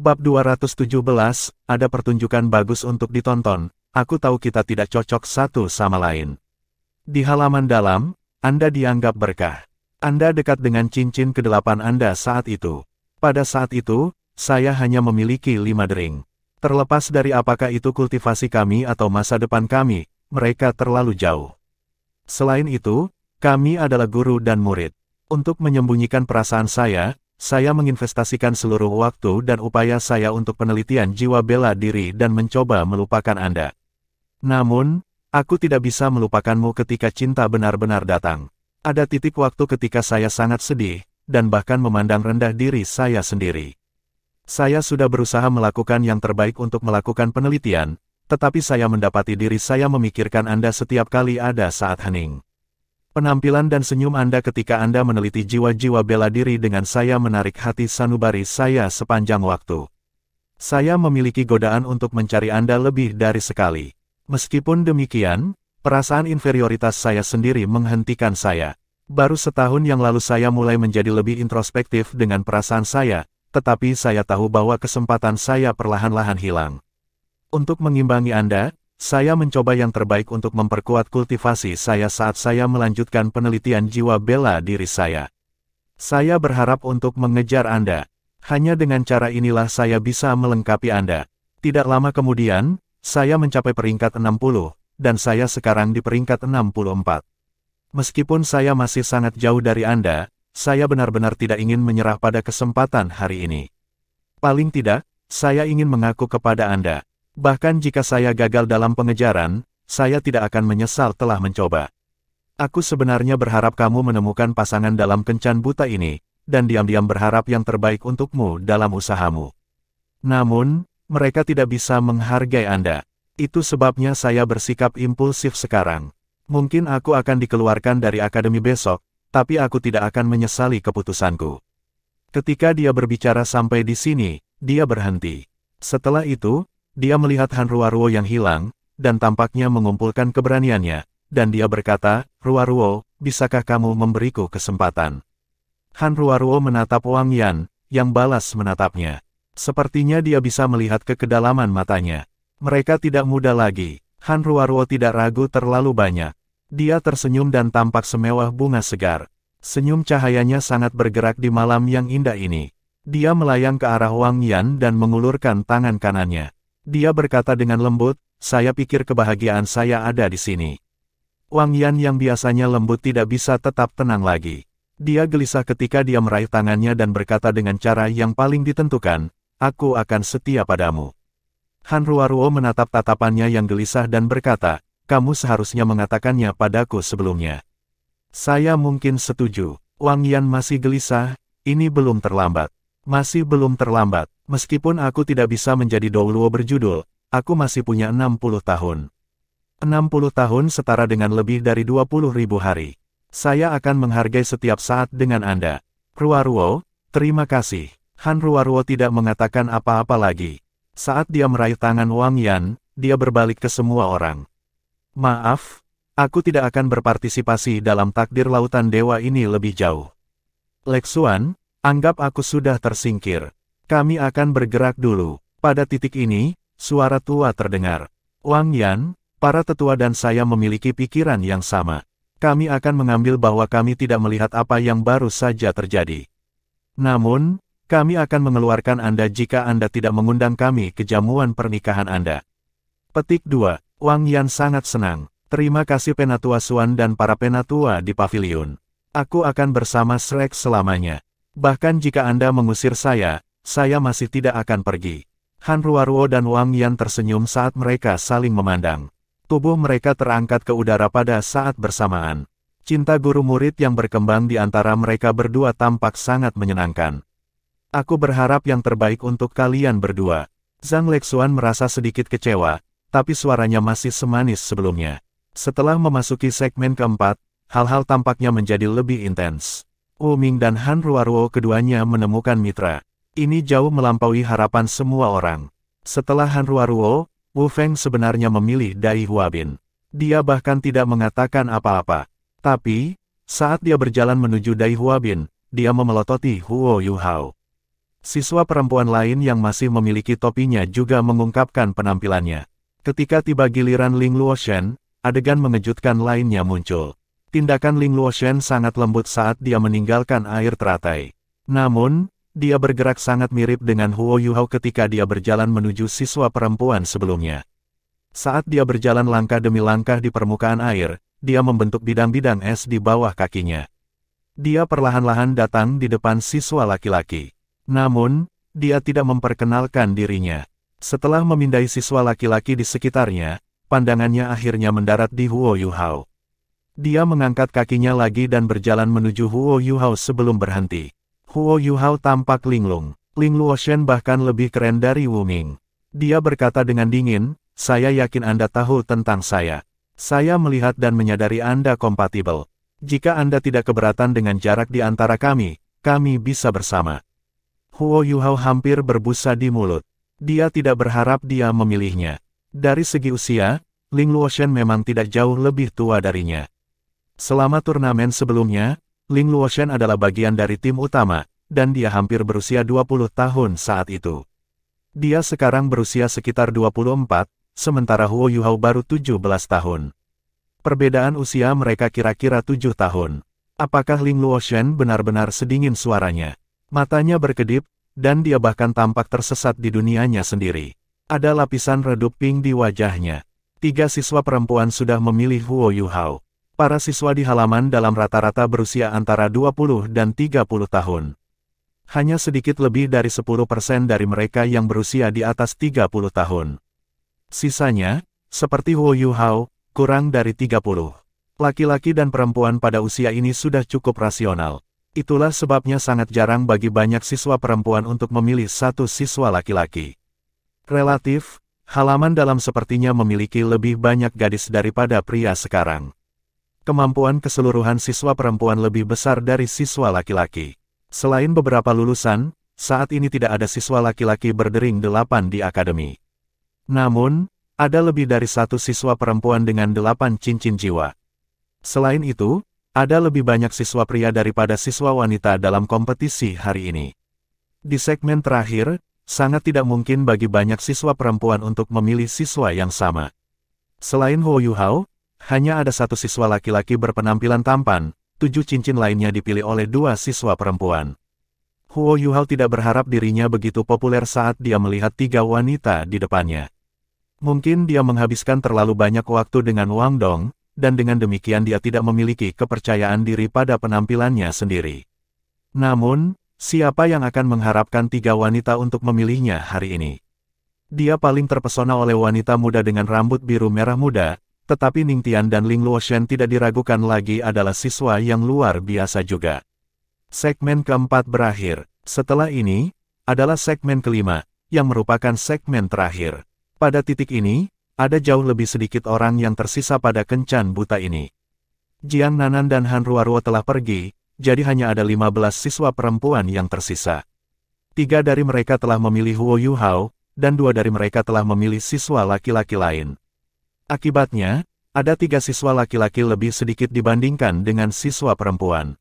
Bab 217, ada pertunjukan bagus untuk ditonton. Aku tahu kita tidak cocok satu sama lain. Di halaman dalam, Anda dianggap berkah. Anda dekat dengan cincin ke-8 Anda saat itu. Pada saat itu, saya hanya memiliki 5 dering. Terlepas dari apakah itu kultivasi kami atau masa depan kami, mereka terlalu jauh. Selain itu, kami adalah guru dan murid. Untuk menyembunyikan perasaan saya menginvestasikan seluruh waktu dan upaya saya untuk penelitian jiwa bela diri dan mencoba melupakan Anda. Namun, aku tidak bisa melupakanmu ketika cinta benar-benar datang. Ada titik waktu ketika saya sangat sedih, dan bahkan memandang rendah diri saya sendiri. Saya sudah berusaha melakukan yang terbaik untuk melakukan penelitian, tetapi saya mendapati diri saya memikirkan Anda setiap kali ada saat hening. Penampilan dan senyum Anda ketika Anda meneliti jiwa-jiwa bela diri dengan saya menarik hati sanubari saya sepanjang waktu. Saya memiliki godaan untuk mencari Anda lebih dari sekali. Meskipun demikian, perasaan inferioritas saya sendiri menghentikan saya. Baru setahun yang lalu saya mulai menjadi lebih introspektif dengan perasaan saya, tetapi saya tahu bahwa kesempatan saya perlahan-lahan hilang. Untuk mengimbangi Anda, saya mencoba yang terbaik untuk memperkuat kultivasi saya saat saya melanjutkan penelitian jiwa bela diri saya. Saya berharap untuk mengejar Anda. Hanya dengan cara inilah saya bisa melengkapi Anda. Tidak lama kemudian, saya mencapai peringkat 60, dan saya sekarang di peringkat 64. Meskipun saya masih sangat jauh dari Anda, saya benar-benar tidak ingin menyerah pada kesempatan hari ini. Paling tidak, saya ingin mengaku kepada Anda. Bahkan jika saya gagal dalam pengejaran, saya tidak akan menyesal telah mencoba. Aku sebenarnya berharap kamu menemukan pasangan dalam kencan buta ini, dan diam-diam berharap yang terbaik untukmu dalam usahamu. Namun, mereka tidak bisa menghargai Anda. Itu sebabnya saya bersikap impulsif sekarang. Mungkin aku akan dikeluarkan dari akademi besok, tapi aku tidak akan menyesali keputusanku. Ketika dia berbicara sampai di sini, dia berhenti. Setelah itu, dia melihat Han Ruoruo yang hilang, dan tampaknya mengumpulkan keberaniannya, dan dia berkata, "Ruoruo, bisakah kamu memberiku kesempatan?" Han Ruoruo menatap Wang Yan, yang balas menatapnya. Sepertinya dia bisa melihat ke kedalaman matanya. Mereka tidak muda lagi. Han Ruoruo tidak ragu terlalu banyak. Dia tersenyum dan tampak semewah bunga segar. Senyum cahayanya sangat bergerak di malam yang indah ini. Dia melayang ke arah Wang Yan dan mengulurkan tangan kanannya. Dia berkata dengan lembut, "Saya pikir kebahagiaan saya ada di sini." Wang Yan yang biasanya lembut tidak bisa tetap tenang lagi. Dia gelisah ketika dia meraih tangannya dan berkata dengan cara yang paling ditentukan, "Aku akan setia padamu." Han Ruoruo menatap tatapannya yang gelisah dan berkata, "Kamu seharusnya mengatakannya padaku sebelumnya." Saya mungkin setuju. Wang Yan masih gelisah, ini belum terlambat. Masih belum terlambat. Meskipun aku tidak bisa menjadi Douluo berjudul, aku masih punya 60 tahun. 60 tahun setara dengan lebih dari 20.000 hari. Saya akan menghargai setiap saat dengan Anda. Ruoruo, terima kasih. Han Ruoruo tidak mengatakan apa-apa lagi. Saat dia meraih tangan Wang Yan, dia berbalik ke semua orang. "Maaf, aku tidak akan berpartisipasi dalam takdir lautan dewa ini lebih jauh. Lexuan, anggap aku sudah tersingkir. Kami akan bergerak dulu." Pada titik ini, suara tua terdengar. "Wang Yan, para tetua dan saya memiliki pikiran yang sama. Kami akan mengambil bahwa kami tidak melihat apa yang baru saja terjadi. Namun, kami akan mengeluarkan Anda jika Anda tidak mengundang kami ke jamuan pernikahan Anda." Petik 2. Wang Yan sangat senang. "Terima kasih Penatua Xuan dan para penatua di pavilion. Aku akan bersama Shrek selamanya. Bahkan jika Anda mengusir saya masih tidak akan pergi." Han Ruoruo dan Wang Yan tersenyum saat mereka saling memandang. Tubuh mereka terangkat ke udara pada saat bersamaan. Cinta guru murid yang berkembang di antara mereka berdua tampak sangat menyenangkan. "Aku berharap yang terbaik untuk kalian berdua." Zhang Lexuan merasa sedikit kecewa, tapi suaranya masih semanis sebelumnya. Setelah memasuki segmen keempat, hal-hal tampaknya menjadi lebih intens. Wu Ming dan Han Ruoruo keduanya menemukan mitra. Ini jauh melampaui harapan semua orang. Setelah Han Ruoruo, Wu Feng sebenarnya memilih Dai Huabin. Dia bahkan tidak mengatakan apa-apa. Tapi, saat dia berjalan menuju Dai Huabin, dia memelototi Huo Yuhao. Siswa perempuan lain yang masih memiliki topinya juga mengungkapkan penampilannya. Ketika tiba giliran Ling Luoshen, adegan mengejutkan lainnya muncul. Tindakan Ling Luoshen sangat lembut saat dia meninggalkan air teratai. Namun, dia bergerak sangat mirip dengan Huo Yuhao ketika dia berjalan menuju siswa perempuan sebelumnya. Saat dia berjalan langkah demi langkah di permukaan air, dia membentuk bidang-bidang es di bawah kakinya. Dia perlahan-lahan datang di depan siswa laki-laki. Namun, dia tidak memperkenalkan dirinya. Setelah memindai siswa laki-laki di sekitarnya, pandangannya akhirnya mendarat di Huo Yuhao. Dia mengangkat kakinya lagi dan berjalan menuju Huo Yuhao sebelum berhenti. Huo Yuhao tampak linglung. Ling Luoshen bahkan lebih keren dari Wu Ming. Dia berkata dengan dingin, "Saya yakin Anda tahu tentang saya. Saya melihat dan menyadari Anda kompatibel. Jika Anda tidak keberatan dengan jarak di antara kami bisa bersama." Huo Yuhao hampir berbusa di mulut. Dia tidak berharap dia memilihnya. Dari segi usia, Ling Luoshen memang tidak jauh lebih tua darinya. Selama turnamen sebelumnya, Ling Luoshen adalah bagian dari tim utama, dan dia hampir berusia 20 tahun saat itu. Dia sekarang berusia sekitar 24, sementara Huo Yuhao baru 17 tahun. Perbedaan usia mereka kira-kira 7 tahun. Apakah Ling Luoshen benar-benar sedingin suaranya? Matanya berkedip, dan dia bahkan tampak tersesat di dunianya sendiri. Ada lapisan redup pink di wajahnya. 3 siswa perempuan sudah memilih Huo Yuhao. Para siswa di halaman dalam rata-rata berusia antara 20 dan 30 tahun. Hanya sedikit lebih dari 10% dari mereka yang berusia di atas 30 tahun. Sisanya, seperti Huo Yuhao, kurang dari 30. Laki-laki dan perempuan pada usia ini sudah cukup rasional. Itulah sebabnya sangat jarang bagi banyak siswa perempuan untuk memilih satu siswa laki-laki. Relatif, halaman dalam sepertinya memiliki lebih banyak gadis daripada pria sekarang. Kemampuan keseluruhan siswa perempuan lebih besar dari siswa laki-laki. Selain beberapa lulusan, saat ini tidak ada siswa laki-laki berdering 8 di akademi. Namun, ada lebih dari 1 siswa perempuan dengan 8 cincin jiwa. Selain itu, ada lebih banyak siswa pria daripada siswa wanita dalam kompetisi hari ini. Di segmen terakhir, sangat tidak mungkin bagi banyak siswa perempuan untuk memilih siswa yang sama. Selain Huo Yuhao, hanya ada 1 siswa laki-laki berpenampilan tampan, 7 cincin lainnya dipilih oleh 2 siswa perempuan. Huo Yuhao tidak berharap dirinya begitu populer saat dia melihat 3 wanita di depannya. Mungkin dia menghabiskan terlalu banyak waktu dengan Wang Dong, dan dengan demikian dia tidak memiliki kepercayaan diri pada penampilannya sendiri. Namun, siapa yang akan mengharapkan 3 wanita untuk memilihnya hari ini? Dia paling terpesona oleh wanita muda dengan rambut biru merah muda, tetapi Ning Tian dan Ling Luoshen tidak diragukan lagi adalah siswa yang luar biasa juga. Segmen keempat berakhir. Setelah ini, adalah segmen kelima, yang merupakan segmen terakhir. Pada titik ini, ada jauh lebih sedikit orang yang tersisa pada kencan buta ini. Jiang Nanan dan Han Ruoruo telah pergi, jadi hanya ada 15 siswa perempuan yang tersisa. 3 dari mereka telah memilih Huo Yuhao, dan 2 dari mereka telah memilih siswa laki-laki lain. Akibatnya, ada 3 siswa laki-laki lebih sedikit dibandingkan dengan siswa perempuan.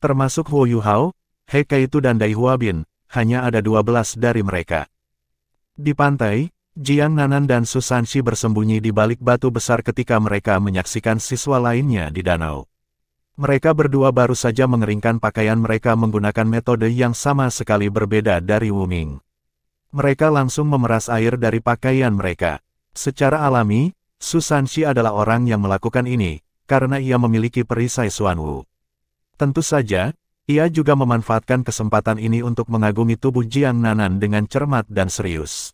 Termasuk Huo Yuhao, He Kaitu dan Dai Huabin, hanya ada 12 dari mereka. Di pantai, Jiang Nanan dan Su Sanxi bersembunyi di balik batu besar ketika mereka menyaksikan siswa lainnya di danau. Mereka berdua baru saja mengeringkan pakaian mereka menggunakan metode yang sama sekali berbeda dari Wu Ming. Mereka langsung memeras air dari pakaian mereka. Secara alami, Su Sanxi adalah orang yang melakukan ini, karena ia memiliki perisai Xuanwu. Tentu saja, ia juga memanfaatkan kesempatan ini untuk mengagumi tubuh Jiang Nanan dengan cermat dan serius.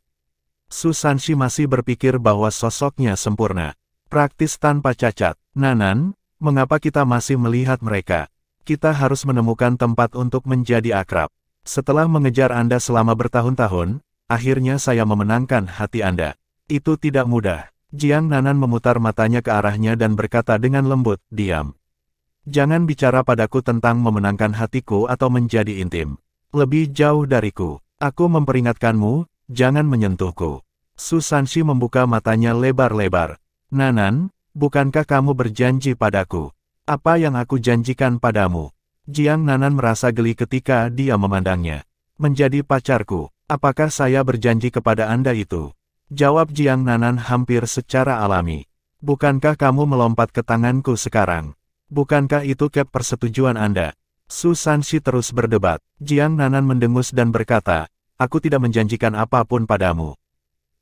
Su Sanxi masih berpikir bahwa sosoknya sempurna, praktis tanpa cacat. Nanan, mengapa kita masih melihat mereka? Kita harus menemukan tempat untuk menjadi akrab. Setelah mengejar Anda selama bertahun-tahun, akhirnya saya memenangkan hati Anda. Itu tidak mudah. Jiang Nanan memutar matanya ke arahnya dan berkata dengan lembut, "Diam. Jangan bicara padaku tentang memenangkan hatiku atau menjadi intim. Lebih jauh dariku. Aku memperingatkanmu, jangan menyentuhku." Su Sanxi membuka matanya lebar-lebar. "Nanan, bukankah kamu berjanji padaku? Apa yang aku janjikan padamu?" Jiang Nanan merasa geli ketika dia memandangnya. Menjadi pacarku, apakah saya berjanji kepada Anda itu? Jawab Jiang Nanan hampir secara alami. Bukankah kamu melompat ke tanganku sekarang? Bukankah itu persetujuan Anda? Su Sanxi terus berdebat. Jiang Nanan mendengus dan berkata, aku tidak menjanjikan apapun padamu.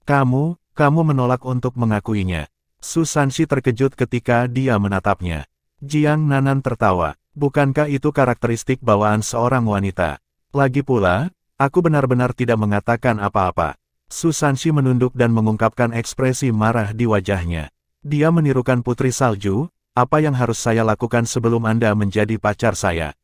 Kamu menolak untuk mengakuinya. Su Sanxi terkejut ketika dia menatapnya. Jiang Nanan tertawa. Bukankah itu karakteristik bawaan seorang wanita? Lagi pula, aku benar-benar tidak mengatakan apa-apa. Su Sanxi menunduk dan mengungkapkan ekspresi marah di wajahnya. Dia menirukan putri salju, apa yang harus saya lakukan sebelum Anda menjadi pacar saya?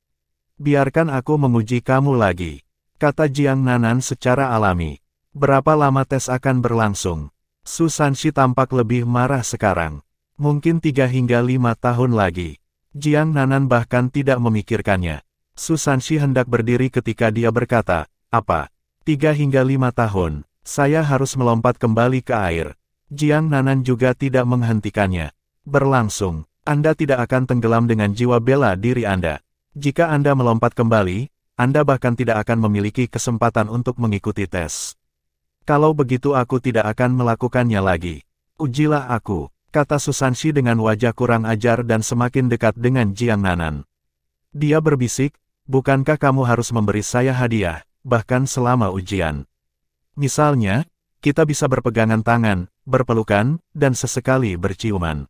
Biarkan aku menguji kamu lagi, kata Jiang Nanan secara alami. Berapa lama tes akan berlangsung? Su Sanxi tampak lebih marah sekarang. Mungkin 3 hingga 5 tahun lagi. Jiang Nanan bahkan tidak memikirkannya. Su Sanxi hendak berdiri ketika dia berkata, apa? 3 hingga 5 tahun, saya harus melompat kembali ke air. Jiang Nanan juga tidak menghentikannya. Berlangsung, Anda tidak akan tenggelam dengan jiwa bela diri Anda. Jika Anda melompat kembali, Anda bahkan tidak akan memiliki kesempatan untuk mengikuti tes. Kalau begitu aku tidak akan melakukannya lagi. Ujilah aku, kata Su Sanxi dengan wajah kurang ajar dan semakin dekat dengan Jiang Nanan. Dia berbisik, bukankah kamu harus memberi saya hadiah, bahkan selama ujian? Misalnya, kita bisa berpegangan tangan, berpelukan, dan sesekali berciuman.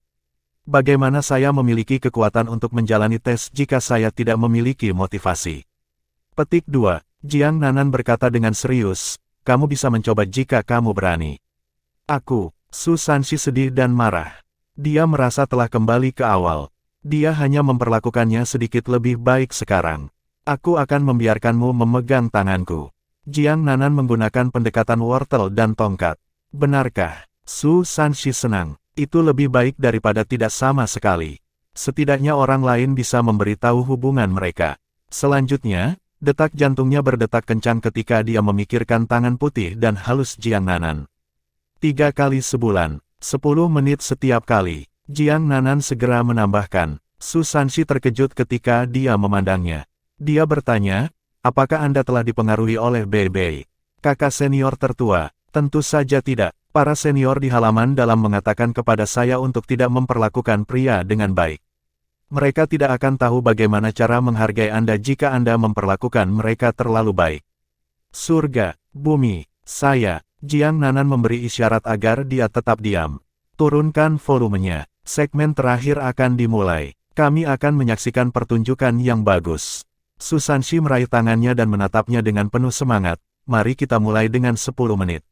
Bagaimana saya memiliki kekuatan untuk menjalani tes jika saya tidak memiliki motivasi? Petik 2. Jiang Nanan berkata dengan serius, kamu bisa mencoba jika kamu berani. Aku, Su Sanxi sedih dan marah. Dia merasa telah kembali ke awal. Dia hanya memperlakukannya sedikit lebih baik sekarang. Aku akan membiarkanmu memegang tanganku. Jiang Nanan menggunakan pendekatan wortel dan tongkat. Benarkah? Su Sanxi senang. Itu lebih baik daripada tidak sama sekali. Setidaknya orang lain bisa memberitahu hubungan mereka. Selanjutnya, detak jantungnya berdetak kencang ketika dia memikirkan tangan putih dan halus Jiang Nanan. 3 kali sebulan, 10 menit setiap kali. Jiang Nanan segera menambahkan. Su Sanxi terkejut ketika dia memandangnya. Dia bertanya, apakah Anda telah dipengaruhi oleh Bei? Kakak senior tertua? Tentu saja tidak. Para senior di halaman dalam mengatakan kepada saya untuk tidak memperlakukan pria dengan baik. Mereka tidak akan tahu bagaimana cara menghargai Anda jika Anda memperlakukan mereka terlalu baik. Surga, bumi, saya. Jiang Nanan memberi isyarat agar dia tetap diam. Turunkan volumenya. Segmen terakhir akan dimulai. Kami akan menyaksikan pertunjukan yang bagus. Su Sanxi meraih tangannya dan menatapnya dengan penuh semangat. Mari kita mulai dengan 10 menit.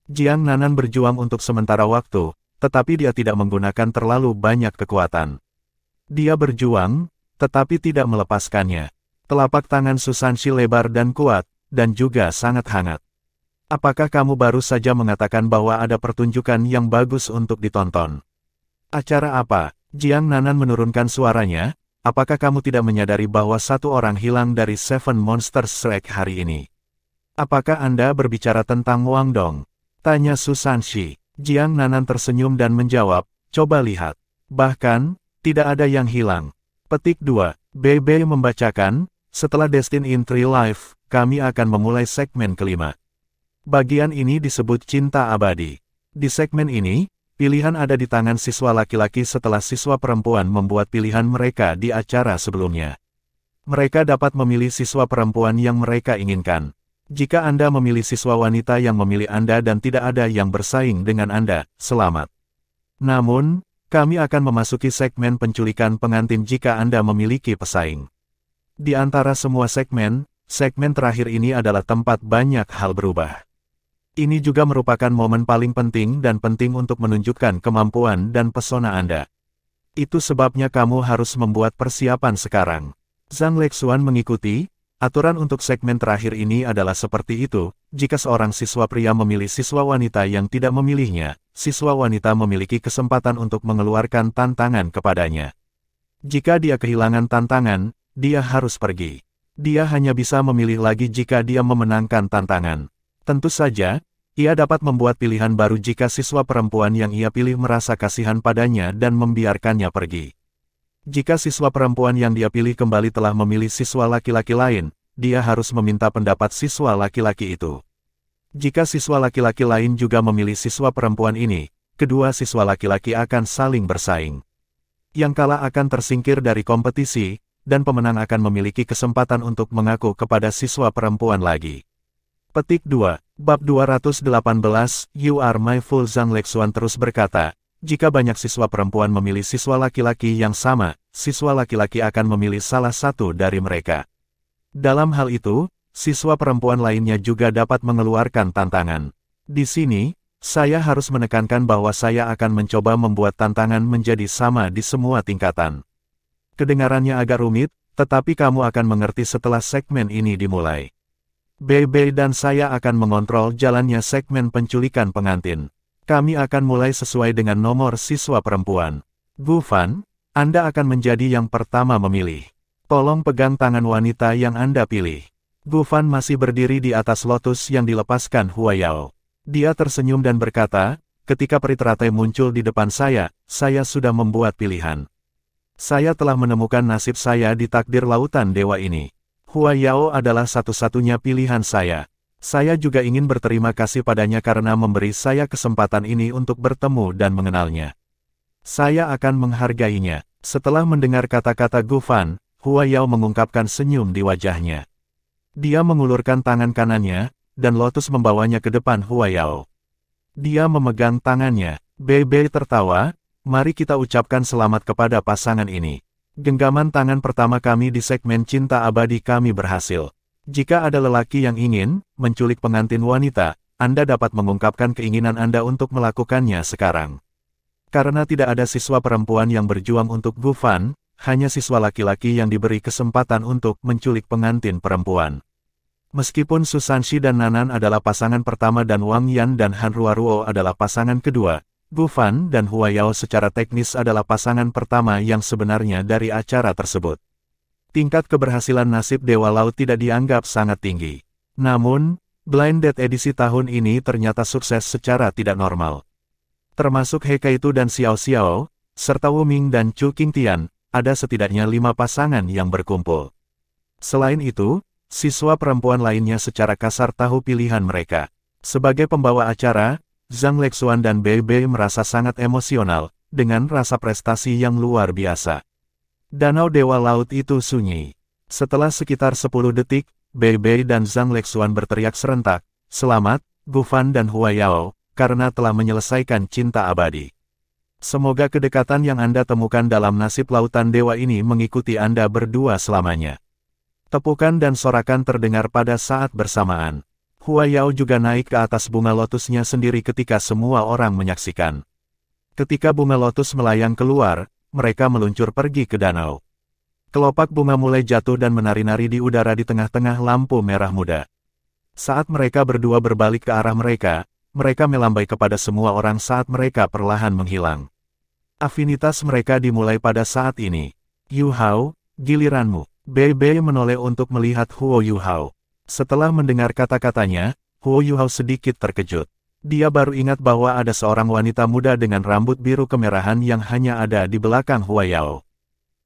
Jiang Nanan berjuang untuk sementara waktu, tetapi dia tidak menggunakan terlalu banyak kekuatan. Dia berjuang, tetapi tidak melepaskannya. Telapak tangan Su Sanxi lebar dan kuat, dan juga sangat hangat. Apakah kamu baru saja mengatakan bahwa ada pertunjukan yang bagus untuk ditonton? Acara apa? Jiang Nanan menurunkan suaranya. Apakah kamu tidak menyadari bahwa satu orang hilang dari Seven Monsters Shrek hari ini? Apakah Anda berbicara tentang Wang Dong? Tanya Su Sanxi. Jiang Nanan tersenyum dan menjawab, coba lihat. Bahkan, tidak ada yang hilang. Petik 2. Bei membacakan, setelah Destin in Tree Life, kami akan memulai segmen kelima. Bagian ini disebut cinta abadi. Di segmen ini, pilihan ada di tangan siswa laki-laki setelah siswa perempuan membuat pilihan mereka di acara sebelumnya. Mereka dapat memilih siswa perempuan yang mereka inginkan. Jika Anda memilih siswa wanita yang memilih Anda dan tidak ada yang bersaing dengan Anda, selamat. Namun, kami akan memasuki segmen penculikan pengantin jika Anda memiliki pesaing. Di antara semua segmen terakhir ini adalah tempat banyak hal berubah. Ini juga merupakan momen paling penting dan penting untuk menunjukkan kemampuan dan pesona Anda. Itu sebabnya kamu harus membuat persiapan sekarang. Zhang Lexuan mengikuti. Aturan untuk segmen terakhir ini adalah seperti itu, jika seorang siswa pria memilih siswa wanita yang tidak memilihnya, siswa wanita memiliki kesempatan untuk mengeluarkan tantangan kepadanya. Jika dia kehilangan tantangan, dia harus pergi. Dia hanya bisa memilih lagi jika dia memenangkan tantangan. Tentu saja, ia dapat membuat pilihan baru jika siswa perempuan yang ia pilih merasa kasihan padanya dan membiarkannya pergi. Jika siswa perempuan yang dia pilih kembali telah memilih siswa laki-laki lain, dia harus meminta pendapat siswa laki-laki itu. Jika siswa laki-laki lain juga memilih siswa perempuan ini, kedua siswa laki-laki akan saling bersaing. Yang kalah akan tersingkir dari kompetisi, dan pemenang akan memiliki kesempatan untuk mengaku kepada siswa perempuan lagi. Petik 2, Bab 218, You Are My Fool. Zhang Lexuan terus berkata, jika banyak siswa perempuan memilih siswa laki-laki yang sama, siswa laki-laki akan memilih salah satu dari mereka. Dalam hal itu, siswa perempuan lainnya juga dapat mengeluarkan tantangan. Di sini, saya harus menekankan bahwa saya akan mencoba membuat tantangan menjadi sama di semua tingkatan. Kedengarannya agak rumit, tetapi kamu akan mengerti setelah segmen ini dimulai. BB dan saya akan mengontrol jalannya segmen penculikan pengantin. Kami akan mulai sesuai dengan nomor siswa perempuan. Gu Fan, Anda akan menjadi yang pertama memilih. Tolong pegang tangan wanita yang Anda pilih. Gu Fan masih berdiri di atas lotus yang dilepaskan Hua Yao. Dia tersenyum dan berkata, ketika peri teratai muncul di depan saya sudah membuat pilihan. Saya telah menemukan nasib saya di takdir lautan dewa ini. Hua Yao adalah satu-satunya pilihan saya. Saya juga ingin berterima kasih padanya karena memberi saya kesempatan ini untuk bertemu dan mengenalnya. Saya akan menghargainya. Setelah mendengar kata-kata Gu Fan, Hua Yao mengungkapkan senyum di wajahnya. Dia mengulurkan tangan kanannya, dan lotus membawanya ke depan Hua Yao. Dia memegang tangannya. BB tertawa, mari kita ucapkan selamat kepada pasangan ini. Genggaman tangan pertama kami di segmen cinta abadi kami berhasil. Jika ada lelaki yang ingin menculik pengantin wanita, Anda dapat mengungkapkan keinginan Anda untuk melakukannya sekarang. Karena tidak ada siswa perempuan yang berjuang untuk Gu Fan, hanya siswa laki-laki yang diberi kesempatan untuk menculik pengantin perempuan. Meskipun Su Sanxi dan Nanan adalah pasangan pertama dan Wang Yan dan Han Ruoruo adalah pasangan kedua, Gu Fan dan Hua Yao secara teknis adalah pasangan pertama yang sebenarnya dari acara tersebut. Tingkat keberhasilan nasib Dewa Laut tidak dianggap sangat tinggi. Namun, Blind Date edisi tahun ini ternyata sukses secara tidak normal. Termasuk He Kaitu dan Xiao Xiao, serta Wu Ming dan Chu Qingtian, ada setidaknya 5 pasangan yang berkumpul. Selain itu, siswa perempuan lainnya secara kasar tahu pilihan mereka. Sebagai pembawa acara, Zhang Lexuan dan BB merasa sangat emosional, dengan rasa prestasi yang luar biasa. Danau Dewa Laut itu sunyi. Setelah sekitar 10 detik, BB dan Zhang Lexuan berteriak serentak, "Selamat, Gu Fan dan Hua Yao, karena telah menyelesaikan cinta abadi. Semoga kedekatan yang Anda temukan dalam nasib lautan dewa ini mengikuti Anda berdua selamanya." Tepukan dan sorakan terdengar pada saat bersamaan. Hua Yao juga naik ke atas bunga lotusnya sendiri ketika semua orang menyaksikan. Ketika bunga lotus melayang keluar, mereka meluncur pergi ke danau. Kelopak bunga mulai jatuh dan menari-nari di udara di tengah-tengah lampu merah muda. Saat mereka berdua berbalik ke arah mereka, mereka melambai kepada semua orang saat mereka perlahan menghilang. Afinitas mereka dimulai pada saat ini. "Yu Hao, giliranmu." BB menoleh untuk melihat Huo Yu Hao. Setelah mendengar kata-katanya, Huo Yu Hao sedikit terkejut. Dia baru ingat bahwa ada seorang wanita muda dengan rambut biru kemerahan yang hanya ada di belakang Hua Yao.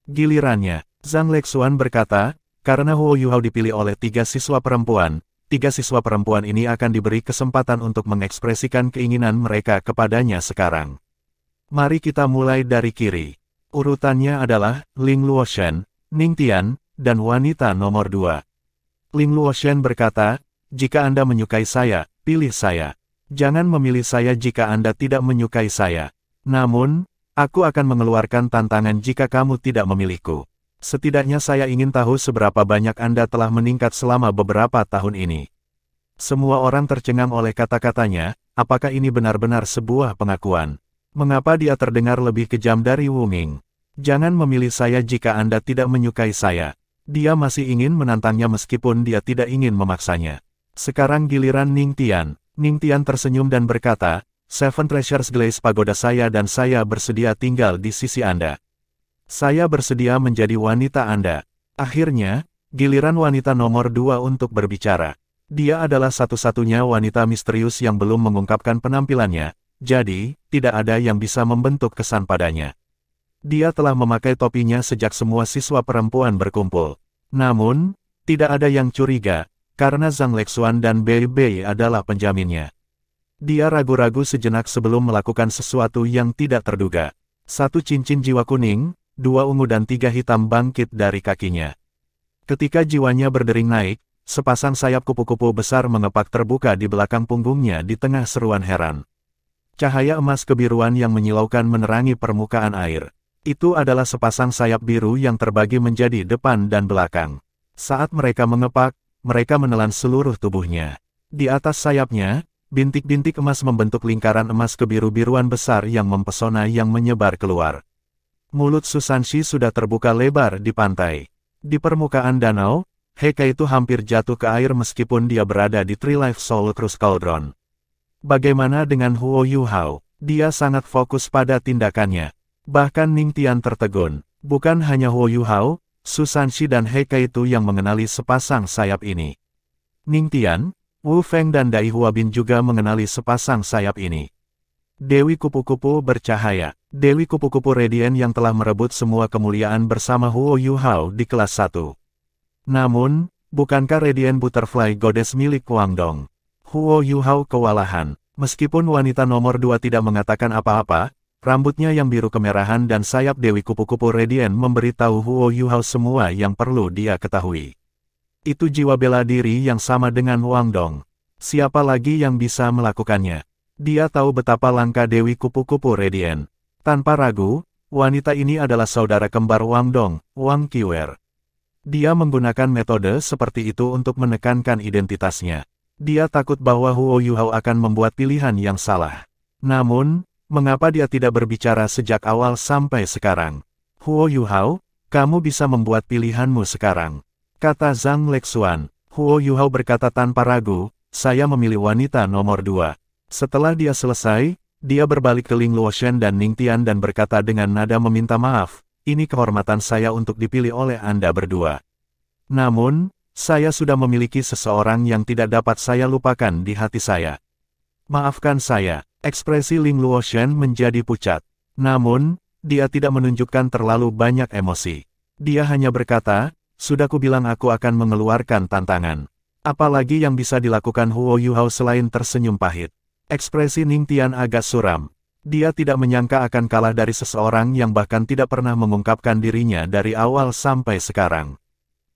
Gilirannya, Zhang Lexuan berkata, karena Huo Yu Hao dipilih oleh 3 siswa perempuan, 3 siswa perempuan ini akan diberi kesempatan untuk mengekspresikan keinginan mereka kepadanya sekarang. Mari kita mulai dari kiri. Urutannya adalah Ling Luoshen, Ning Tian, dan wanita nomor 2. Ling Luoshen berkata, jika Anda menyukai saya, pilih saya. Jangan memilih saya jika Anda tidak menyukai saya. Namun, aku akan mengeluarkan tantangan jika kamu tidak memilihku. Setidaknya saya ingin tahu seberapa banyak Anda telah meningkat selama beberapa tahun ini. Semua orang tercengang oleh kata-katanya, apakah ini benar-benar sebuah pengakuan? Mengapa dia terdengar lebih kejam dari Wu Ming? Jangan memilih saya jika Anda tidak menyukai saya. Dia masih ingin menantangnya meskipun dia tidak ingin memaksanya. Sekarang giliran Ning Tian. Ning Tian tersenyum dan berkata, Seven Treasures Glaze Pagoda saya dan saya bersedia tinggal di sisi Anda. Saya bersedia menjadi wanita Anda. Akhirnya, giliran wanita nomor 2 untuk berbicara. Dia adalah satu-satunya wanita misterius yang belum mengungkapkan penampilannya, jadi, tidak ada yang bisa membentuk kesan padanya. Dia telah memakai topinya sejak semua siswa perempuan berkumpul. Namun, Tidak ada yang curiga, karena Zhang Lexuan dan Bei Bei adalah penjaminnya. Dia ragu-ragu sejenak sebelum melakukan sesuatu yang tidak terduga. 1 cincin jiwa kuning, 2 ungu dan 3 hitam bangkit dari kakinya. Ketika jiwanya berdering naik, sepasang sayap kupu-kupu besar mengepak terbuka di belakang punggungnya di tengah seruan heran. Cahaya emas kebiruan yang menyilaukan menerangi permukaan air. Itu adalah sepasang sayap biru yang terbagi menjadi depan dan belakang. Saat mereka mengepak, mereka menelan seluruh tubuhnya. Di atas sayapnya, bintik-bintik emas membentuk lingkaran emas kebiru-biruan besar yang mempesona yang menyebar keluar. Mulut Susanshi sudah terbuka lebar di pantai. Di permukaan danau, Heike itu hampir jatuh ke air meskipun dia berada di Tree Life Soul Cruise Cauldron. Bagaimana dengan Huo Yuhao? Dia sangat fokus pada tindakannya. Bahkan Ning Tian tertegun. Bukan hanya Huo Yuhao, Susanshi dan Heike itu yang mengenali sepasang sayap ini. Ning Tian, Wu Feng dan Dai Huabin juga mengenali sepasang sayap ini. Dewi Kupu-Kupu bercahaya. Dewi Kupu-Kupu Radiant yang telah merebut semua kemuliaan bersama Huo Yuhao di kelas 1. Namun, bukankah Radiant Butterfly Goddess milik Wang Dong? Huo Yuhao kewalahan. Meskipun wanita nomor 2 tidak mengatakan apa-apa, rambutnya yang biru kemerahan dan sayap Dewi Kupu-Kupu Radiant memberitahu Huo Yuhao semua yang perlu dia ketahui. Itu jiwa bela diri yang sama dengan Wang Dong. Siapa lagi yang bisa melakukannya? Dia tahu betapa langka Dewi Kupu-Kupu Radiant. Tanpa ragu, wanita ini adalah saudara kembar Wang Dong, Wang Qiwer. Dia menggunakan metode seperti itu untuk menekankan identitasnya. Dia takut bahwa Huo Yuhao akan membuat pilihan yang salah. Namun, mengapa dia tidak berbicara sejak awal sampai sekarang? Huo Yuhao, kamu bisa membuat pilihanmu sekarang, kata Zhang Lexuan. Huo Yuhao berkata tanpa ragu, saya memilih wanita nomor 2. Setelah dia selesai, dia berbalik ke Ling Luoshen dan Ning Tian dan berkata dengan nada meminta maaf, ini kehormatan saya untuk dipilih oleh Anda berdua. Namun, saya sudah memiliki seseorang yang tidak dapat saya lupakan di hati saya. Maafkan saya, ekspresi Ling Luoshen menjadi pucat. Namun, dia tidak menunjukkan terlalu banyak emosi. Dia hanya berkata, sudah kubilang aku akan mengeluarkan tantangan. Apalagi yang bisa dilakukan Huo Yuhao selain tersenyum pahit. Ekspresi Ning Tian agak suram. Dia tidak menyangka akan kalah dari seseorang yang bahkan tidak pernah mengungkapkan dirinya dari awal sampai sekarang.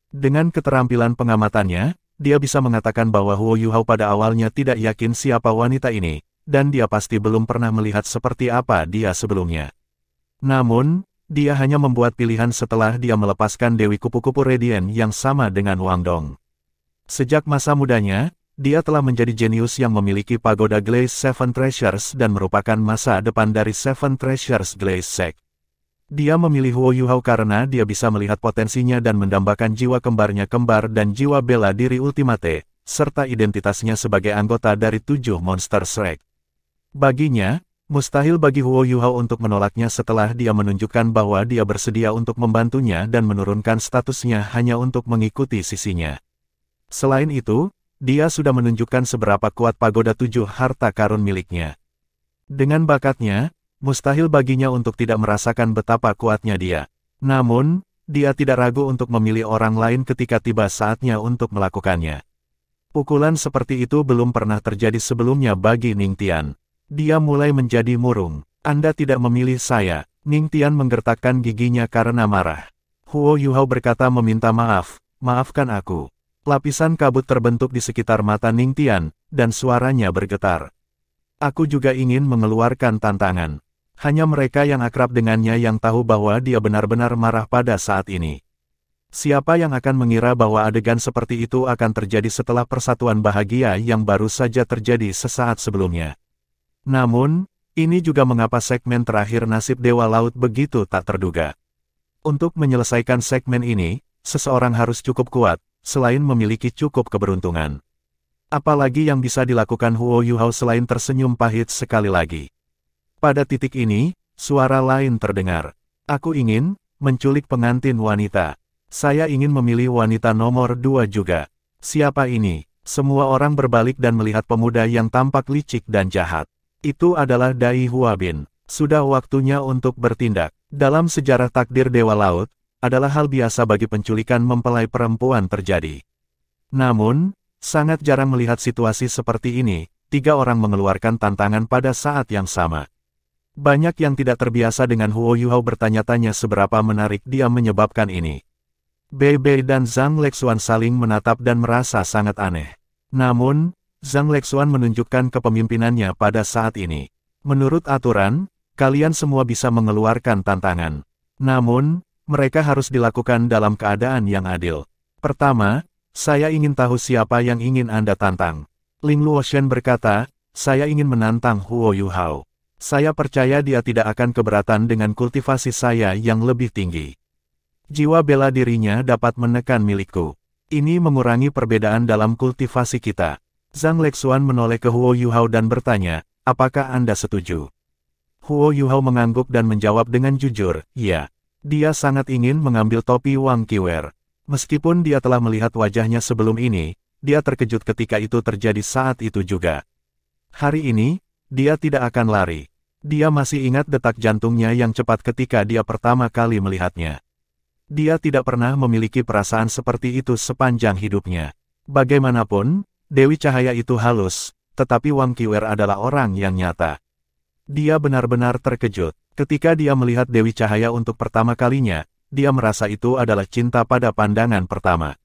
Dengan keterampilan pengamatannya, dia bisa mengatakan bahwa Huo Yuhao pada awalnya tidak yakin siapa wanita ini, dan dia pasti belum pernah melihat seperti apa dia sebelumnya. Namun, dia hanya membuat pilihan setelah dia melepaskan Dewi Kupu-Kupu Radiant yang sama dengan Wang Dong. Sejak masa mudanya, dia telah menjadi jenius yang memiliki pagoda Glaze Seven Treasures dan merupakan masa depan dari Seven Treasures Glaze Sect. Dia memilih Huo Yuhao karena dia bisa melihat potensinya dan mendambakan jiwa kembarnya kembar dan jiwa bela diri ultimate, serta identitasnya sebagai anggota dari 7 monster Shrek. Baginya, mustahil bagi Huo Yuhao untuk menolaknya setelah dia menunjukkan bahwa dia bersedia untuk membantunya dan menurunkan statusnya hanya untuk mengikuti sisinya. Selain itu, dia sudah menunjukkan seberapa kuat pagoda 7 harta karun miliknya. Dengan bakatnya, mustahil baginya untuk tidak merasakan betapa kuatnya dia. Namun, dia tidak ragu untuk memilih orang lain ketika tiba saatnya untuk melakukannya. Pukulan seperti itu belum pernah terjadi sebelumnya bagi Ning Tian. Dia mulai menjadi murung. Anda tidak memilih saya. Ning Tian menggertakkan giginya karena marah. Huo Yuhao berkata meminta maaf, maafkan aku. Lapisan kabut terbentuk di sekitar mata Ning Tian, dan suaranya bergetar. Aku juga ingin mengeluarkan tantangan. Hanya mereka yang akrab dengannya yang tahu bahwa dia benar-benar marah pada saat ini. Siapa yang akan mengira bahwa adegan seperti itu akan terjadi setelah persatuan bahagia yang baru saja terjadi sesaat sebelumnya. Namun, ini juga mengapa segmen terakhir nasib Dewa Laut begitu tak terduga. Untuk menyelesaikan segmen ini, seseorang harus cukup kuat, selain memiliki cukup keberuntungan. Apalagi yang bisa dilakukan Huo Yuhao selain tersenyum pahit sekali lagi. Pada titik ini, suara lain terdengar. Aku ingin menculik pengantin wanita. Saya ingin memilih wanita nomor 2 juga. Siapa ini? Semua orang berbalik dan melihat pemuda yang tampak licik dan jahat. Itu adalah Dai Huabin. Sudah waktunya untuk bertindak. Dalam sejarah takdir Dewa Laut, adalah hal biasa bagi penculikan mempelai perempuan terjadi. Namun, sangat jarang melihat situasi seperti ini, 3 orang mengeluarkan tantangan pada saat yang sama. Banyak yang tidak terbiasa dengan Huo Yuhao bertanya-tanya seberapa menarik dia menyebabkan ini. Bei Bei dan Zhang Lexuan saling menatap dan merasa sangat aneh. Namun, Zhang Lexuan menunjukkan kepemimpinannya pada saat ini. Menurut aturan, kalian semua bisa mengeluarkan tantangan. Namun, mereka harus dilakukan dalam keadaan yang adil. Pertama, saya ingin tahu siapa yang ingin Anda tantang. Ling Luoshen berkata, saya ingin menantang Huo Yuhao. Saya percaya dia tidak akan keberatan dengan kultivasi saya yang lebih tinggi. Jiwa bela dirinya dapat menekan milikku. Ini mengurangi perbedaan dalam kultivasi kita. Zhang Lexuan menoleh ke Huo Yuhao dan bertanya, apakah Anda setuju? Huo Yuhao mengangguk dan menjawab dengan jujur, iya. Dia sangat ingin mengambil topi Wang Qiwer. Meskipun dia telah melihat wajahnya sebelum ini, dia terkejut ketika itu terjadi saat itu juga. Hari ini, dia tidak akan lari. Dia masih ingat detak jantungnya yang cepat ketika dia pertama kali melihatnya. Dia tidak pernah memiliki perasaan seperti itu sepanjang hidupnya. Bagaimanapun, Dewi Cahaya itu halus, tetapi Wang Qiwer adalah orang yang nyata. Dia benar-benar terkejut. Ketika dia melihat Dewi Cahaya untuk pertama kalinya, dia merasa itu adalah cinta pada pandangan pertama.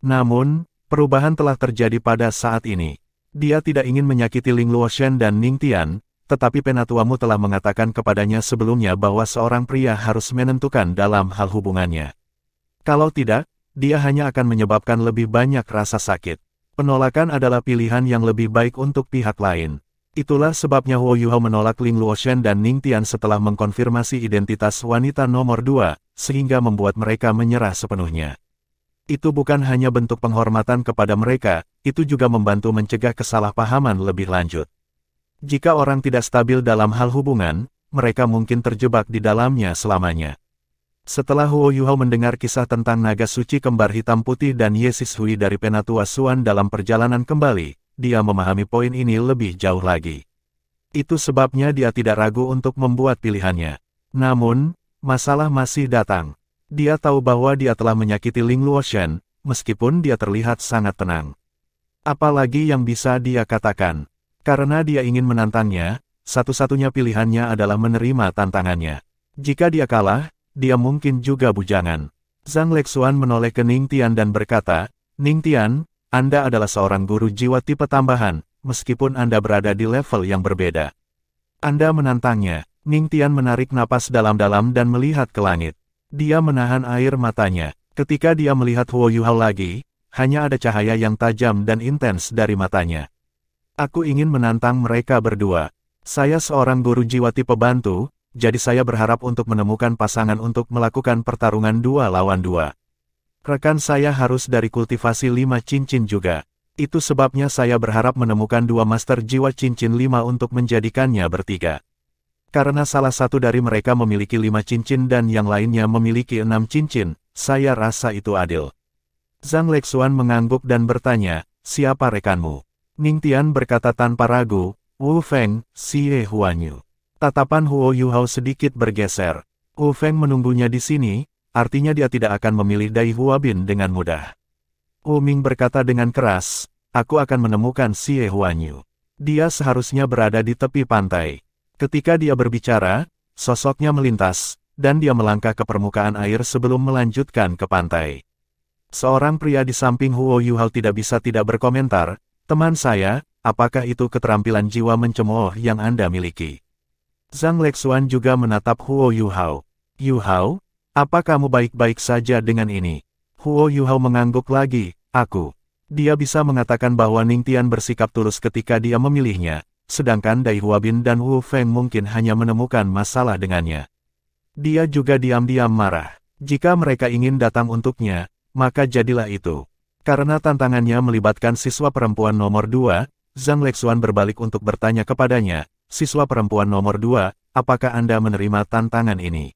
Namun, perubahan telah terjadi pada saat ini. Dia tidak ingin menyakiti Ling Luoshen dan Ning Tian, tetapi penatuamu telah mengatakan kepadanya sebelumnya bahwa seorang pria harus menentukan dalam hal hubungannya. Kalau tidak, dia hanya akan menyebabkan lebih banyak rasa sakit. Penolakan adalah pilihan yang lebih baik untuk pihak lain. Itulah sebabnya Huo Yuhao menolak Ling Luoshen dan Ning Tian setelah mengkonfirmasi identitas wanita nomor 2, sehingga membuat mereka menyerah sepenuhnya. Itu bukan hanya bentuk penghormatan kepada mereka, itu juga membantu mencegah kesalahpahaman lebih lanjut. Jika orang tidak stabil dalam hal hubungan, mereka mungkin terjebak di dalamnya selamanya. Setelah Huo Yuhao mendengar kisah tentang naga suci kembar hitam putih dan Ye Sishui dari Penatua Suan dalam perjalanan kembali, dia memahami poin ini lebih jauh lagi. Itu sebabnya dia tidak ragu untuk membuat pilihannya. Namun, masalah masih datang. Dia tahu bahwa dia telah menyakiti Ling Luoshen, meskipun dia terlihat sangat tenang. Apalagi yang bisa dia katakan? Karena dia ingin menantangnya, satu-satunya pilihannya adalah menerima tantangannya. Jika dia kalah, dia mungkin juga bujangan. Zhang Lexuan menoleh ke Ning Tian dan berkata, Ning Tian, Anda adalah seorang guru jiwa tipe tambahan, meskipun Anda berada di level yang berbeda. Anda menantangnya. Ning Tian menarik napas dalam-dalam dan melihat ke langit. Dia menahan air matanya. Ketika dia melihat Huo Yuhao lagi, hanya ada cahaya yang tajam dan intens dari matanya. Aku ingin menantang mereka berdua. Saya seorang guru jiwa tipe bantu, jadi saya berharap untuk menemukan pasangan untuk melakukan pertarungan 2 lawan 2. Rekan saya harus dari kultivasi 5 cincin juga. Itu sebabnya saya berharap menemukan 2 master jiwa cincin 5 untuk menjadikannya bertiga. Karena salah satu dari mereka memiliki 5 cincin dan yang lainnya memiliki 6 cincin, saya rasa itu adil. Zhang Lexuan mengangguk dan bertanya, siapa rekanmu? Ning Tian berkata tanpa ragu, Wu Feng, Xie Huanyu. Tatapan Huo Yuhao sedikit bergeser. Wu Feng menunggunya di sini, artinya dia tidak akan memilih Dai Huabin dengan mudah. Wu Ming berkata dengan keras, aku akan menemukan Xie Huanyu. Dia seharusnya berada di tepi pantai. Ketika dia berbicara, sosoknya melintas, dan dia melangkah ke permukaan air sebelum melanjutkan ke pantai. Seorang pria di samping Huo Yuhao tidak bisa tidak berkomentar, teman saya, apakah itu keterampilan jiwa mencemooh yang Anda miliki? Zhang Lexuan juga menatap Huo Yuhao. Yuhao, apa kamu baik-baik saja dengan ini? Huo Yuhao mengangguk lagi, aku. Dia bisa mengatakan bahwa Ning Tian bersikap tulus ketika dia memilihnya, sedangkan Dai Huabin dan Wu Feng mungkin hanya menemukan masalah dengannya. Dia juga diam-diam marah. Jika mereka ingin datang untuknya, maka jadilah itu. Karena tantangannya melibatkan siswa perempuan nomor 2, Zhang Lexuan berbalik untuk bertanya kepadanya, siswa perempuan nomor 2, apakah Anda menerima tantangan ini?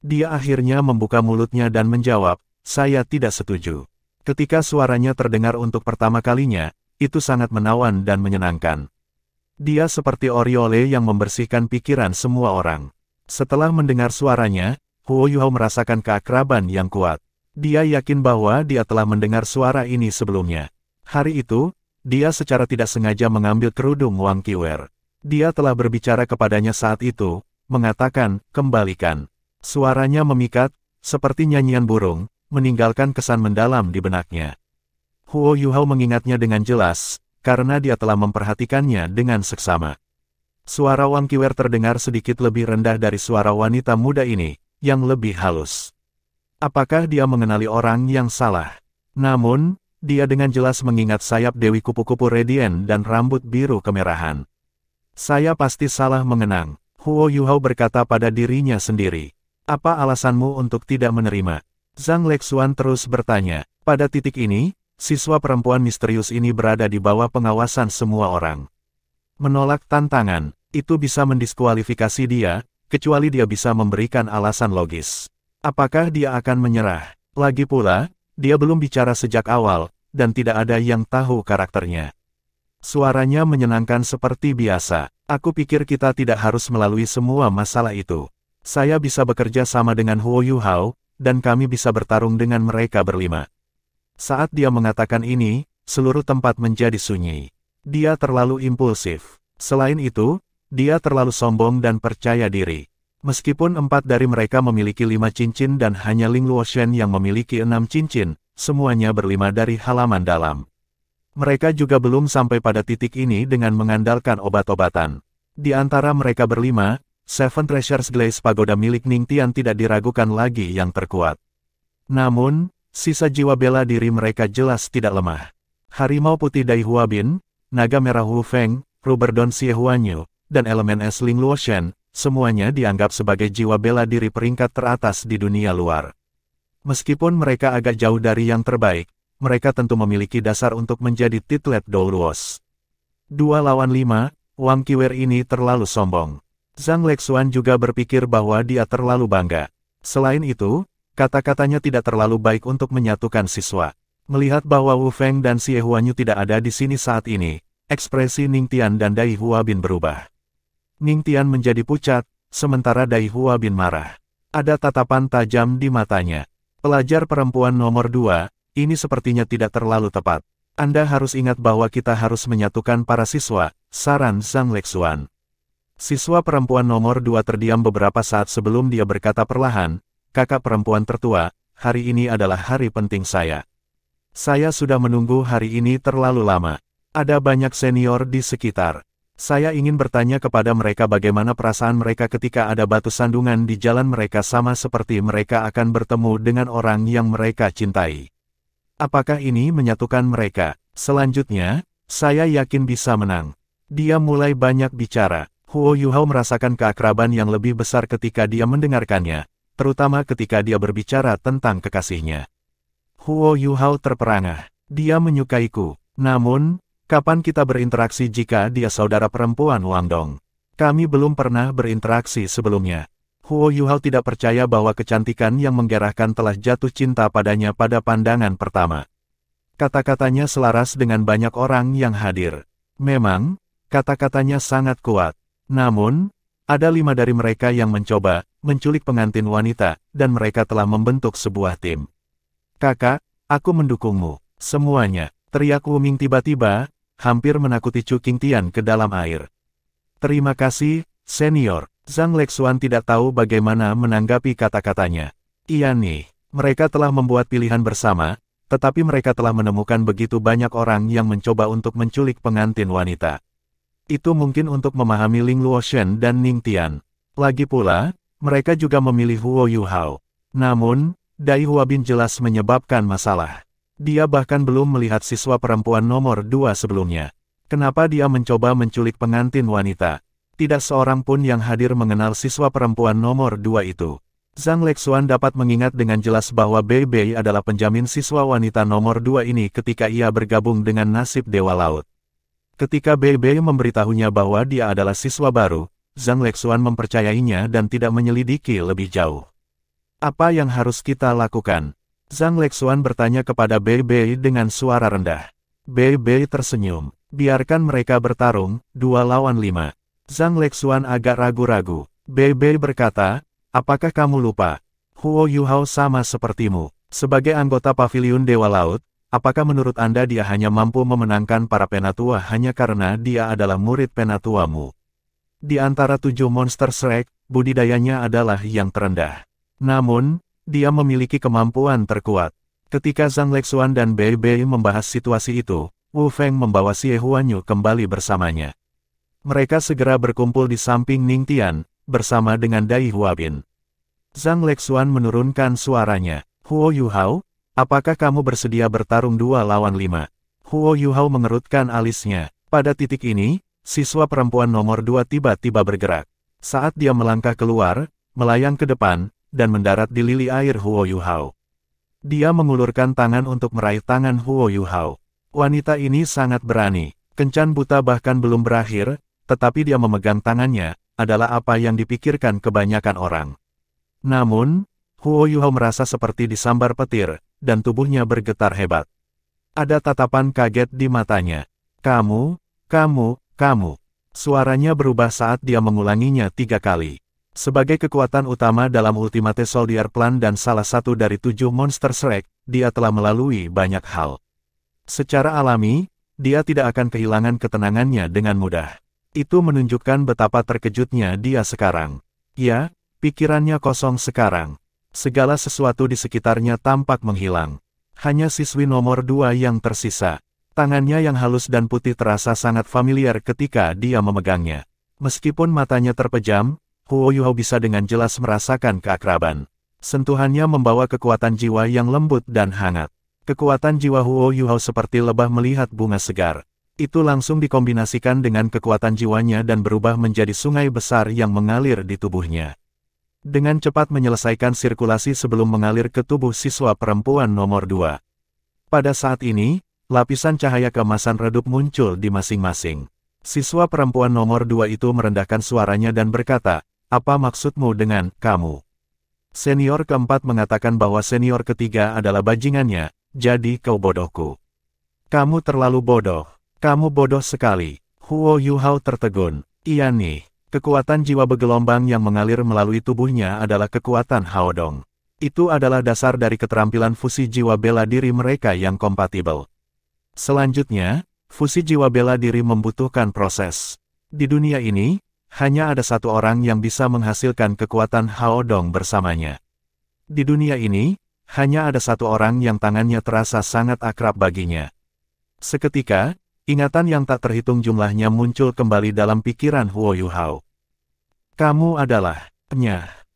Dia akhirnya membuka mulutnya dan menjawab, saya tidak setuju. Ketika suaranya terdengar untuk pertama kalinya, itu sangat menawan dan menyenangkan. Dia seperti Oriole yang membersihkan pikiran semua orang. Setelah mendengar suaranya, Huo Yuhao merasakan keakraban yang kuat. Dia yakin bahwa dia telah mendengar suara ini sebelumnya. Hari itu, dia secara tidak sengaja mengambil kerudung Wang Qiwer. Dia telah berbicara kepadanya saat itu, mengatakan, kembalikan. Suaranya memikat, seperti nyanyian burung, meninggalkan kesan mendalam di benaknya. Huo Yuhao mengingatnya dengan jelas, karena dia telah memperhatikannya dengan seksama. Suara Wang Qiwer terdengar sedikit lebih rendah dari suara wanita muda ini, yang lebih halus. Apakah dia mengenali orang yang salah? Namun, dia dengan jelas mengingat sayap Dewi Kupu-Kupu Radiant dan rambut biru kemerahan. Saya pasti salah mengenang, Huo Yuhao berkata pada dirinya sendiri. Apa alasanmu untuk tidak menerima? Zhang Lexuan terus bertanya. Pada titik ini, siswa perempuan misterius ini berada di bawah pengawasan semua orang. Menolak tantangan, itu bisa mendiskualifikasi dia, kecuali dia bisa memberikan alasan logis. Apakah dia akan menyerah? Lagi pula, dia belum bicara sejak awal, dan tidak ada yang tahu karakternya. Suaranya menyenangkan seperti biasa. Aku pikir kita tidak harus melalui semua masalah itu. Saya bisa bekerja sama dengan Huo Yuhao, dan kami bisa bertarung dengan mereka berlima. Saat dia mengatakan ini, seluruh tempat menjadi sunyi. Dia terlalu impulsif. Selain itu, dia terlalu sombong dan percaya diri. Meskipun 4 dari mereka memiliki 5 cincin dan hanya Ling Luoshen yang memiliki 6 cincin, semuanya berlima dari halaman dalam. Mereka juga belum sampai pada titik ini dengan mengandalkan obat-obatan. Di antara mereka berlima, Seven Treasures Glaze Pagoda milik Ningtian tidak diragukan lagi yang terkuat. Namun, sisa jiwa bela diri mereka jelas tidak lemah. Harimau Putih Dai Huabin, Naga Merah Wu Feng, Ruberdon Xie Huanyu, dan elemen es Ling Luoshen, semuanya dianggap sebagai jiwa bela diri peringkat teratas di dunia luar. Meskipun mereka agak jauh dari yang terbaik, mereka tentu memiliki dasar untuk menjadi titlet Doulos. 2 lawan 5, Wang Qiwer ini terlalu sombong. Zhang Lexuan juga berpikir bahwa dia terlalu bangga. Selain itu, kata-katanya tidak terlalu baik untuk menyatukan siswa. Melihat bahwa Wu Feng dan Xie Huanyu tidak ada di sini saat ini, ekspresi Ningtian dan Dai Huabin berubah. Ningtian menjadi pucat, sementara Dai Huabin marah. Ada tatapan tajam di matanya. Pelajar perempuan nomor 2, ini sepertinya tidak terlalu tepat. Anda harus ingat bahwa kita harus menyatukan para siswa, saran Zhang Lexuan. Siswa perempuan nomor 2 terdiam beberapa saat sebelum dia berkata perlahan, kakak perempuan tertua, hari ini adalah hari penting saya. Saya sudah menunggu hari ini terlalu lama. Ada banyak senior di sekitar. Saya ingin bertanya kepada mereka bagaimana perasaan mereka ketika ada batu sandungan di jalan mereka sama seperti mereka akan bertemu dengan orang yang mereka cintai. Apakah ini menyatukan mereka? Selanjutnya, saya yakin bisa menang. Dia mulai banyak bicara. Huo Yuhao merasakan keakraban yang lebih besar ketika dia mendengarkannya, terutama ketika dia berbicara tentang kekasihnya. Huo Yuhao terperangah. Dia menyukaiku. Namun, kapan kita berinteraksi jika dia saudara perempuan Wang Dong? Kami belum pernah berinteraksi sebelumnya. Huo Yuhao tidak percaya bahwa kecantikan yang menggerahkan telah jatuh cinta padanya pada pandangan pertama. Kata-katanya selaras dengan banyak orang yang hadir. Memang, kata-katanya sangat kuat. Namun, ada 5 dari mereka yang mencoba menculik pengantin wanita, dan mereka telah membentuk sebuah tim. Kakak, aku mendukungmu. Semuanya, teriak Wu Ming tiba-tiba, hampir menakuti Chu Qingtian ke dalam air. Terima kasih, senior. Zhang Lexuan tidak tahu bagaimana menanggapi kata-katanya. Iya nih, mereka telah membuat pilihan bersama, tetapi mereka telah menemukan begitu banyak orang yang mencoba untuk menculik pengantin wanita. Itu mungkin untuk memahami Ling Luoshen dan Ningtian. Lagi pula, mereka juga memilih Huo Yuhao. Namun, Dai Huabin jelas menyebabkan masalah. Dia bahkan belum melihat siswa perempuan nomor 2 sebelumnya. Kenapa dia mencoba menculik pengantin wanita? Tidak seorang pun yang hadir mengenal siswa perempuan nomor 2 itu. Zhang Lexuan dapat mengingat dengan jelas bahwa Bei Bei adalah penjamin siswa wanita nomor 2 ini ketika ia bergabung dengan nasib Dewa Laut. Ketika Bei Bei memberitahunya bahwa dia adalah siswa baru, Zhang Lexuan mempercayainya dan tidak menyelidiki lebih jauh. Apa yang harus kita lakukan? Zhang Lexuan bertanya kepada Bei Bei dengan suara rendah. Bei Bei tersenyum. Biarkan mereka bertarung, 2 lawan 5. Zhang Lexuan agak ragu-ragu. Bei Bei berkata, apakah kamu lupa? Huo Yuhao sama sepertimu. Sebagai anggota Paviliun Dewa Laut, apakah menurut Anda dia hanya mampu memenangkan para penatua hanya karena dia adalah murid penatuamu? Di antara 7 monster Shrek, budidayanya adalah yang terendah. Namun, dia memiliki kemampuan terkuat. Ketika Zhang Lexuan dan Bei Bei membahas situasi itu, Wu Feng membawa Xie Huanyu kembali bersamanya. Mereka segera berkumpul di samping Ning Tian, bersama dengan Dai Huabin. Zhang Lexuan menurunkan suaranya. Huo Yuhao, apakah kamu bersedia bertarung 2 lawan 5? Huo Yuhao mengerutkan alisnya. Pada titik ini, siswa perempuan nomor 2 tiba-tiba bergerak. Saat dia melangkah keluar, melayang ke depan, dan mendarat di lili air Huo Yuhao. Dia mengulurkan tangan untuk meraih tangan Huo Yuhao. Wanita ini sangat berani. Kencan buta bahkan belum berakhir, tetapi dia memegang tangannya, adalah apa yang dipikirkan kebanyakan orang. Namun, Huo Yuhao merasa seperti disambar petir, dan tubuhnya bergetar hebat. Ada tatapan kaget di matanya. Kamu. Suaranya berubah saat dia mengulanginya 3 kali. Sebagai kekuatan utama dalam Ultimate Soldier Plan dan salah satu dari 7 monster Shrek, dia telah melalui banyak hal. Secara alami, dia tidak akan kehilangan ketenangannya dengan mudah. Itu menunjukkan betapa terkejutnya dia sekarang. Ya, pikirannya kosong sekarang. Segala sesuatu di sekitarnya tampak menghilang. Hanya siswi nomor 2 yang tersisa. Tangannya yang halus dan putih terasa sangat familiar ketika dia memegangnya. Meskipun matanya terpejam, Huo Yuhao bisa dengan jelas merasakan keakraban. Sentuhannya membawa kekuatan jiwa yang lembut dan hangat. Kekuatan jiwa Huo Yuhao seperti lebah melihat bunga segar. Itu langsung dikombinasikan dengan kekuatan jiwanya dan berubah menjadi sungai besar yang mengalir di tubuhnya. Dengan cepat menyelesaikan sirkulasi sebelum mengalir ke tubuh siswa perempuan nomor 2. Pada saat ini, lapisan cahaya keemasan redup muncul di masing-masing. Siswa perempuan nomor 2 itu merendahkan suaranya dan berkata, apa maksudmu dengan kamu? Senior keempat mengatakan bahwa senior ketiga adalah bajingannya, jadi kau bodohku. Kamu terlalu bodoh. Kamu bodoh sekali. Huo Yuhao tertegun. Iya nih. Kekuatan jiwa bergelombang yang mengalir melalui tubuhnya adalah kekuatan Haodong. Itu adalah dasar dari keterampilan fusi jiwa bela diri mereka yang kompatibel. Selanjutnya, fusi jiwa bela diri membutuhkan proses. Di dunia ini, hanya ada satu orang yang bisa menghasilkan kekuatan Haodong bersamanya. Di dunia ini, hanya ada satu orang yang tangannya terasa sangat akrab baginya. Seketika, ingatan yang tak terhitung jumlahnya muncul kembali dalam pikiran Huo Yuhao. Kamu adalah,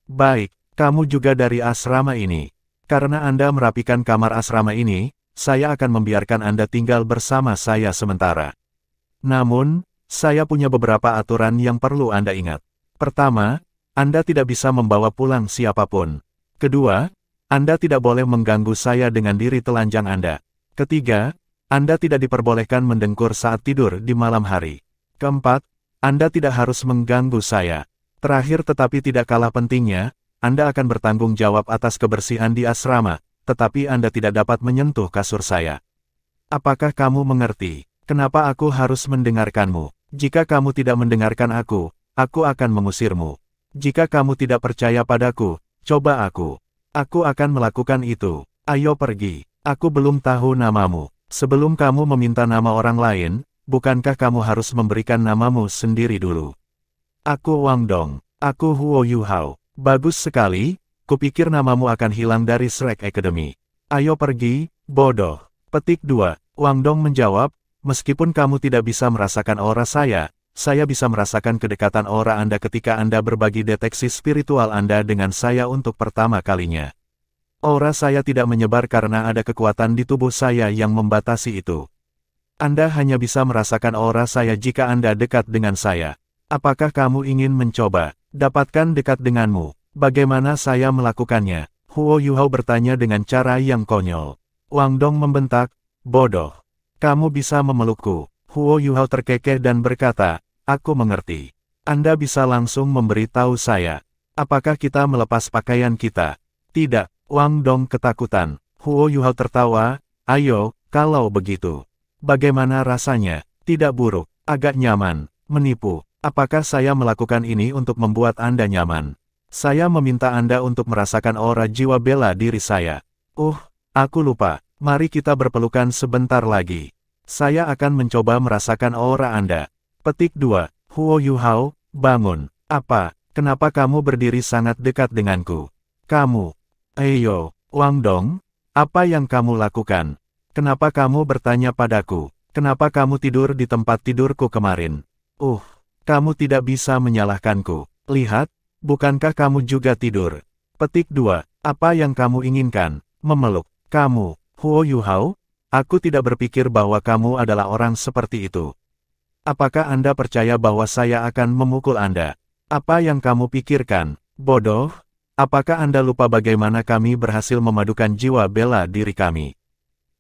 baik, kamu juga dari asrama ini. Karena Anda merapikan kamar asrama ini, saya akan membiarkan Anda tinggal bersama saya sementara. Namun, saya punya beberapa aturan yang perlu Anda ingat. Pertama, Anda tidak bisa membawa pulang siapapun. Kedua, Anda tidak boleh mengganggu saya dengan diri telanjang Anda. Ketiga, Anda tidak diperbolehkan mendengkur saat tidur di malam hari. Keempat, Anda tidak harus mengganggu saya. Terakhir tetapi tidak kalah pentingnya, Anda akan bertanggung jawab atas kebersihan di asrama, tetapi Anda tidak dapat menyentuh kasur saya. Apakah kamu mengerti? Kenapa aku harus mendengarkanmu? Jika kamu tidak mendengarkan aku akan mengusirmu. Jika kamu tidak percaya padaku, coba aku. Aku akan melakukan itu. Ayo pergi. Aku belum tahu namamu. Sebelum kamu meminta nama orang lain, bukankah kamu harus memberikan namamu sendiri dulu? Aku Wang Dong. Aku Huo Yuhao. Bagus sekali, kupikir namamu akan hilang dari Shrek Academy. Ayo pergi, bodoh. Petik 2. Wang Dong menjawab, meskipun kamu tidak bisa merasakan aura saya bisa merasakan kedekatan aura Anda ketika Anda berbagi deteksi spiritual Anda dengan saya untuk pertama kalinya. Aura saya tidak menyebar karena ada kekuatan di tubuh saya yang membatasi itu. Anda hanya bisa merasakan aura saya jika Anda dekat dengan saya. Apakah kamu ingin mencoba? Dapatkan dekat denganmu. Bagaimana saya melakukannya? Huo Yuhao bertanya dengan cara yang konyol. Wang Dong membentak, bodoh. Kamu bisa memelukku. Huo Yuhao terkekeh dan berkata, aku mengerti. Anda bisa langsung memberitahu saya. Apakah kita melepas pakaian kita? Tidak. Wang Dong ketakutan. Huo Yuhao tertawa, ayo, kalau begitu. Bagaimana rasanya? Tidak buruk, agak nyaman, menipu. Apakah saya melakukan ini untuk membuat Anda nyaman? Saya meminta Anda untuk merasakan aura jiwa bela diri saya. Aku lupa. Mari kita berpelukan sebentar lagi. Saya akan mencoba merasakan aura Anda. Petik 2. Huo Yuhao, bangun. Apa? Kenapa kamu berdiri sangat dekat denganku? Kamu. Ayo, Wang Dong. Apa yang kamu lakukan? Kenapa kamu bertanya padaku? Kenapa kamu tidur di tempat tidurku kemarin? Kamu tidak bisa menyalahkanku. Lihat, bukankah kamu juga tidur? Petik 2. Apa yang kamu inginkan? Memeluk. Kamu. Huo Yuhao, aku tidak berpikir bahwa kamu adalah orang seperti itu. Apakah Anda percaya bahwa saya akan memukul Anda? Apa yang kamu pikirkan? Bodoh? Apakah Anda lupa bagaimana kami berhasil memadukan jiwa bela diri kami?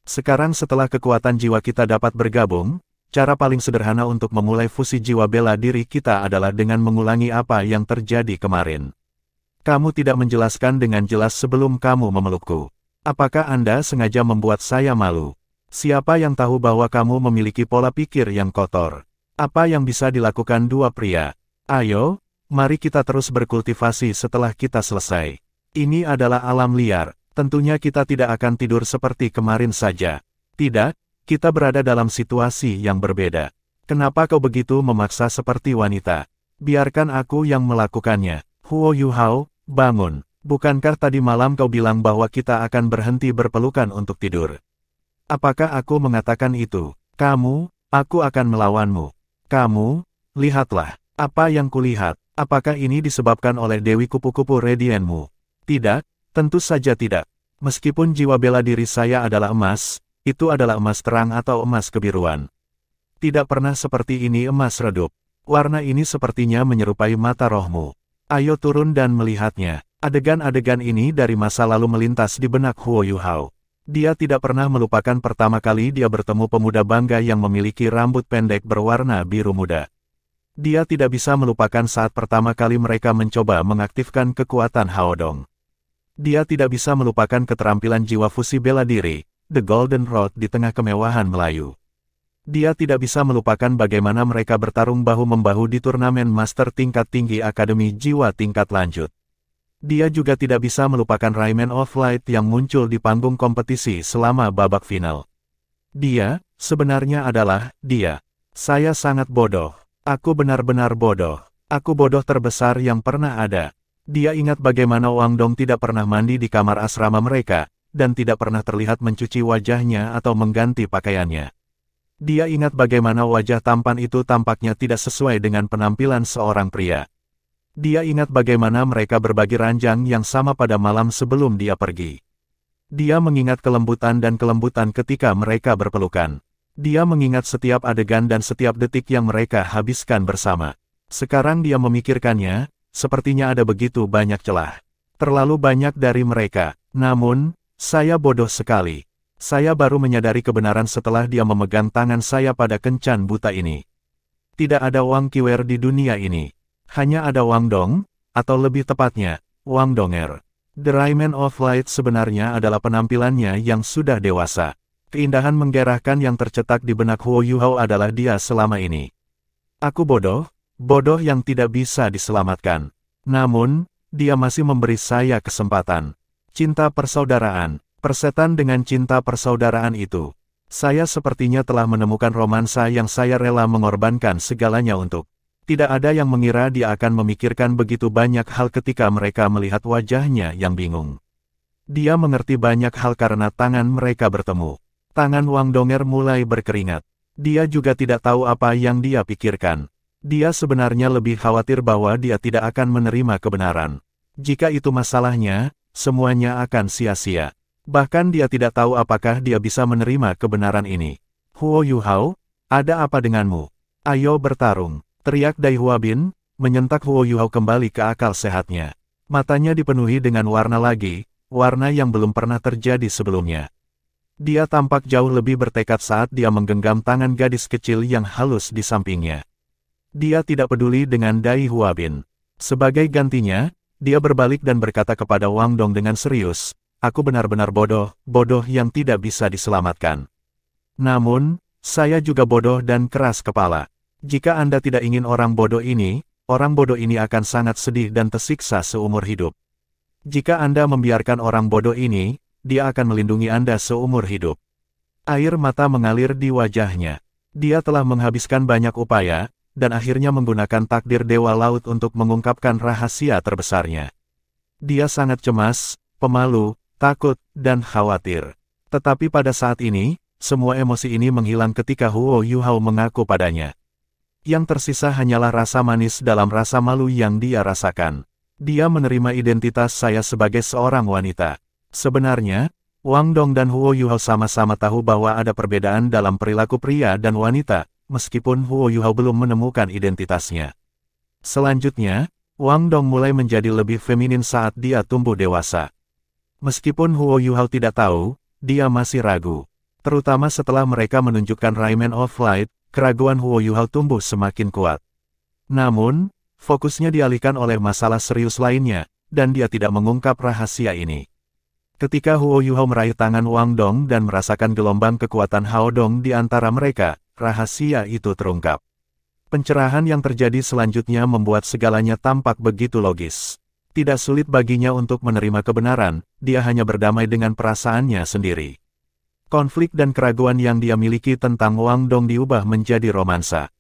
Sekarang setelah kekuatan jiwa kita dapat bergabung, cara paling sederhana untuk memulai fusi jiwa bela diri kita adalah dengan mengulangi apa yang terjadi kemarin. Kamu tidak menjelaskan dengan jelas sebelum kamu memelukku. Apakah Anda sengaja membuat saya malu? Siapa yang tahu bahwa kamu memiliki pola pikir yang kotor? Apa yang bisa dilakukan dua pria? Ayo, mari kita terus berkultivasi setelah kita selesai. Ini adalah alam liar, tentunya kita tidak akan tidur seperti kemarin saja. Tidak, kita berada dalam situasi yang berbeda. Kenapa kau begitu memaksa seperti wanita? Biarkan aku yang melakukannya. Huo Yuhao, bangun. Bukankah tadi malam kau bilang bahwa kita akan berhenti berpelukan untuk tidur? Apakah aku mengatakan itu? Aku akan melawanmu. Kamu, lihatlah, apa yang kulihat. Apakah ini disebabkan oleh Dewi Kupu-Kupu Radiantmu? Tidak, tentu saja tidak. Meskipun jiwa bela diri saya adalah emas, itu adalah emas terang atau emas kebiruan. Tidak pernah seperti ini emas redup. Warna ini sepertinya menyerupai mata rohmu. Ayo turun dan melihatnya. Adegan-adegan ini dari masa lalu melintas di benak Huo Yuhao. Dia tidak pernah melupakan pertama kali dia bertemu pemuda bangga yang memiliki rambut pendek berwarna biru muda. Dia tidak bisa melupakan saat pertama kali mereka mencoba mengaktifkan kekuatan Haodong. Dia tidak bisa melupakan keterampilan jiwa fusi bela diri, The Golden Rod di tengah kemewahan Melayu. Dia tidak bisa melupakan bagaimana mereka bertarung bahu-membahu di turnamen master tingkat tinggi Akademi Jiwa tingkat lanjut. Dia juga tidak bisa melupakan Rayman of Light yang muncul di panggung kompetisi selama babak final. Dia, sebenarnya adalah, dia. Saya sangat bodoh. Aku benar-benar bodoh. Aku bodoh terbesar yang pernah ada. Dia ingat bagaimana Wang Dong tidak pernah mandi di kamar asrama mereka, dan tidak pernah terlihat mencuci wajahnya atau mengganti pakaiannya. Dia ingat bagaimana wajah tampan itu tampaknya tidak sesuai dengan penampilan seorang pria. Dia ingat bagaimana mereka berbagi ranjang yang sama pada malam sebelum dia pergi. Dia mengingat kelembutan dan kelembutan ketika mereka berpelukan. Dia mengingat setiap adegan dan setiap detik yang mereka habiskan bersama. Sekarang dia memikirkannya, sepertinya ada begitu banyak celah. Terlalu banyak dari mereka. Namun, saya bodoh sekali. Saya baru menyadari kebenaran setelah dia memegang tangan saya pada kencan buta ini. Tidak ada Wang Qiwer di dunia ini. Hanya ada Wang Dong, atau lebih tepatnya, Wang Donger. The Rayman of Light sebenarnya adalah penampilannya yang sudah dewasa. Keindahan menggerahkan yang tercetak di benak Huo Yuhao adalah dia selama ini. Aku bodoh, bodoh yang tidak bisa diselamatkan. Namun, dia masih memberi saya kesempatan. Cinta persaudaraan, persetan dengan cinta persaudaraan itu. Saya sepertinya telah menemukan romansa yang saya rela mengorbankan segalanya untuk. Tidak ada yang mengira dia akan memikirkan begitu banyak hal ketika mereka melihat wajahnya yang bingung. Dia mengerti banyak hal karena tangan mereka bertemu. Tangan Wang Donger mulai berkeringat. Dia juga tidak tahu apa yang dia pikirkan. Dia sebenarnya lebih khawatir bahwa dia tidak akan menerima kebenaran. Jika itu masalahnya, semuanya akan sia-sia. Bahkan dia tidak tahu apakah dia bisa menerima kebenaran ini. Huo Yuhao, ada apa denganmu? Ayo bertarung. Teriak Dai Huabin, menyentak Huo Yuhao kembali ke akal sehatnya. Matanya dipenuhi dengan warna lagi, warna yang belum pernah terjadi sebelumnya. Dia tampak jauh lebih bertekad saat dia menggenggam tangan gadis kecil yang halus di sampingnya. Dia tidak peduli dengan Dai Huabin. Sebagai gantinya, dia berbalik dan berkata kepada Wang Dong dengan serius, "Aku benar-benar bodoh, bodoh yang tidak bisa diselamatkan. Namun, saya juga bodoh dan keras kepala. Jika Anda tidak ingin orang bodoh ini, orang bodoh ini akan sangat sedih dan tersiksa seumur hidup. Jika Anda membiarkan orang bodoh ini, dia akan melindungi Anda seumur hidup. Air mata mengalir di wajahnya. Dia telah menghabiskan banyak upaya, dan akhirnya menggunakan takdir Dewa Laut untuk mengungkapkan rahasia terbesarnya. Dia sangat cemas, pemalu, takut, dan khawatir. Tetapi pada saat ini, semua emosi ini menghilang ketika Huo Yuhao mengaku padanya. Yang tersisa hanyalah rasa manis dalam rasa malu yang dia rasakan. Dia menerima identitas saya sebagai seorang wanita. Sebenarnya, Wang Dong dan Huo Yuhao sama-sama tahu bahwa ada perbedaan dalam perilaku pria dan wanita, meskipun Huo Yuhao belum menemukan identitasnya. Selanjutnya, Wang Dong mulai menjadi lebih feminin saat dia tumbuh dewasa. Meskipun Huo Yuhao tidak tahu, dia masih ragu. Terutama setelah mereka menunjukkan Rayman of Light, keraguan Huo Yuhao tumbuh semakin kuat. Namun, fokusnya dialihkan oleh masalah serius lainnya, dan dia tidak mengungkap rahasia ini. Ketika Huo Yuhao meraih tangan Wang Dong dan merasakan gelombang kekuatan Hao Dong di antara mereka, rahasia itu terungkap. Pencerahan yang terjadi selanjutnya membuat segalanya tampak begitu logis. Tidak sulit baginya untuk menerima kebenaran, dia hanya berdamai dengan perasaannya sendiri. Konflik dan keraguan yang dia miliki tentang Wang Dong diubah menjadi romansa.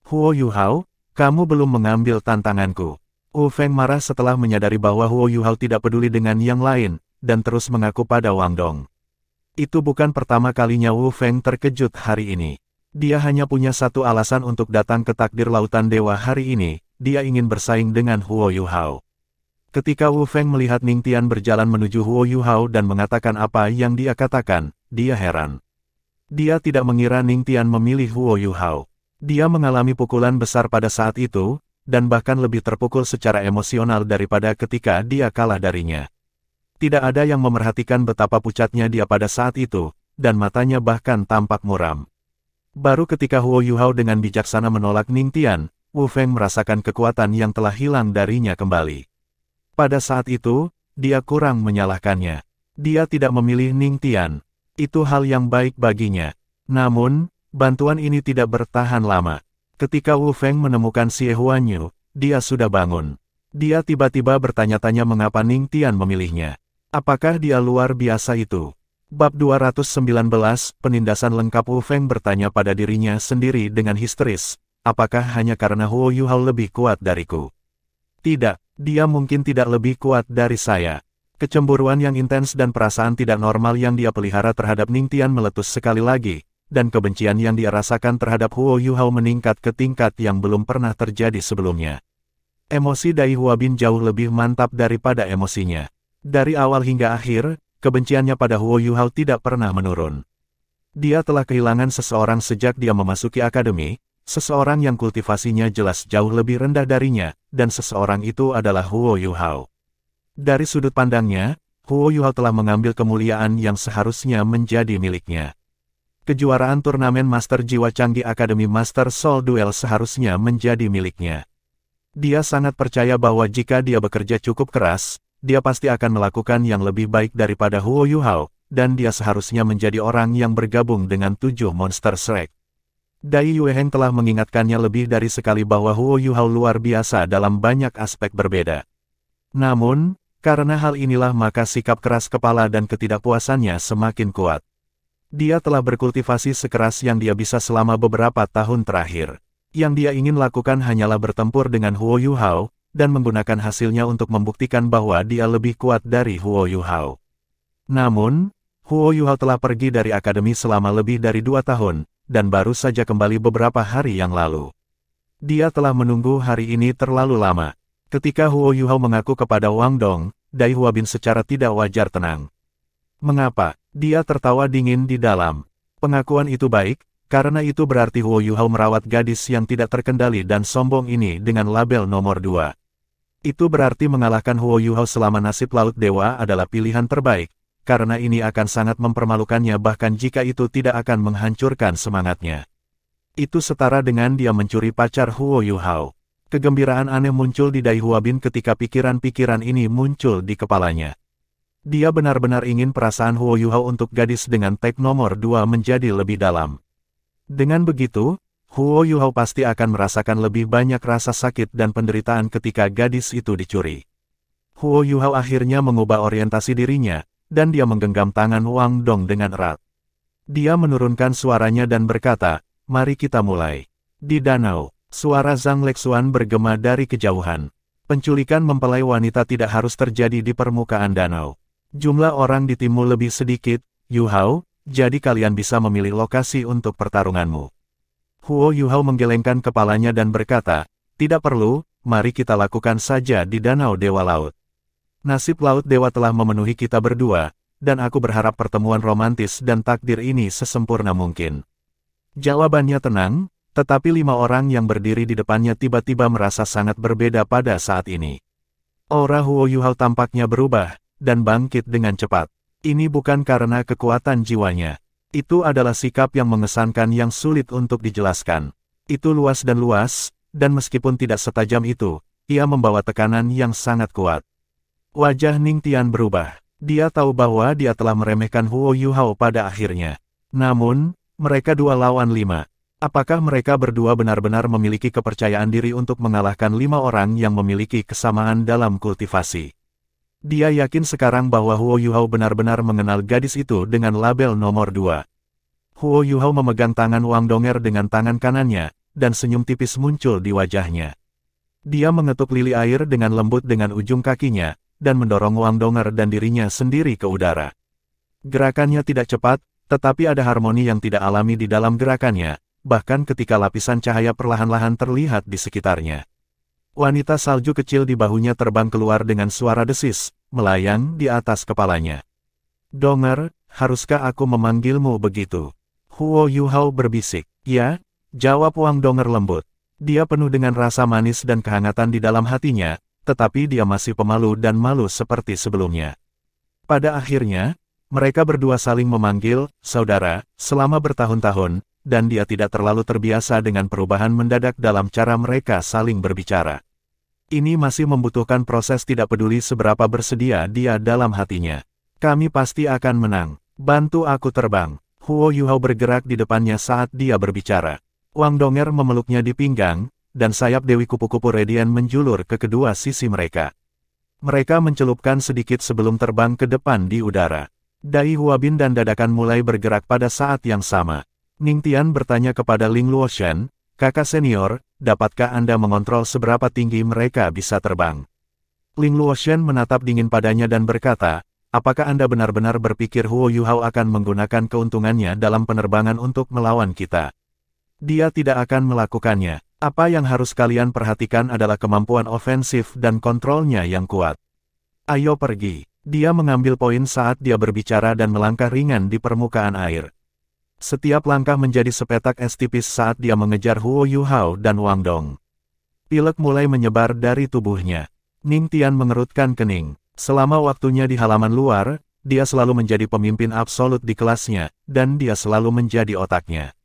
Huo Yuhao, kamu belum mengambil tantanganku. Wu Feng marah setelah menyadari bahwa Huo Yuhao tidak peduli dengan yang lain, dan terus mengaku pada Wang Dong. Itu bukan pertama kalinya Wu Feng terkejut hari ini. Dia hanya punya satu alasan untuk datang ke takdir lautan dewa hari ini, dia ingin bersaing dengan Huo Yuhao. Ketika Wu Feng melihat Ning Tian berjalan menuju Huo Yuhao dan mengatakan apa yang dia katakan, dia heran. Dia tidak mengira Ning Tian memilih Huo Yuhao. Dia mengalami pukulan besar pada saat itu, dan bahkan lebih terpukul secara emosional daripada ketika dia kalah darinya. Tidak ada yang memerhatikan betapa pucatnya dia pada saat itu, dan matanya bahkan tampak muram. Baru ketika Huo Yuhao dengan bijaksana menolak Ning Tian, Wu Feng merasakan kekuatan yang telah hilang darinya kembali. Pada saat itu, dia kurang menyalahkannya. Dia tidak memilih Ning Tian. Itu hal yang baik baginya. Namun, bantuan ini tidak bertahan lama. Ketika Wu Feng menemukan Xie Huanyu, dia sudah bangun. Dia tiba-tiba bertanya-tanya mengapa Ning Tian memilihnya. Apakah dia luar biasa itu? Bab 219, penindasan lengkap. Wu Feng bertanya pada dirinya sendiri dengan histeris, apakah hanya karena Huo Yuhao lebih kuat dariku? Tidak, dia mungkin tidak lebih kuat dari saya. Kecemburuan yang intens dan perasaan tidak normal yang dia pelihara terhadap Ning Tian meletus sekali lagi, dan kebencian yang dia rasakan terhadap Huo Yuhao meningkat ke tingkat yang belum pernah terjadi sebelumnya. Emosi Dai Huabin jauh lebih mantap daripada emosinya. Dari awal hingga akhir, kebenciannya pada Huo Yuhao tidak pernah menurun. Dia telah kehilangan seseorang sejak dia memasuki akademi, seseorang yang kultivasinya jelas jauh lebih rendah darinya, dan seseorang itu adalah Huo Yuhao. Dari sudut pandangnya, Huo Yuhao telah mengambil kemuliaan yang seharusnya menjadi miliknya. Kejuaraan turnamen Master Jiwa Canggih Akademi Master Soul Duel seharusnya menjadi miliknya. Dia sangat percaya bahwa jika dia bekerja cukup keras, dia pasti akan melakukan yang lebih baik daripada Huo Yuhao, dan dia seharusnya menjadi orang yang bergabung dengan 7 monster Shrek. Dai Yueheng telah mengingatkannya lebih dari sekali bahwa Huo Yuhao luar biasa dalam banyak aspek berbeda. Namun, karena hal inilah maka sikap keras kepala dan ketidakpuasannya semakin kuat. Dia telah berkultivasi sekeras yang dia bisa selama beberapa tahun terakhir. Yang dia ingin lakukan hanyalah bertempur dengan Huo Yuhao, dan menggunakan hasilnya untuk membuktikan bahwa dia lebih kuat dari Huo Yuhao. Namun, Huo Yuhao telah pergi dari akademi selama lebih dari 2 tahun, dan baru saja kembali beberapa hari yang lalu. Dia telah menunggu hari ini terlalu lama. Ketika Huo Yuhao mengaku kepada Wang Dong, Dai Huabin secara tidak wajar tenang. Mengapa? Dia tertawa dingin di dalam. Pengakuan itu baik, karena itu berarti Huo Yuhao merawat gadis yang tidak terkendali dan sombong ini dengan label nomor 2. Itu berarti mengalahkan Huo Yuhao selama nasib Laut Dewa adalah pilihan terbaik, karena ini akan sangat mempermalukannya bahkan jika itu tidak akan menghancurkan semangatnya. Itu setara dengan dia mencuri pacar Huo Yuhao. Kegembiraan aneh muncul di Dai Huabin ketika pikiran-pikiran ini muncul di kepalanya. Dia benar-benar ingin perasaan Huo Yuhao untuk gadis dengan tag nomor 2 menjadi lebih dalam. Dengan begitu, Huo Yuhao pasti akan merasakan lebih banyak rasa sakit dan penderitaan ketika gadis itu dicuri. Huo Yuhao akhirnya mengubah orientasi dirinya, dan dia menggenggam tangan Wang Dong dengan erat. Dia menurunkan suaranya dan berkata, "Mari kita mulai." Di danau, suara Zhang Lexuan bergema dari kejauhan. Penculikan mempelai wanita tidak harus terjadi di permukaan danau. Jumlah orang di timmu lebih sedikit, Yuhao, jadi kalian bisa memilih lokasi untuk pertarunganmu. Huo Yuhao menggelengkan kepalanya dan berkata, "Tidak perlu, mari kita lakukan saja di Danau Dewa Laut. Nasib Laut Dewa telah memenuhi kita berdua, dan aku berharap pertemuan romantis dan takdir ini sesempurna mungkin." Jawabannya tenang, tetapi 5 orang yang berdiri di depannya tiba-tiba merasa sangat berbeda pada saat ini. Aura Huo Yuhao tampaknya berubah, dan bangkit dengan cepat. Ini bukan karena kekuatan jiwanya. Itu adalah sikap yang mengesankan yang sulit untuk dijelaskan. Itu luas, dan meskipun tidak setajam itu, ia membawa tekanan yang sangat kuat. Wajah Ning Tian berubah. Dia tahu bahwa dia telah meremehkan Huo Yuhao pada akhirnya. Namun, mereka 2 lawan 5. Apakah mereka berdua benar-benar memiliki kepercayaan diri untuk mengalahkan 5 orang yang memiliki kesamaan dalam kultivasi? Dia yakin sekarang bahwa Huo Yuhao benar-benar mengenal gadis itu dengan label nomor 2. Huo Yuhao memegang tangan Wang Donger dengan tangan kanannya, dan senyum tipis muncul di wajahnya. Dia mengetuk lili air dengan lembut dengan ujung kakinya, dan mendorong Wang Donger dan dirinya sendiri ke udara. Gerakannya tidak cepat, tetapi ada harmoni yang tidak alami di dalam gerakannya, bahkan ketika lapisan cahaya perlahan-lahan terlihat di sekitarnya. Wanita salju kecil di bahunya terbang keluar dengan suara desis, melayang di atas kepalanya. "Donger, haruskah aku memanggilmu begitu?" Huo Yuhao berbisik. "Ya," jawab Wang Donger lembut. Dia penuh dengan rasa manis dan kehangatan di dalam hatinya, tetapi dia masih pemalu dan malu seperti sebelumnya. Pada akhirnya, mereka berdua saling memanggil saudara selama bertahun-tahun, dan dia tidak terlalu terbiasa dengan perubahan mendadak dalam cara mereka saling berbicara. Ini masih membutuhkan proses, tidak peduli seberapa bersedia dia dalam hatinya. "Kami pasti akan menang. Bantu aku terbang." Huo Yuhao bergerak di depannya saat dia berbicara. Wang Donger memeluknya di pinggang, dan sayap Dewi Kupu-Kupu Radian menjulur ke kedua sisi mereka. Mereka mencelupkan sedikit sebelum terbang ke depan di udara. Dai Huabin dan Dadakan mulai bergerak pada saat yang sama. Ning Tian bertanya kepada Ling Luoshan, "Kakak senior, dapatkah Anda mengontrol seberapa tinggi mereka bisa terbang?" Ling Luoshan menatap dingin padanya dan berkata, "Apakah Anda benar-benar berpikir Huo Yuhao akan menggunakan keuntungannya dalam penerbangan untuk melawan kita? Dia tidak akan melakukannya. Apa yang harus kalian perhatikan adalah kemampuan ofensif dan kontrolnya yang kuat. Ayo pergi." Dia mengambil poin saat dia berbicara dan melangkah ringan di permukaan air. Setiap langkah menjadi sepetak es tipis saat dia mengejar Huo Yuhao dan Wang Dong. Pilek mulai menyebar dari tubuhnya. Ning Tian mengerutkan kening. Selama waktunya di halaman luar, dia selalu menjadi pemimpin absolut di kelasnya, dan dia selalu menjadi otaknya.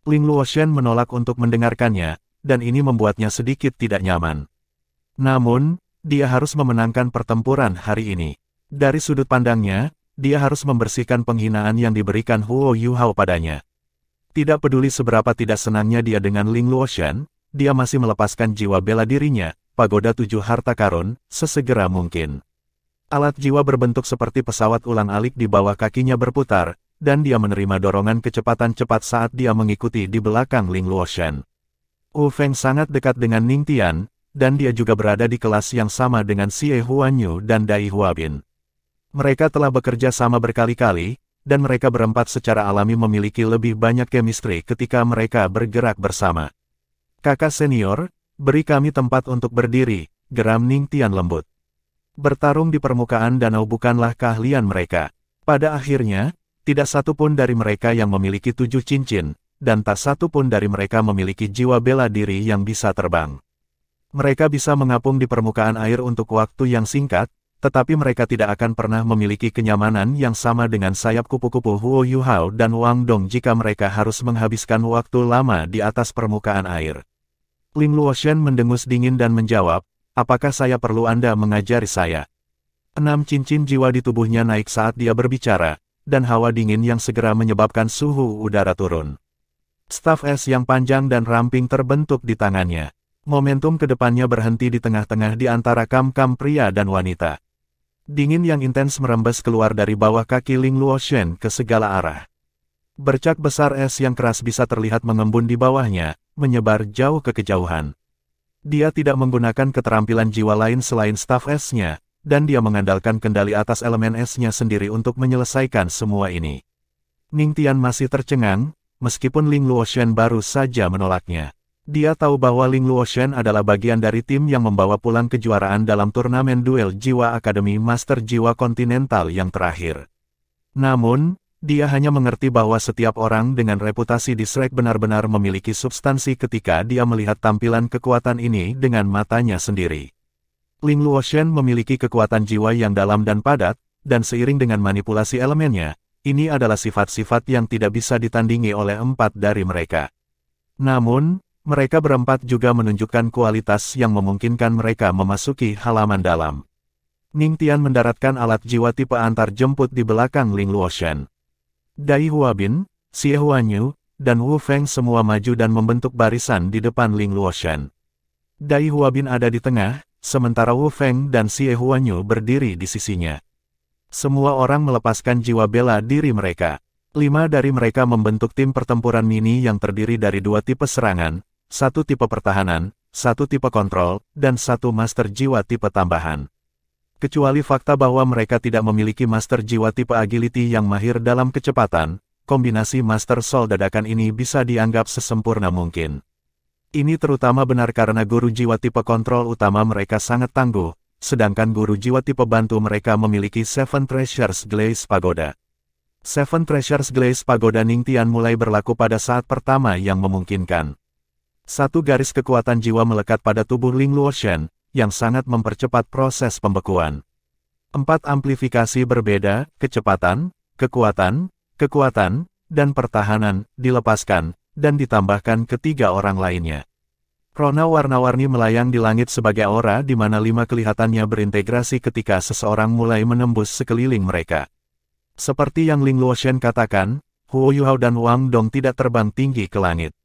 Ling Luoshan menolak untuk mendengarkannya, dan ini membuatnya sedikit tidak nyaman. Namun, dia harus memenangkan pertempuran hari ini. Dari sudut pandangnya, dia harus membersihkan penghinaan yang diberikan Huo Yuhao padanya. Tidak peduli seberapa tidak senangnya dia dengan Ling Luoshan, dia masih melepaskan jiwa bela dirinya, pagoda 7 harta karun, sesegera mungkin. Alat jiwa berbentuk seperti pesawat ulang-alik di bawah kakinya berputar, dan dia menerima dorongan kecepatan cepat saat dia mengikuti di belakang Ling Luoshan. Wu Feng sangat dekat dengan Ning Tian, dan dia juga berada di kelas yang sama dengan Xie Huanyu dan Dai Huabin. Mereka telah bekerja sama berkali-kali, dan mereka berempat secara alami memiliki lebih banyak chemistry ketika mereka bergerak bersama. "Kakak senior, beri kami tempat untuk berdiri," geram Ning Tian lembut. Bertarung di permukaan danau bukanlah keahlian mereka. Pada akhirnya, tidak satu pun dari mereka yang memiliki 7 cincin, dan tak satu pun dari mereka memiliki jiwa bela diri yang bisa terbang. Mereka bisa mengapung di permukaan air untuk waktu yang singkat, tetapi mereka tidak akan pernah memiliki kenyamanan yang sama dengan sayap kupu-kupu Huo Yuhao dan Wang Dong jika mereka harus menghabiskan waktu lama di atas permukaan air. Ling Luoshan mendengus dingin dan menjawab, "Apakah saya perlu Anda mengajari saya?" 6 cincin jiwa di tubuhnya naik saat dia berbicara, dan hawa dingin yang segera menyebabkan suhu udara turun. Staf es yang panjang dan ramping terbentuk di tangannya. Momentum ke depannya berhenti di tengah-tengah di antara kam-kam pria dan wanita. Dingin yang intens merembes keluar dari bawah kaki Ling Luoshen ke segala arah. Bercak besar es yang keras bisa terlihat mengembun di bawahnya, menyebar jauh ke kejauhan. Dia tidak menggunakan keterampilan jiwa lain selain staf esnya, dan dia mengandalkan kendali atas elemen esnya sendiri untuk menyelesaikan semua ini. Ning Tian masih tercengang, meskipun Ling Luoshen baru saja menolaknya. Dia tahu bahwa Ling Luoshen adalah bagian dari tim yang membawa pulang kejuaraan dalam turnamen duel jiwa Akademi Master Jiwa Kontinental yang terakhir. Namun, dia hanya mengerti bahwa setiap orang dengan reputasi di Shrek benar-benar memiliki substansi ketika dia melihat tampilan kekuatan ini dengan matanya sendiri. Ling Luoshen memiliki kekuatan jiwa yang dalam dan padat, dan seiring dengan manipulasi elemennya, ini adalah sifat-sifat yang tidak bisa ditandingi oleh 4 dari mereka. Namun, mereka berempat juga menunjukkan kualitas yang memungkinkan mereka memasuki halaman dalam. Ning Tian mendaratkan alat jiwa tipe antar jemput di belakang Ling Luoshen. Dai Huabin, Xie Huanyu, dan Wu Feng semua maju dan membentuk barisan di depan Ling Luoshen. Dai Huabin ada di tengah, sementara Wu Feng dan Xie Huanyu berdiri di sisinya. Semua orang melepaskan jiwa bela diri mereka. 5 dari mereka membentuk tim pertempuran mini yang terdiri dari 2 tipe serangan, 1 tipe pertahanan, 1 tipe kontrol, dan 1 master jiwa tipe tambahan. Kecuali fakta bahwa mereka tidak memiliki master jiwa tipe agility yang mahir dalam kecepatan, kombinasi master soul dadakan ini bisa dianggap sesempurna mungkin. Ini terutama benar karena guru jiwa tipe kontrol utama mereka sangat tangguh, sedangkan guru jiwa tipe bantu mereka memiliki Seven Treasures Glaze Pagoda. Seven Treasures Glaze Pagoda Ning Tian mulai berlaku pada saat pertama yang memungkinkan. 1 garis kekuatan jiwa melekat pada tubuh Ling Luoshen, yang sangat mempercepat proses pembekuan. 4 amplifikasi berbeda, kecepatan, kekuatan, dan pertahanan, dilepaskan, dan ditambahkan ke 3 orang lainnya. Rona warna-warni melayang di langit sebagai aura di mana 5 kelihatannya berintegrasi ketika seseorang mulai menembus sekeliling mereka. Seperti yang Ling Luoshen katakan, Huo Yuhao dan Wang Dong tidak terbang tinggi ke langit.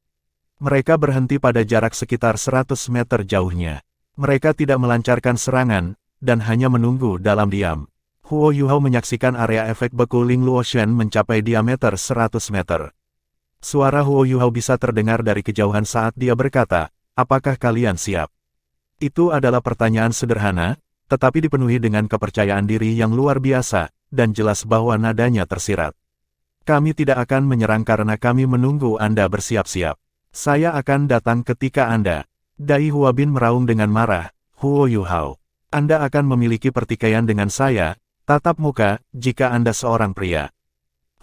Mereka berhenti pada jarak sekitar 100 meter jauhnya. Mereka tidak melancarkan serangan, dan hanya menunggu dalam diam. Huo Yuhao menyaksikan area efek beku Ling Luoshen mencapai diameter 100 meter. Suara Huo Yuhao bisa terdengar dari kejauhan saat dia berkata, "Apakah kalian siap?" Itu adalah pertanyaan sederhana, tetapi dipenuhi dengan kepercayaan diri yang luar biasa, dan jelas bahwa nadanya tersirat. "Kami tidak akan menyerang karena kami menunggu Anda bersiap-siap. Saya akan datang ketika Anda." Dai Huabin meraung dengan marah, "Huo Yuhao, Anda akan memiliki pertikaian dengan saya, tatap muka, jika Anda seorang pria."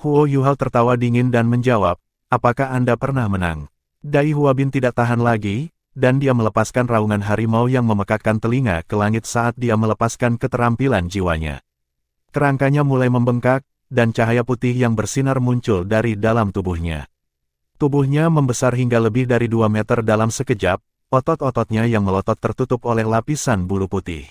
Huo Yuhao tertawa dingin dan menjawab, "Apakah Anda pernah menang?" Dai Huabin tidak tahan lagi, dan dia melepaskan raungan harimau yang memekakkan telinga ke langit saat dia melepaskan keterampilan jiwanya. Kerangkanya mulai membengkak, dan cahaya putih yang bersinar muncul dari dalam tubuhnya. Tubuhnya membesar hingga lebih dari 2 meter dalam sekejap, otot-ototnya yang melotot tertutup oleh lapisan bulu putih.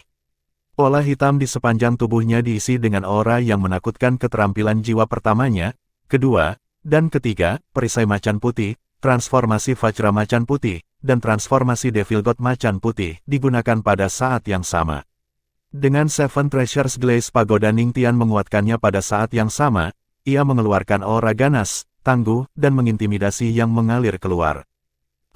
Pola hitam di sepanjang tubuhnya diisi dengan aura yang menakutkan. Keterampilan jiwa pertamanya, kedua, dan ketiga, perisai macan putih, transformasi Vajra macan putih, dan transformasi Devil God macan putih, digunakan pada saat yang sama. Dengan Seven Treasures Glaze Pagoda Ning Tian menguatkannya pada saat yang sama, ia mengeluarkan aura ganas, tangguh, dan mengintimidasi yang mengalir keluar.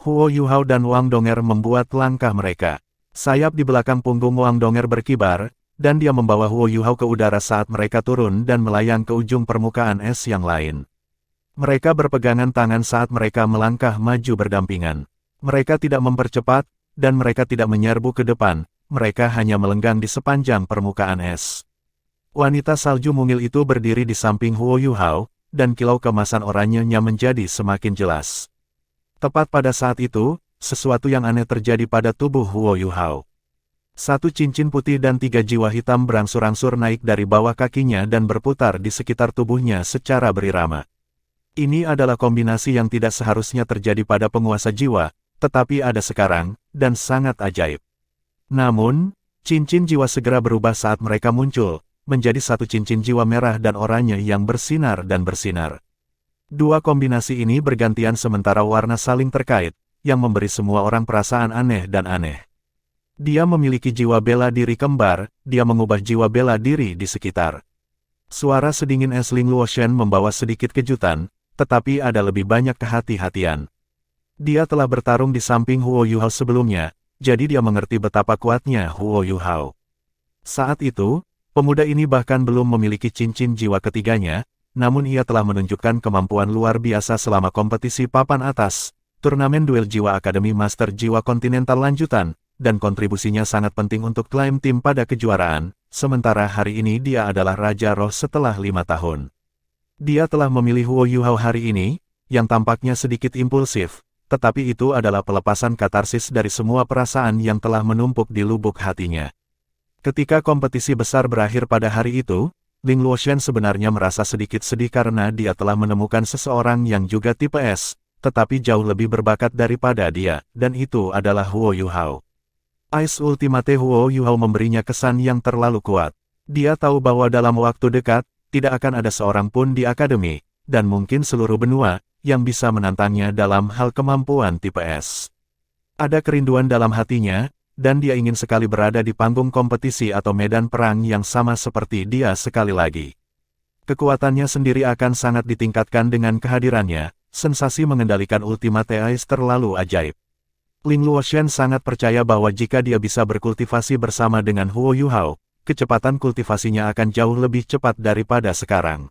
Huo Yuhao dan Wang Donger membuat langkah mereka. Sayap di belakang punggung Wang Donger berkibar, dan dia membawa Huo Yuhao ke udara saat mereka turun dan melayang ke ujung permukaan es yang lain. Mereka berpegangan tangan saat mereka melangkah maju berdampingan. Mereka tidak mempercepat, dan mereka tidak menyerbu ke depan, mereka hanya melenggang di sepanjang permukaan es. Wanita salju mungil itu berdiri di samping Huo Yuhao, dan kilau kemasan oranyenya menjadi semakin jelas. Tepat pada saat itu, sesuatu yang aneh terjadi pada tubuh Huo Yuhao. 1 cincin putih dan 3 jiwa hitam berangsur-angsur naik dari bawah kakinya dan berputar di sekitar tubuhnya secara berirama. Ini adalah kombinasi yang tidak seharusnya terjadi pada penguasa jiwa, tetapi ada sekarang, dan sangat ajaib. Namun, cincin jiwa segera berubah saat mereka muncul, menjadi 1 cincin jiwa merah dan oranye yang bersinar dan bersinar. Dua kombinasi ini bergantian sementara warna saling terkait, yang memberi semua orang perasaan aneh dan aneh. Dia memiliki jiwa bela diri kembar, dia mengubah jiwa bela diri di sekitar. Suara sedingin es Ling Luoshen membawa sedikit kejutan, tetapi ada lebih banyak kehati-hatian. Dia telah bertarung di samping Huo Yuhao sebelumnya, jadi dia mengerti betapa kuatnya Huo Yuhao. Saat itu, pemuda ini bahkan belum memiliki cincin jiwa ketiganya, namun ia telah menunjukkan kemampuan luar biasa selama kompetisi papan atas, turnamen duel jiwa Akademi Master Jiwa Kontinental lanjutan, dan kontribusinya sangat penting untuk klaim tim pada kejuaraan, sementara hari ini dia adalah Raja Roh setelah 5 tahun. Dia telah memilih Huo Yuhao hari ini, yang tampaknya sedikit impulsif, tetapi itu adalah pelepasan katarsis dari semua perasaan yang telah menumpuk di lubuk hatinya. Ketika kompetisi besar berakhir pada hari itu, Ling Luoshen sebenarnya merasa sedikit sedih karena dia telah menemukan seseorang yang juga tipe S, tetapi jauh lebih berbakat daripada dia, dan itu adalah Huo Yuhao. Ice Ultimate Huo Yuhao memberinya kesan yang terlalu kuat. Dia tahu bahwa dalam waktu dekat, tidak akan ada seorang pun di akademi, dan mungkin seluruh benua, yang bisa menantangnya dalam hal kemampuan tipe S. Ada kerinduan dalam hatinya, dan dia ingin sekali berada di panggung kompetisi atau medan perang yang sama seperti dia sekali lagi. Kekuatannya sendiri akan sangat ditingkatkan dengan kehadirannya, sensasi mengendalikan Ultimate Ice terlalu ajaib. Ling Luoshen sangat percaya bahwa jika dia bisa berkultivasi bersama dengan Huo Yuhao, kecepatan kultivasinya akan jauh lebih cepat daripada sekarang.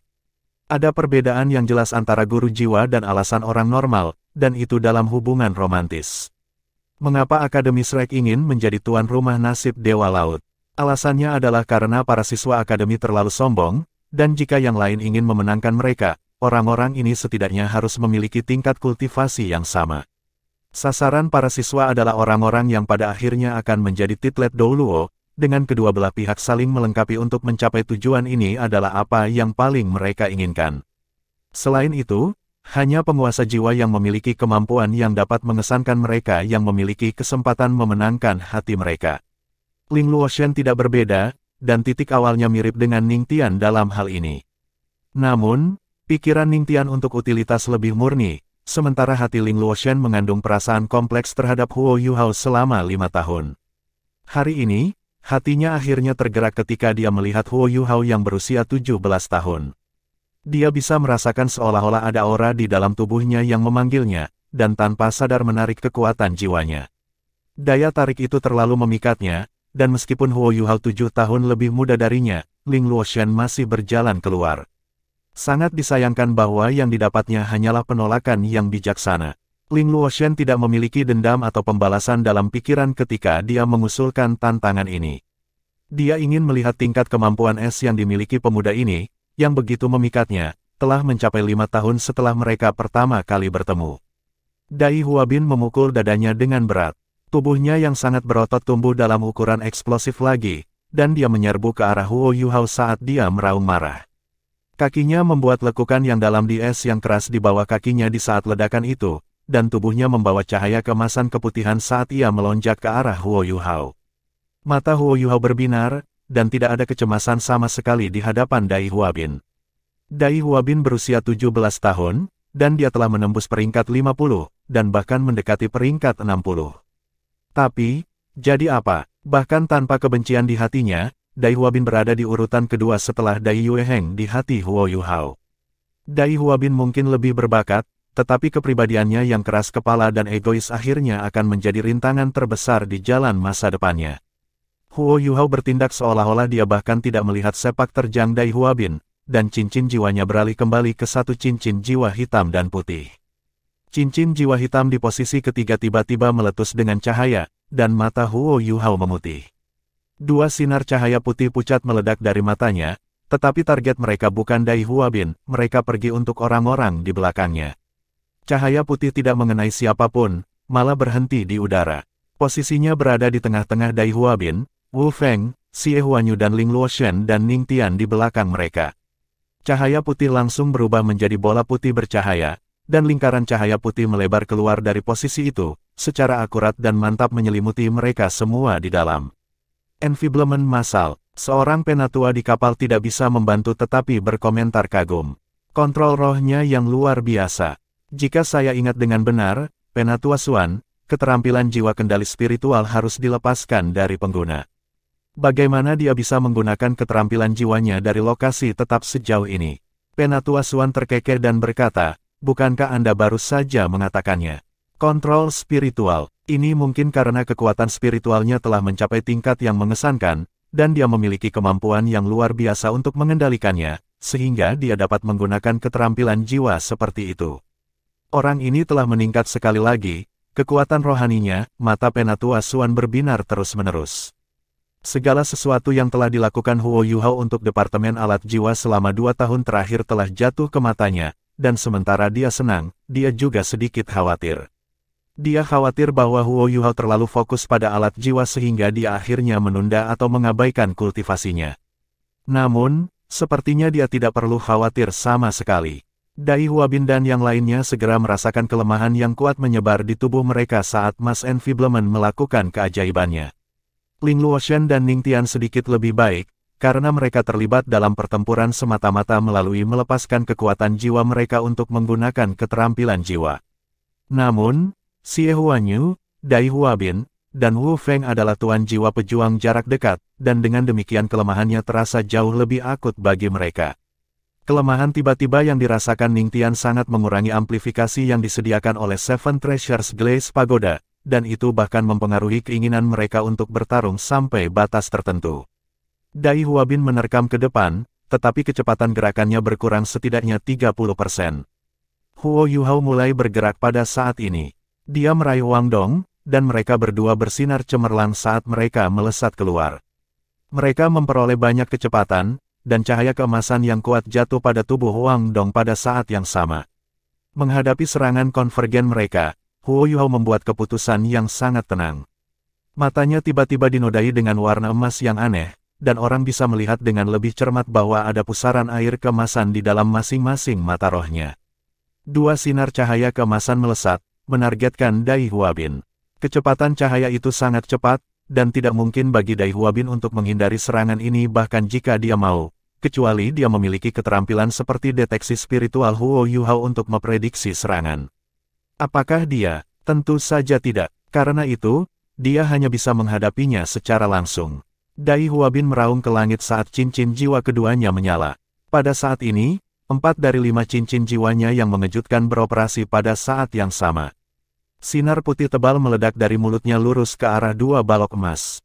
Ada perbedaan yang jelas antara guru jiwa dan alasan orang normal, dan itu dalam hubungan romantis. Mengapa Akademi Shrek ingin menjadi tuan rumah nasib Dewa Laut? Alasannya adalah karena para siswa akademi terlalu sombong, dan jika yang lain ingin memenangkan mereka, orang-orang ini setidaknya harus memiliki tingkat kultivasi yang sama. Sasaran para siswa adalah orang-orang yang pada akhirnya akan menjadi titlet Douluo, dengan kedua belah pihak saling melengkapi untuk mencapai tujuan ini adalah apa yang paling mereka inginkan. Selain itu, hanya penguasa jiwa yang memiliki kemampuan yang dapat mengesankan mereka yang memiliki kesempatan memenangkan hati mereka. Ling Luoshen tidak berbeda, dan titik awalnya mirip dengan Ning Tian dalam hal ini. Namun, pikiran Ning Tian untuk utilitas lebih murni, sementara hati Ling Luoshen mengandung perasaan kompleks terhadap Huo Yuhao selama 5 tahun. Hari ini, hatinya akhirnya tergerak ketika dia melihat Huo Yuhao yang berusia 17 tahun. Dia bisa merasakan seolah-olah ada aura di dalam tubuhnya yang memanggilnya, dan tanpa sadar menarik kekuatan jiwanya. Daya tarik itu terlalu memikatnya, dan meskipun Huo Yuhao 7 tahun lebih muda darinya, Ling Luoshen masih berjalan keluar. Sangat disayangkan bahwa yang didapatnya hanyalah penolakan yang bijaksana. Ling Luoshen tidak memiliki dendam atau pembalasan dalam pikiran ketika dia mengusulkan tantangan ini. Dia ingin melihat tingkat kemampuan es yang dimiliki pemuda ini, yang begitu memikatnya, telah mencapai 5 tahun setelah mereka pertama kali bertemu. Dai Huabin memukul dadanya dengan berat. Tubuhnya yang sangat berotot tumbuh dalam ukuran eksplosif lagi, dan dia menyerbu ke arah Huo Yuhao saat dia meraung marah. Kakinya membuat lekukan yang dalam di es yang keras di bawah kakinya di saat ledakan itu, dan tubuhnya membawa cahaya keemasan keputihan saat ia melonjak ke arah Huo Yuhao. Mata Huo Yuhao berbinar, dan tidak ada kecemasan sama sekali di hadapan Dai Huabin. Dai Huabin berusia 17 tahun, dan dia telah menembus peringkat 50, dan bahkan mendekati peringkat 60. Tapi, jadi apa? Bahkan tanpa kebencian di hatinya, Dai Huabin berada di urutan kedua setelah Dai Yueheng di hati Huo Yuhao. Dai Huabin mungkin lebih berbakat, tetapi kepribadiannya yang keras kepala dan egois akhirnya akan menjadi rintangan terbesar di jalan masa depannya. Huo Yuhao bertindak seolah-olah dia bahkan tidak melihat sepak terjang Dai Huabin, dan cincin jiwanya beralih kembali ke satu cincin jiwa hitam dan putih. Cincin jiwa hitam di posisi ketiga tiba-tiba meletus dengan cahaya, dan mata Huo Yuhao memutih. Dua sinar cahaya putih pucat meledak dari matanya, tetapi target mereka bukan Dai Huabin, mereka pergi untuk orang-orang di belakangnya. Cahaya putih tidak mengenai siapapun, malah berhenti di udara. Posisinya berada di tengah-tengah Dai Huabin, Wu Feng, Xie Huanyu dan Ling Luoshen dan Ning Tian di belakang mereka. Cahaya putih langsung berubah menjadi bola putih bercahaya, dan lingkaran cahaya putih melebar keluar dari posisi itu, secara akurat dan mantap menyelimuti mereka semua di dalam. Enfiblement massal, seorang penatua di kapal tidak bisa membantu tetapi berkomentar kagum. Kontrol rohnya yang luar biasa. Jika saya ingat dengan benar, Penatua Xuan, keterampilan jiwa kendali spiritual harus dilepaskan dari pengguna. Bagaimana dia bisa menggunakan keterampilan jiwanya dari lokasi tetap sejauh ini? Penatua Xuan terkekeh dan berkata, bukankah Anda baru saja mengatakannya? Kontrol spiritual, ini mungkin karena kekuatan spiritualnya telah mencapai tingkat yang mengesankan, dan dia memiliki kemampuan yang luar biasa untuk mengendalikannya, sehingga dia dapat menggunakan keterampilan jiwa seperti itu. Orang ini telah meningkat sekali lagi, kekuatan rohaninya, mata Penatua Xuan berbinar terus-menerus. Segala sesuatu yang telah dilakukan Huo Yuhao untuk Departemen Alat Jiwa selama 2 tahun terakhir telah jatuh ke matanya, dan sementara dia senang, dia juga sedikit khawatir. Dia khawatir bahwa Huo Yuhao terlalu fokus pada alat jiwa sehingga dia akhirnya menunda atau mengabaikan kultivasinya. Namun, sepertinya dia tidak perlu khawatir sama sekali. Dai Huabin dan yang lainnya segera merasakan kelemahan yang kuat menyebar di tubuh mereka saat Mas Enfeeblement melakukan keajaibannya. Ling Luoshan dan Ning Tian sedikit lebih baik, karena mereka terlibat dalam pertempuran semata-mata melalui melepaskan kekuatan jiwa mereka untuk menggunakan keterampilan jiwa. Namun, Xie Huanyu, Dai Huabin, dan Wu Feng adalah tuan jiwa pejuang jarak dekat, dan dengan demikian kelemahannya terasa jauh lebih akut bagi mereka. Kelemahan tiba-tiba yang dirasakan Ning Tian sangat mengurangi amplifikasi yang disediakan oleh Seven Treasures Glaze Pagoda, dan itu bahkan mempengaruhi keinginan mereka untuk bertarung sampai batas tertentu. Dai Huabin menerkam ke depan, tetapi kecepatan gerakannya berkurang setidaknya 30%. Huo Yuhao mulai bergerak pada saat ini. Dia meraih Wang Dong, dan mereka berdua bersinar cemerlang saat mereka melesat keluar. Mereka memperoleh banyak kecepatan, dan cahaya keemasan yang kuat jatuh pada tubuh Wang Dong pada saat yang sama. Menghadapi serangan konvergen mereka, Huo Yuhao membuat keputusan yang sangat tenang. Matanya tiba-tiba dinodai dengan warna emas yang aneh, dan orang bisa melihat dengan lebih cermat bahwa ada pusaran air keemasan di dalam masing-masing mata rohnya. 2 sinar cahaya keemasan melesat, menargetkan Dai Huabin. Kecepatan cahaya itu sangat cepat, dan tidak mungkin bagi Dai Huabin untuk menghindari serangan ini bahkan jika dia mau, kecuali dia memiliki keterampilan seperti deteksi spiritual Huo Yuhao untuk memprediksi serangan. Apakah dia? Tentu saja tidak. Karena itu, dia hanya bisa menghadapinya secara langsung. Dai Huabin meraung ke langit saat cincin jiwa keduanya menyala. Pada saat ini, 4 dari 5 cincin jiwanya yang mengejutkan beroperasi pada saat yang sama. Sinar putih tebal meledak dari mulutnya lurus ke arah 2 balok emas.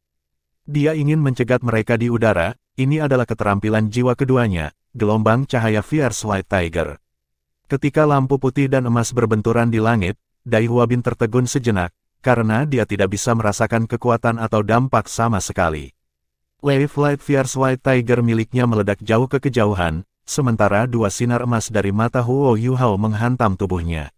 Dia ingin mencegat mereka di udara, ini adalah keterampilan jiwa keduanya, gelombang cahaya Fierce White Tiger. Ketika lampu putih dan emas berbenturan di langit, Dai Huabin tertegun sejenak, karena dia tidak bisa merasakan kekuatan atau dampak sama sekali. Wave Light Fierce White Tiger miliknya meledak jauh ke kejauhan, sementara 2 sinar emas dari mata Huo Yuhao menghantam tubuhnya.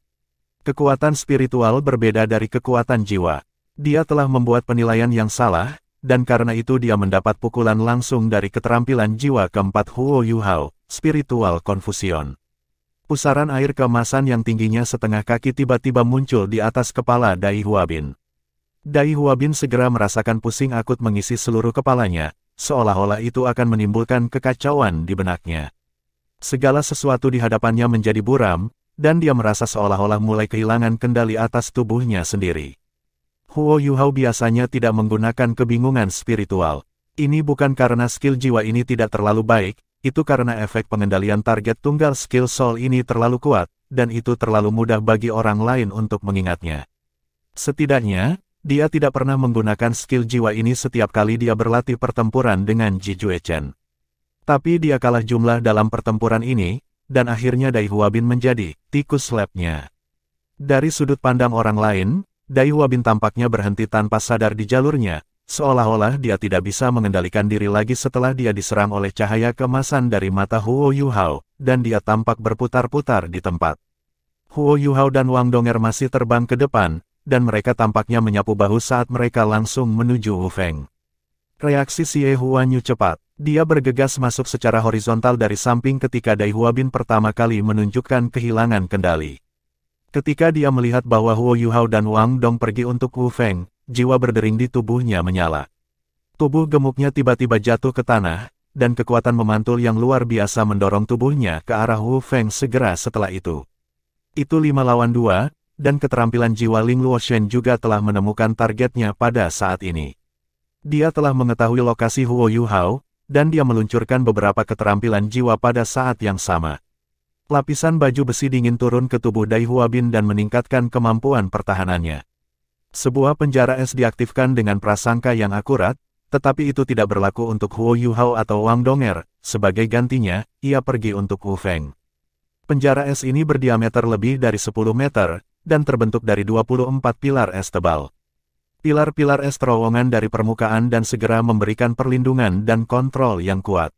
Kekuatan spiritual berbeda dari kekuatan jiwa. Dia telah membuat penilaian yang salah, dan karena itu dia mendapat pukulan langsung dari keterampilan jiwa keempat Huo Yuhao, Spiritual Confusion. Pusaran air keemasan yang tingginya setengah kaki tiba-tiba muncul di atas kepala Dai Huabin. Dai Huabin segera merasakan pusing akut mengisi seluruh kepalanya, seolah-olah itu akan menimbulkan kekacauan di benaknya. Segala sesuatu di hadapannya menjadi buram, dan dia merasa seolah-olah mulai kehilangan kendali atas tubuhnya sendiri. Huo Yuhao biasanya tidak menggunakan kebingungan spiritual. Ini bukan karena skill jiwa ini tidak terlalu baik, itu karena efek pengendalian target tunggal skill soul ini terlalu kuat, dan itu terlalu mudah bagi orang lain untuk mengingatnya. Setidaknya, dia tidak pernah menggunakan skill jiwa ini setiap kali dia berlatih pertempuran dengan Ji Juechen. Tapi dia kalah jumlah dalam pertempuran ini, dan akhirnya Dai Huabin menjadi tikus labnya. Dari sudut pandang orang lain, Dai Huabin tampaknya berhenti tanpa sadar di jalurnya, seolah-olah dia tidak bisa mengendalikan diri lagi setelah dia diserang oleh cahaya keemasan dari mata Huo Yuhao, dan dia tampak berputar-putar di tempat. Huo Yuhao dan Wang Donger masih terbang ke depan, dan mereka tampaknya menyapu bahu saat mereka langsung menuju Wu Feng. Reaksi Xie Huanyu cepat. Dia bergegas masuk secara horizontal dari samping ketika Dai Huabin pertama kali menunjukkan kehilangan kendali. Ketika dia melihat bahwa Huo Yuhao dan Wang Dong pergi untuk Wu Feng, jiwa berdering di tubuhnya menyala. Tubuh gemuknya tiba-tiba jatuh ke tanah, dan kekuatan memantul yang luar biasa mendorong tubuhnya ke arah Wu Feng segera setelah itu. Itu 5 lawan 2, dan keterampilan jiwa Ling Luoshen juga telah menemukan targetnya pada saat ini. Dia telah mengetahui lokasi Huo Yuhao, dan dia meluncurkan beberapa keterampilan jiwa pada saat yang sama. Lapisan baju besi dingin turun ke tubuh Dai Huabin dan meningkatkan kemampuan pertahanannya. Sebuah penjara es diaktifkan dengan prasangka yang akurat, tetapi itu tidak berlaku untuk Huo Yuhao atau Wang Donger. Sebagai gantinya, ia pergi untuk Wu Feng. Penjara es ini berdiameter lebih dari 10 meter, dan terbentuk dari 24 pilar es tebal. Pilar-pilar es terowongan dari permukaan dan segera memberikan perlindungan dan kontrol yang kuat.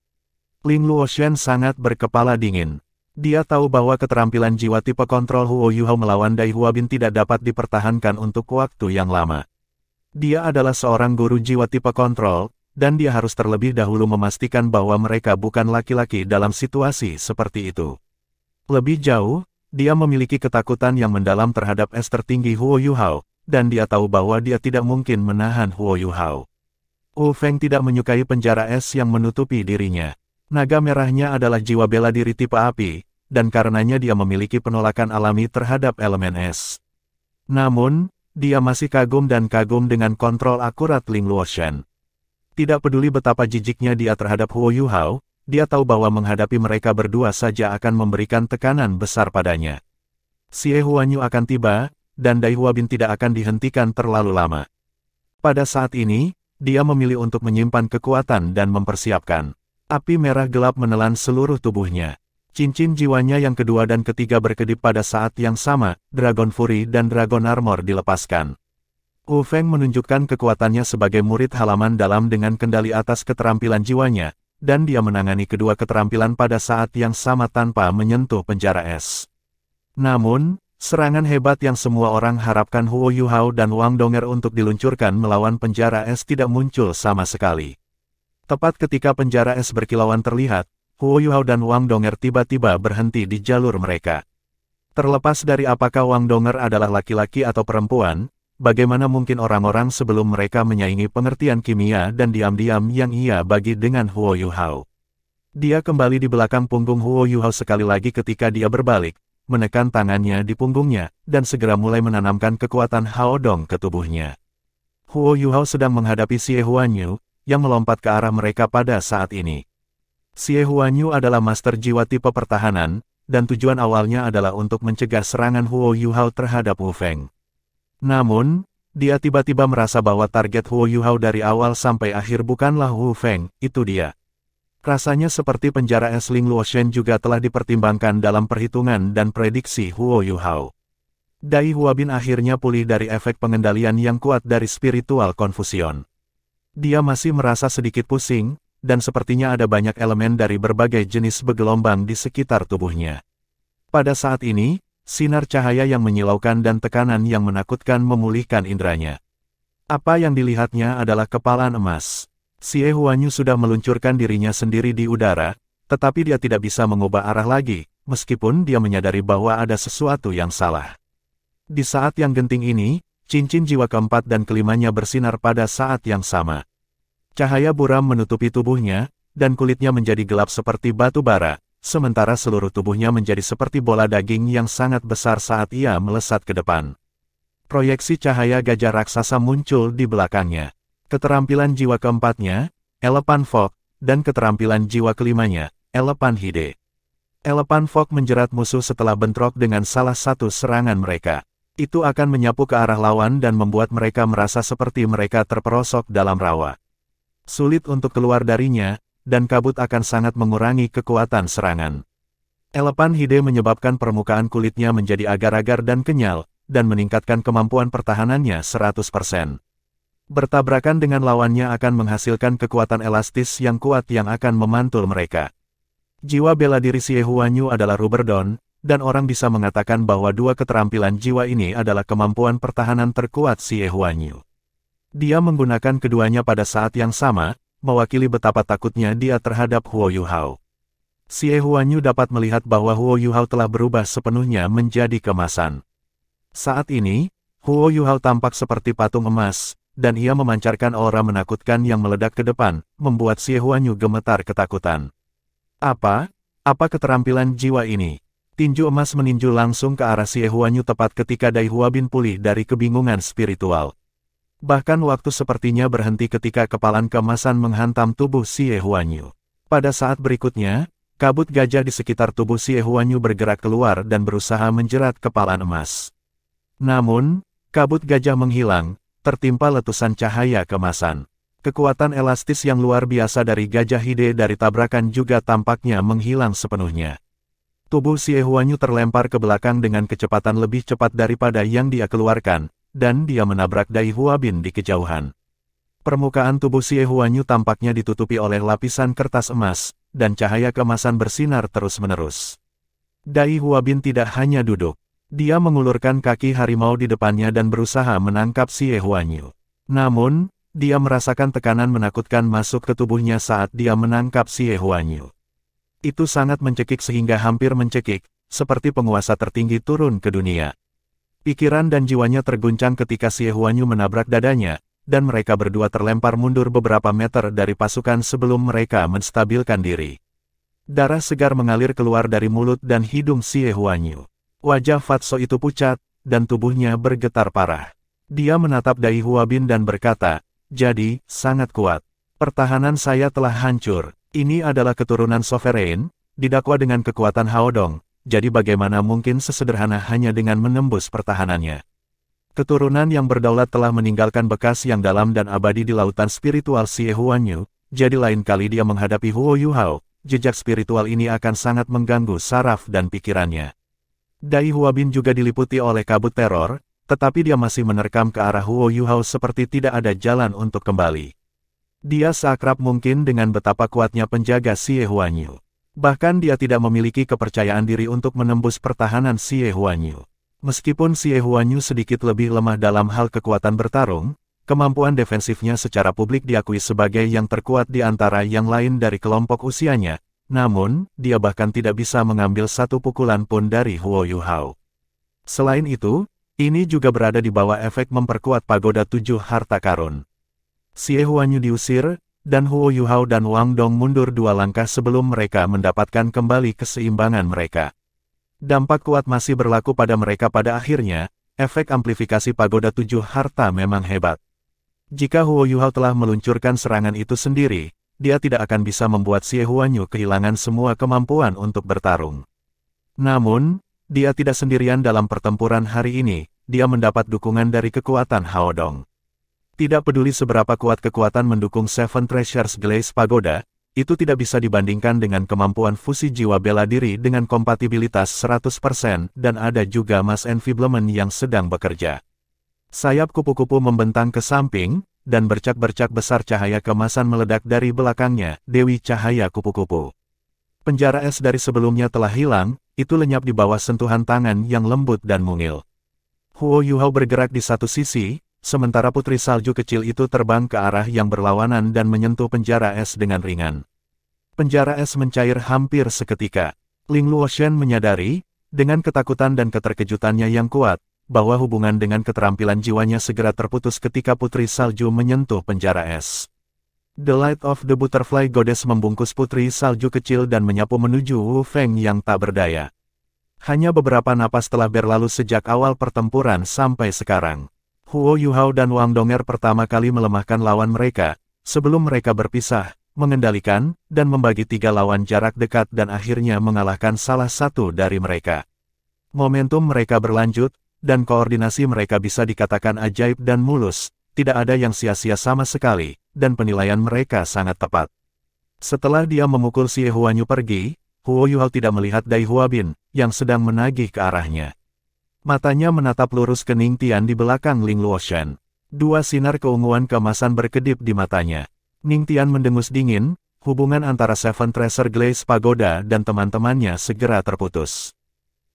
Ling Luoshen sangat berkepala dingin. Dia tahu bahwa keterampilan jiwa tipe kontrol Huo Yuhao melawan Dai Huabin tidak dapat dipertahankan untuk waktu yang lama. Dia adalah seorang guru jiwa tipe kontrol, dan dia harus terlebih dahulu memastikan bahwa mereka bukan laki-laki dalam situasi seperti itu. Lebih jauh, dia memiliki ketakutan yang mendalam terhadap es tertinggi Huo Yuhao, dan dia tahu bahwa dia tidak mungkin menahan Huo Yuhao. Wu Feng tidak menyukai penjara es yang menutupi dirinya. Naga merahnya adalah jiwa bela diri tipe api, dan karenanya dia memiliki penolakan alami terhadap elemen es. Namun, dia masih kagum dengan kontrol akurat Ling Luoshen. Tidak peduli betapa jijiknya dia terhadap Huo Yuhao, dia tahu bahwa menghadapi mereka berdua saja akan memberikan tekanan besar padanya. Xie Huanyu akan tiba, dan Dai Huabin tidak akan dihentikan terlalu lama. Pada saat ini, dia memilih untuk menyimpan kekuatan dan mempersiapkan. Api merah gelap menelan seluruh tubuhnya. Cincin jiwanya yang kedua dan ketiga berkedip pada saat yang sama, Dragon Fury dan Dragon Armor dilepaskan. Wu Feng menunjukkan kekuatannya sebagai murid halaman dalam dengan kendali atas keterampilan jiwanya, dan dia menangani kedua keterampilan pada saat yang sama tanpa menyentuh penjara es. Namun, serangan hebat yang semua orang harapkan Huo Yuhao dan Wang Donger untuk diluncurkan melawan penjara es tidak muncul sama sekali. Tepat ketika penjara es berkilauan terlihat, Huo Yuhao dan Wang Donger tiba-tiba berhenti di jalur mereka. Terlepas dari apakah Wang Donger adalah laki-laki atau perempuan, bagaimana mungkin orang-orang sebelum mereka menyaingi pengertian kimia dan diam-diam yang ia bagi dengan Huo Yuhao. Dia kembali di belakang punggung Huo Yuhao sekali lagi ketika dia berbalik, menekan tangannya di punggungnya, dan segera mulai menanamkan kekuatan Hao Dong ke tubuhnya. Huo Yuhao sedang menghadapi Xie Huanyu, yang melompat ke arah mereka pada saat ini. Xie Huanyu adalah master jiwa tipe pertahanan, dan tujuan awalnya adalah untuk mencegah serangan Huo Yuhao terhadap Wu Feng. Namun, dia tiba-tiba merasa bahwa target Huo Yuhao dari awal sampai akhir bukanlah Wu Feng, itu dia. Rasanya seperti penjara es Ling Luoshen juga telah dipertimbangkan dalam perhitungan dan prediksi Huo Yuhao. Dai Huabin akhirnya pulih dari efek pengendalian yang kuat dari spiritual confusion. Dia masih merasa sedikit pusing, dan sepertinya ada banyak elemen dari berbagai jenis bergelombang di sekitar tubuhnya. Pada saat ini, sinar cahaya yang menyilaukan dan tekanan yang menakutkan memulihkan inderanya. Apa yang dilihatnya adalah kepalan emas. Xie Huanyu sudah meluncurkan dirinya sendiri di udara, tetapi dia tidak bisa mengubah arah lagi, meskipun dia menyadari bahwa ada sesuatu yang salah. Di saat yang genting ini, cincin jiwa keempat dan kelimanya bersinar pada saat yang sama. Cahaya buram menutupi tubuhnya, dan kulitnya menjadi gelap seperti batu bara. Sementara seluruh tubuhnya menjadi seperti bola daging yang sangat besar saat ia melesat ke depan. Proyeksi cahaya gajah raksasa muncul di belakangnya. Keterampilan jiwa keempatnya, Elephant Fog, dan keterampilan jiwa kelimanya, Elephant Hide. Elephant Fog menjerat musuh setelah bentrok dengan salah satu serangan mereka. Itu akan menyapu ke arah lawan dan membuat mereka merasa seperti mereka terperosok dalam rawa. Sulit untuk keluar darinya, dan kabut akan sangat mengurangi kekuatan serangan. Elephant Hide menyebabkan permukaan kulitnya menjadi agar-agar dan kenyal, dan meningkatkan kemampuan pertahanannya 100%. Bertabrakan dengan lawannya akan menghasilkan kekuatan elastis yang kuat yang akan memantul mereka. Jiwa bela diri Xie Huanyu adalah Ruberdon, dan orang bisa mengatakan bahwa dua keterampilan jiwa ini adalah kemampuan pertahanan terkuat Xie Huanyu. Dia menggunakan keduanya pada saat yang sama, mewakili betapa takutnya dia terhadap Huo Yuhao. Xie Huanyu dapat melihat bahwa Huo Yuhao telah berubah sepenuhnya menjadi kemasan. Saat ini, Huo Yuhao tampak seperti patung emas, dan ia memancarkan aura menakutkan yang meledak ke depan, membuat Xie Huanyu gemetar ketakutan. Apa? Apa keterampilan jiwa ini? Tinju emas meninju langsung ke arah Xie Huanyu tepat ketika Dai Huabin pulih dari kebingungan spiritual. Bahkan waktu sepertinya berhenti ketika kepalan keemasan menghantam tubuh Xie Huanyu. Pada saat berikutnya, kabut gajah di sekitar tubuh Xie Huanyu bergerak keluar dan berusaha menjerat kepalan emas. Namun, kabut gajah menghilang, tertimpa letusan cahaya keemasan. Kekuatan elastis yang luar biasa dari gajah Hide dari tabrakan juga tampaknya menghilang sepenuhnya. Tubuh Xie Huanyu terlempar ke belakang dengan kecepatan lebih cepat daripada yang dia keluarkan, dan dia menabrak Dai Huabin di kejauhan. Permukaan tubuh Xie Huanyu tampaknya ditutupi oleh lapisan kertas emas, dan cahaya keemasan bersinar terus-menerus. Dai Huabin tidak hanya duduk. Dia mengulurkan kaki harimau di depannya dan berusaha menangkap Xie Huanyu. Namun, dia merasakan tekanan menakutkan masuk ke tubuhnya saat dia menangkap Xie Huanyu. Itu sangat mencekik sehingga hampir mencekik, seperti penguasa tertinggi turun ke dunia. Pikiran dan jiwanya terguncang ketika Xie Huanyu menabrak dadanya, dan mereka berdua terlempar mundur beberapa meter dari pasukan sebelum mereka menstabilkan diri. Darah segar mengalir keluar dari mulut dan hidung Xie Huanyu. Wajah Fatso itu pucat, dan tubuhnya bergetar parah. Dia menatap Dai Huabin dan berkata, "Jadi, sangat kuat. Pertahanan saya telah hancur. Ini adalah keturunan Sovereign, didakwa dengan kekuatan Haodong, jadi bagaimana mungkin sesederhana hanya dengan menembus pertahanannya?" Keturunan yang berdaulat telah meninggalkan bekas yang dalam dan abadi di lautan spiritual Xie Huanyu, jadi lain kali dia menghadapi Huo Yuhao, jejak spiritual ini akan sangat mengganggu saraf dan pikirannya. Dai Huabin juga diliputi oleh kabut teror, tetapi dia masih menerkam ke arah Huo Yuhao seperti tidak ada jalan untuk kembali. Dia seakrab mungkin dengan betapa kuatnya penjaga Xie Huanyu. Bahkan dia tidak memiliki kepercayaan diri untuk menembus pertahanan Xie Huanyu. Meskipun Xie Huanyu sedikit lebih lemah dalam hal kekuatan bertarung, kemampuan defensifnya secara publik diakui sebagai yang terkuat di antara yang lain dari kelompok usianya. Namun, dia bahkan tidak bisa mengambil satu pukulan pun dari Huo Yuhao. Selain itu, ini juga berada di bawah efek memperkuat pagoda 7 harta karun. Xie Huanyu diusir, dan Huo Yuhao dan Wang Dong mundur 2 langkah sebelum mereka mendapatkan kembali keseimbangan mereka. Dampak kuat masih berlaku pada mereka pada akhirnya, efek amplifikasi pagoda 7 harta memang hebat. Jika Huo Yuhao telah meluncurkan serangan itu sendiri, dia tidak akan bisa membuat Xie Huanyu kehilangan semua kemampuan untuk bertarung. Namun, dia tidak sendirian dalam pertempuran hari ini, dia mendapat dukungan dari kekuatan Haodong. Tidak peduli seberapa kuat kekuatan mendukung Seven Treasures Glaze Pagoda, itu tidak bisa dibandingkan dengan kemampuan fusi jiwa bela diri dengan kompatibilitas 100% dan ada juga Mass Enfeeblement yang sedang bekerja. Sayap kupu-kupu membentang ke samping, dan bercak-bercak besar cahaya keemasan meledak dari belakangnya, Dewi Cahaya Kupu-kupu. Penjara es dari sebelumnya telah hilang, itu lenyap di bawah sentuhan tangan yang lembut dan mungil. Huo Yuhao bergerak di satu sisi, sementara putri salju kecil itu terbang ke arah yang berlawanan dan menyentuh penjara es dengan ringan. Penjara es mencair hampir seketika. Ling Luoshen menyadari, dengan ketakutan dan keterkejutannya yang kuat, bahwa hubungan dengan keterampilan jiwanya segera terputus ketika putri salju menyentuh penjara es. The Light of the Butterfly Goddess membungkus putri salju kecil dan menyapu menuju Wu Feng yang tak berdaya. Hanya beberapa napas telah berlalu sejak awal pertempuran sampai sekarang. Huo Yuhao dan Wang Donger pertama kali melemahkan lawan mereka, sebelum mereka berpisah, mengendalikan, dan membagi 3 lawan jarak dekat dan akhirnya mengalahkan salah satu dari mereka. Momentum mereka berlanjut, dan koordinasi mereka bisa dikatakan ajaib dan mulus, tidak ada yang sia-sia sama sekali, dan penilaian mereka sangat tepat. Setelah dia memukul Xie Huanyu pergi, Huo Yuhao tidak melihat Dai Huabin, yang sedang menagih ke arahnya. Matanya menatap lurus ke Ning Tian di belakang Ling Luoshen. 2 sinar keunguan keemasan berkedip di matanya. Ning Tian mendengus dingin, hubungan antara Seven Treasure Glaze Pagoda dan teman-temannya segera terputus.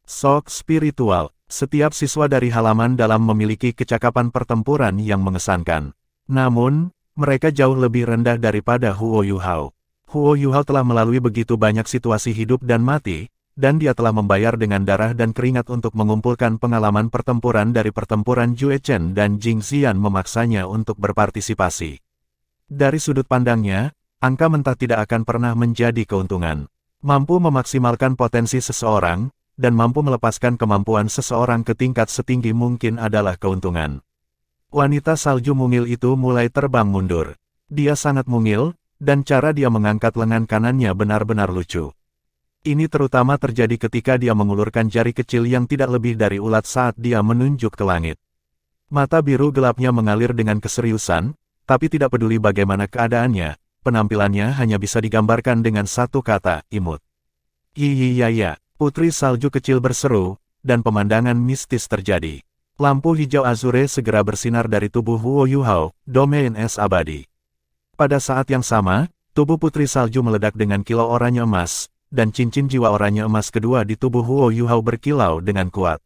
Sok spiritual. Setiap siswa dari halaman dalam memiliki kecakapan pertempuran yang mengesankan. Namun, mereka jauh lebih rendah daripada Huo Yuhao. Huo Yuhao telah melalui begitu banyak situasi hidup dan mati, dan dia telah membayar dengan darah dan keringat untuk mengumpulkan pengalaman pertempuran dari pertempuran Jue Chen dan Jing Xian memaksanya untuk berpartisipasi. Dari sudut pandangnya, angka mentah tidak akan pernah menjadi keuntungan. Mampu memaksimalkan potensi seseorang, dan mampu melepaskan kemampuan seseorang ke tingkat setinggi mungkin adalah keuntungan. Wanita salju mungil itu mulai terbang mundur. Dia sangat mungil, dan cara dia mengangkat lengan kanannya benar-benar lucu. Ini terutama terjadi ketika dia mengulurkan jari kecil yang tidak lebih dari ulat saat dia menunjuk ke langit. Mata biru gelapnya mengalir dengan keseriusan, tapi tidak peduli bagaimana keadaannya, penampilannya hanya bisa digambarkan dengan satu kata, imut. Iya, putri salju kecil berseru, dan pemandangan mistis terjadi. Lampu hijau azure segera bersinar dari tubuh Huo Yuhao, domain es abadi. Pada saat yang sama, tubuh putri salju meledak dengan kilau oranye emas, dan cincin jiwa oranye emas kedua di tubuh Huo Yuhao berkilau dengan kuat.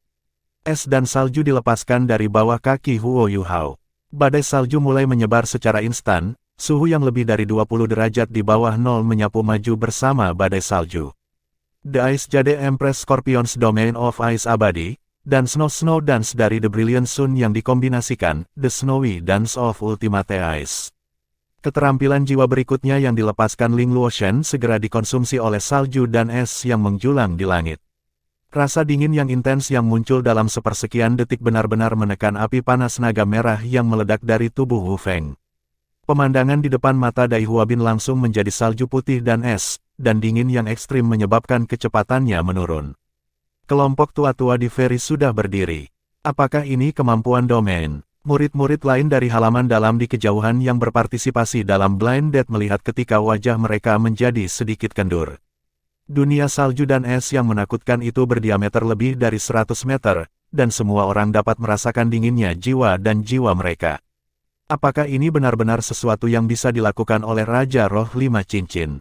Es dan salju dilepaskan dari bawah kaki Huo Yuhao. Badai salju mulai menyebar secara instan, suhu yang lebih dari 20 derajat di bawah nol menyapu maju bersama badai salju. The Ice Jade Empress Scorpion's Domain of Ice abadi, dan Snow Dance dari The Brilliant Sun yang dikombinasikan, The Snowy Dance of Ultimate Ice. Keterampilan jiwa berikutnya yang dilepaskan Ling Luoshen segera dikonsumsi oleh salju dan es yang menjulang di langit. Rasa dingin yang intens yang muncul dalam sepersekian detik benar-benar menekan api panas naga merah yang meledak dari tubuh Wu Feng. Pemandangan di depan mata Dai Huabin langsung menjadi salju putih dan es, dan dingin yang ekstrim menyebabkan kecepatannya menurun. Kelompok tua-tua di Feri sudah berdiri. Apakah ini kemampuan domain? Murid-murid lain dari halaman dalam di kejauhan yang berpartisipasi dalam blind date melihat ketika wajah mereka menjadi sedikit kendur. Dunia salju dan es yang menakutkan itu berdiameter lebih dari 100 meter, dan semua orang dapat merasakan dinginnya jiwa dan jiwa mereka. Apakah ini benar-benar sesuatu yang bisa dilakukan oleh Raja Roh Lima Cincin?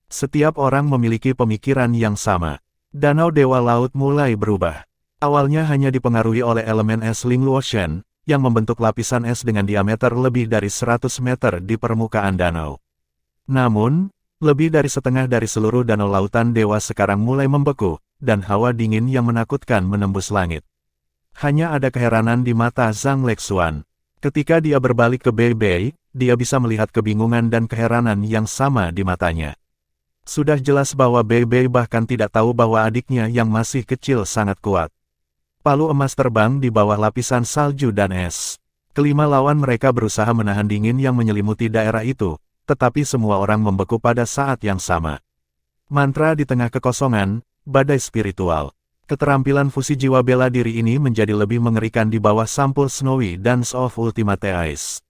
Setiap orang memiliki pemikiran yang sama. Danau Dewa Laut mulai berubah. Awalnya hanya dipengaruhi oleh elemen es Ling Luoshen, yang membentuk lapisan es dengan diameter lebih dari 100 meter di permukaan danau. Namun, lebih dari setengah dari seluruh danau lautan dewa sekarang mulai membeku, dan hawa dingin yang menakutkan menembus langit. Hanya ada keheranan di mata Zhang Lexuan. Ketika dia berbalik ke Bei Bei, dia bisa melihat kebingungan dan keheranan yang sama di matanya. Sudah jelas bahwa Bei Bei bahkan tidak tahu bahwa adiknya yang masih kecil sangat kuat. Palu emas terbang di bawah lapisan salju dan es. Kelima lawan mereka berusaha menahan dingin yang menyelimuti daerah itu, tetapi semua orang membeku pada saat yang sama. Mantra di tengah kekosongan, badai spiritual. Keterampilan fusi jiwa bela diri ini menjadi lebih mengerikan di bawah sampul Snowy Dance of Ultimate Ice.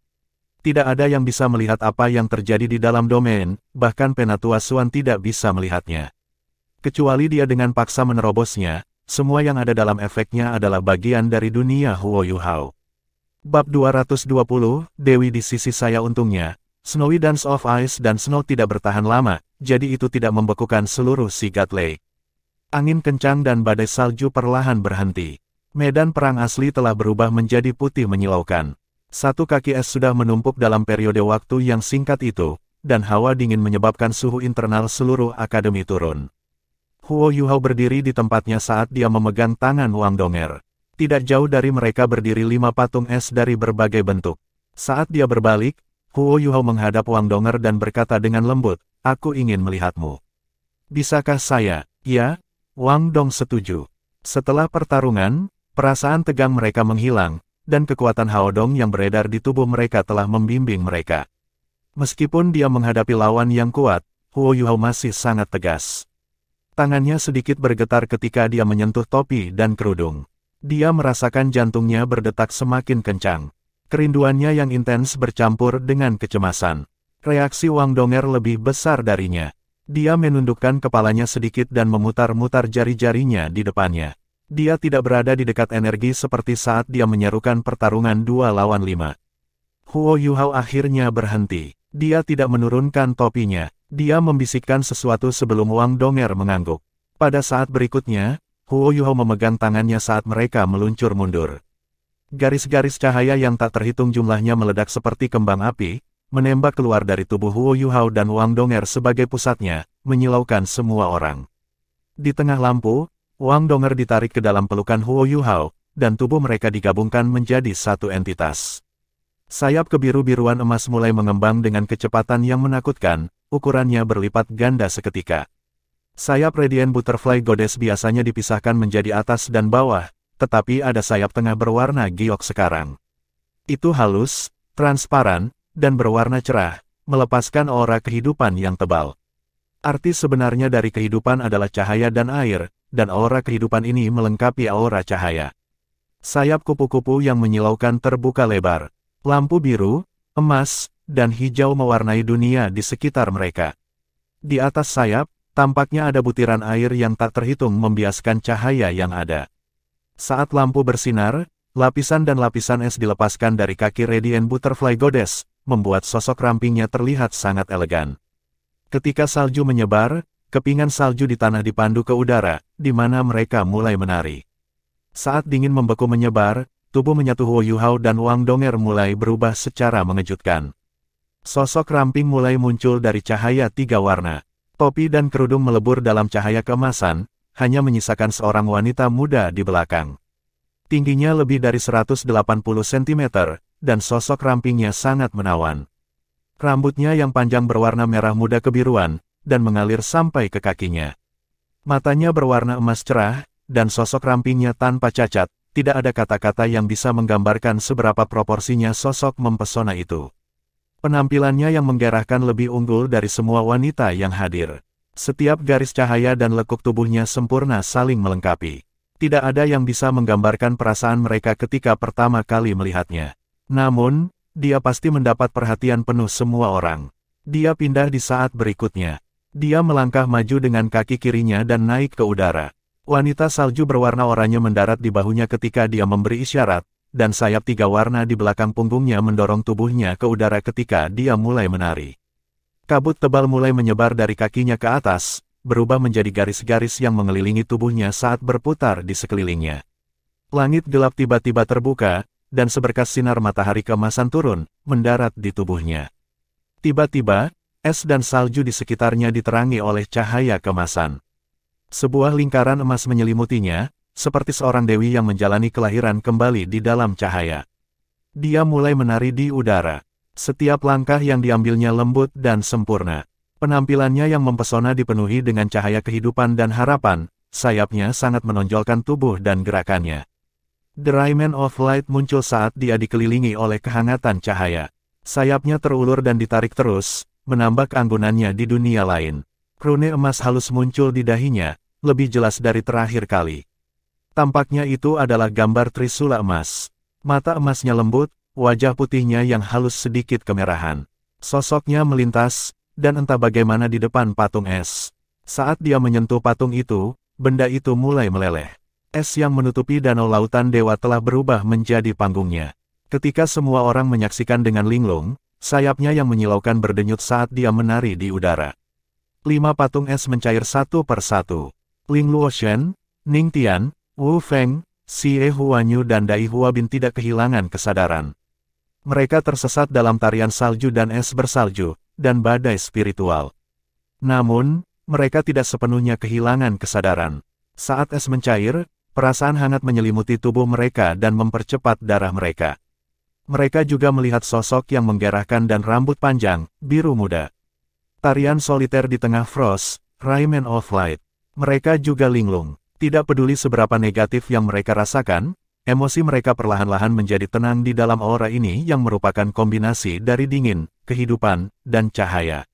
Tidak ada yang bisa melihat apa yang terjadi di dalam domain, bahkan Penatua Suan tidak bisa melihatnya. Kecuali dia dengan paksa menerobosnya. Semua yang ada dalam efeknya adalah bagian dari dunia Huo Yuhao. Bab 220, Dewi di sisi saya untungnya, Snowy Dance of Ice dan Snow tidak bertahan lama, jadi itu tidak membekukan seluruh Sigat Lake. Angin kencang dan badai salju perlahan berhenti. Medan perang asli telah berubah menjadi putih menyilaukan. Satu kaki es sudah menumpuk dalam periode waktu yang singkat itu, dan hawa dingin menyebabkan suhu internal seluruh akademi turun. Huo Yuhao berdiri di tempatnya saat dia memegang tangan Wang Donger. Tidak jauh dari mereka berdiri 5 patung es dari berbagai bentuk. Saat dia berbalik, Huo Yuhao menghadap Wang Donger dan berkata dengan lembut, "Aku ingin melihatmu." "Bisakah saya?" "Ya." Wang Dong setuju. Setelah pertarungan, perasaan tegang mereka menghilang, dan kekuatan Haodong yang beredar di tubuh mereka telah membimbing mereka. Meskipun dia menghadapi lawan yang kuat, Huo Yuhao masih sangat tegas. Tangannya sedikit bergetar ketika dia menyentuh topi dan kerudung. Dia merasakan jantungnya berdetak semakin kencang. Kerinduannya yang intens bercampur dengan kecemasan. Reaksi Wang Donger lebih besar darinya. Dia menundukkan kepalanya sedikit dan memutar-mutar jari-jarinya di depannya. Dia tidak berada di dekat energi seperti saat dia menyerukan pertarungan 2 lawan 5. Huo Yuhao akhirnya berhenti. Dia tidak menurunkan topinya. Dia membisikkan sesuatu sebelum Wang Donger mengangguk. Pada saat berikutnya, Huo Yuhao memegang tangannya saat mereka meluncur mundur. Garis-garis cahaya yang tak terhitung jumlahnya meledak seperti kembang api, menembak keluar dari tubuh Huo Yuhao dan Wang Donger sebagai pusatnya, menyilaukan semua orang. Di tengah lampu, Wang Donger ditarik ke dalam pelukan Huo Yuhao, dan tubuh mereka digabungkan menjadi satu entitas. Sayap kebiru-biruan emas mulai mengembang dengan kecepatan yang menakutkan, ukurannya berlipat ganda seketika. Sayap Radiant Butterfly Goddess biasanya dipisahkan menjadi atas dan bawah, tetapi ada sayap tengah berwarna giok sekarang. Itu halus, transparan, dan berwarna cerah, melepaskan aura kehidupan yang tebal. Arti sebenarnya dari kehidupan adalah cahaya dan air, dan aura kehidupan ini melengkapi aura cahaya. Sayap kupu-kupu yang menyilaukan terbuka lebar. Lampu biru, emas, dan hijau mewarnai dunia di sekitar mereka. Di atas sayap, tampaknya ada butiran air yang tak terhitung membiaskan cahaya yang ada. Saat lampu bersinar, lapisan dan lapisan es dilepaskan dari kaki Radiant Butterfly Goddess, membuat sosok rampingnya terlihat sangat elegan. Ketika salju menyebar, kepingan salju di tanah dipandu ke udara, di mana mereka mulai menari. Saat dingin membeku menyebar, tubuh menyatu Huo Yuhao dan Wang Donger mulai berubah secara mengejutkan. Sosok ramping mulai muncul dari cahaya tiga warna. Topi dan kerudung melebur dalam cahaya keemasan, hanya menyisakan seorang wanita muda di belakang. Tingginya lebih dari 180 cm, dan sosok rampingnya sangat menawan. Rambutnya yang panjang berwarna merah muda kebiruan, dan mengalir sampai ke kakinya. Matanya berwarna emas cerah, dan sosok rampingnya tanpa cacat, tidak ada kata-kata yang bisa menggambarkan seberapa proporsinya sosok mempesona itu. Penampilannya yang menggerahkan lebih unggul dari semua wanita yang hadir. Setiap garis cahaya dan lekuk tubuhnya sempurna saling melengkapi. Tidak ada yang bisa menggambarkan perasaan mereka ketika pertama kali melihatnya. Namun, dia pasti mendapat perhatian penuh semua orang. Dia pindah di saat berikutnya. Dia melangkah maju dengan kaki kirinya dan naik ke udara. Wanita salju berwarna oranye mendarat di bahunya ketika dia memberi isyarat, dan sayap tiga warna di belakang punggungnya mendorong tubuhnya ke udara ketika dia mulai menari. Kabut tebal mulai menyebar dari kakinya ke atas, berubah menjadi garis-garis yang mengelilingi tubuhnya saat berputar di sekelilingnya. Langit gelap tiba-tiba terbuka, dan seberkas sinar matahari keemasan turun, mendarat di tubuhnya. Tiba-tiba, es dan salju di sekitarnya diterangi oleh cahaya keemasan. Sebuah lingkaran emas menyelimutinya, seperti seorang dewi yang menjalani kelahiran kembali di dalam cahaya. Dia mulai menari di udara. Setiap langkah yang diambilnya lembut dan sempurna. Penampilannya yang mempesona dipenuhi dengan cahaya kehidupan dan harapan, sayapnya sangat menonjolkan tubuh dan gerakannya. The Rayman of Light muncul saat dia dikelilingi oleh kehangatan cahaya. Sayapnya terulur dan ditarik terus, menambah keanggunannya di dunia lain. Rune emas halus muncul di dahinya, lebih jelas dari terakhir kali. Tampaknya itu adalah gambar trisula emas. Mata emasnya lembut, wajah putihnya yang halus sedikit kemerahan. Sosoknya melintas, dan entah bagaimana di depan patung es. Saat dia menyentuh patung itu, benda itu mulai meleleh. Es yang menutupi danau lautan dewa telah berubah menjadi panggungnya. Ketika semua orang menyaksikan dengan linglung, sayapnya yang menyilaukan berdenyut saat dia menari di udara. 5 patung es mencair satu per satu. Ling Luoshen, Ning Tian, Wu Feng, Xie Huanyu dan Dai Huabin tidak kehilangan kesadaran. Mereka tersesat dalam tarian salju dan es bersalju, dan badai spiritual. Namun, mereka tidak sepenuhnya kehilangan kesadaran. Saat es mencair, perasaan hangat menyelimuti tubuh mereka dan mempercepat darah mereka. Mereka juga melihat sosok yang menggerahkan dan rambut panjang, biru muda. Tarian soliter di tengah Frost, Rayman of Light. Mereka juga linglung. Tidak peduli seberapa negatif yang mereka rasakan, emosi mereka perlahan-lahan menjadi tenang di dalam aura ini yang merupakan kombinasi dari dingin, kehidupan, dan cahaya.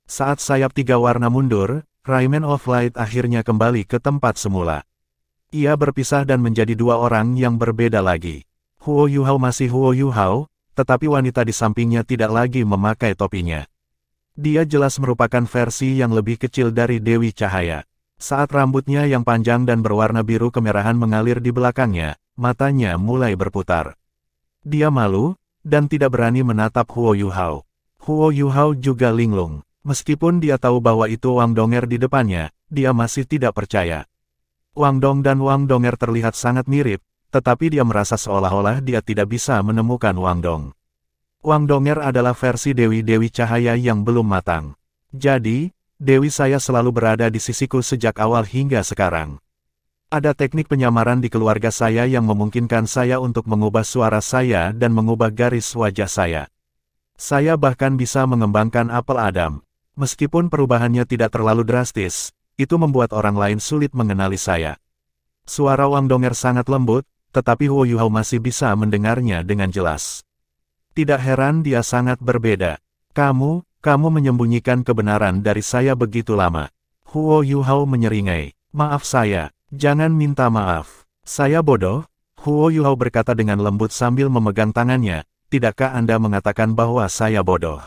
Saat sayap tiga warna mundur, Rayman of Light akhirnya kembali ke tempat semula. Ia berpisah dan menjadi dua orang yang berbeda lagi. Huo Yuhao masih Huo Yuhao, tetapi wanita di sampingnya tidak lagi memakai topinya. Dia jelas merupakan versi yang lebih kecil dari Dewi Cahaya. Saat rambutnya yang panjang dan berwarna biru kemerahan mengalir di belakangnya, matanya mulai berputar. Dia malu, dan tidak berani menatap Huo Yuhao. Huo Yuhao juga linglung. Meskipun dia tahu bahwa itu Wang Donger di depannya, dia masih tidak percaya. Wang Dong dan Wang Donger terlihat sangat mirip, tetapi dia merasa seolah-olah dia tidak bisa menemukan Wang Dong. Wang Donger adalah versi Dewi-Dewi Cahaya yang belum matang. Jadi, Dewi saya selalu berada di sisiku sejak awal hingga sekarang. Ada teknik penyamaran di keluarga saya yang memungkinkan saya untuk mengubah suara saya dan mengubah garis wajah saya. Saya bahkan bisa mengembangkan apel Adam. Meskipun perubahannya tidak terlalu drastis, itu membuat orang lain sulit mengenali saya. Suara Wang Donger sangat lembut, tetapi Huo Yuhao masih bisa mendengarnya dengan jelas. Tidak heran dia sangat berbeda. Kamu menyembunyikan kebenaran dari saya begitu lama. Huo Yuhao menyeringai. Maaf saya, jangan minta maaf. Saya bodoh, Huo Yuhao berkata dengan lembut sambil memegang tangannya. Tidakkah Anda mengatakan bahwa saya bodoh?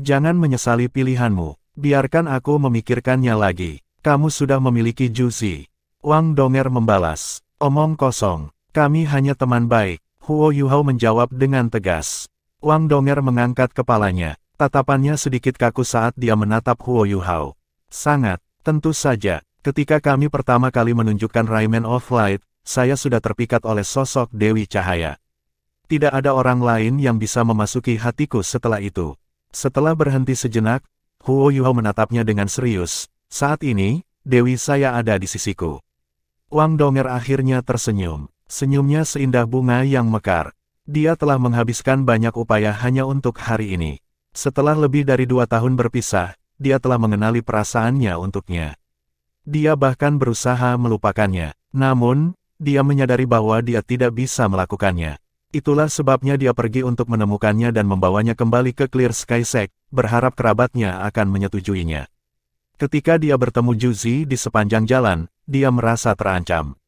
Jangan menyesali pilihanmu. Biarkan aku memikirkannya lagi. Kamu sudah memiliki Juzi. Wang Donger membalas. Omong kosong. Kami hanya teman baik. Huo Yuhao menjawab dengan tegas. Wang Donger mengangkat kepalanya. Tatapannya sedikit kaku saat dia menatap Huo Yuhao. Sangat, tentu saja. Ketika kami pertama kali menunjukkan Rayman of Light, saya sudah terpikat oleh sosok Dewi Cahaya. Tidak ada orang lain yang bisa memasuki hatiku setelah itu. Setelah berhenti sejenak, Huo Yuhao menatapnya dengan serius. Saat ini, Dewi saya ada di sisiku. Wang Donger akhirnya tersenyum. Senyumnya seindah bunga yang mekar. Dia telah menghabiskan banyak upaya hanya untuk hari ini. Setelah lebih dari 2 tahun berpisah, dia telah mengenali perasaannya untuknya. Dia bahkan berusaha melupakannya. Namun, dia menyadari bahwa dia tidak bisa melakukannya. Itulah sebabnya dia pergi untuk menemukannya dan membawanya kembali ke Clear Sky Sect, berharap kerabatnya akan menyetujuinya. Ketika dia bertemu Juzi di sepanjang jalan, dia merasa terancam.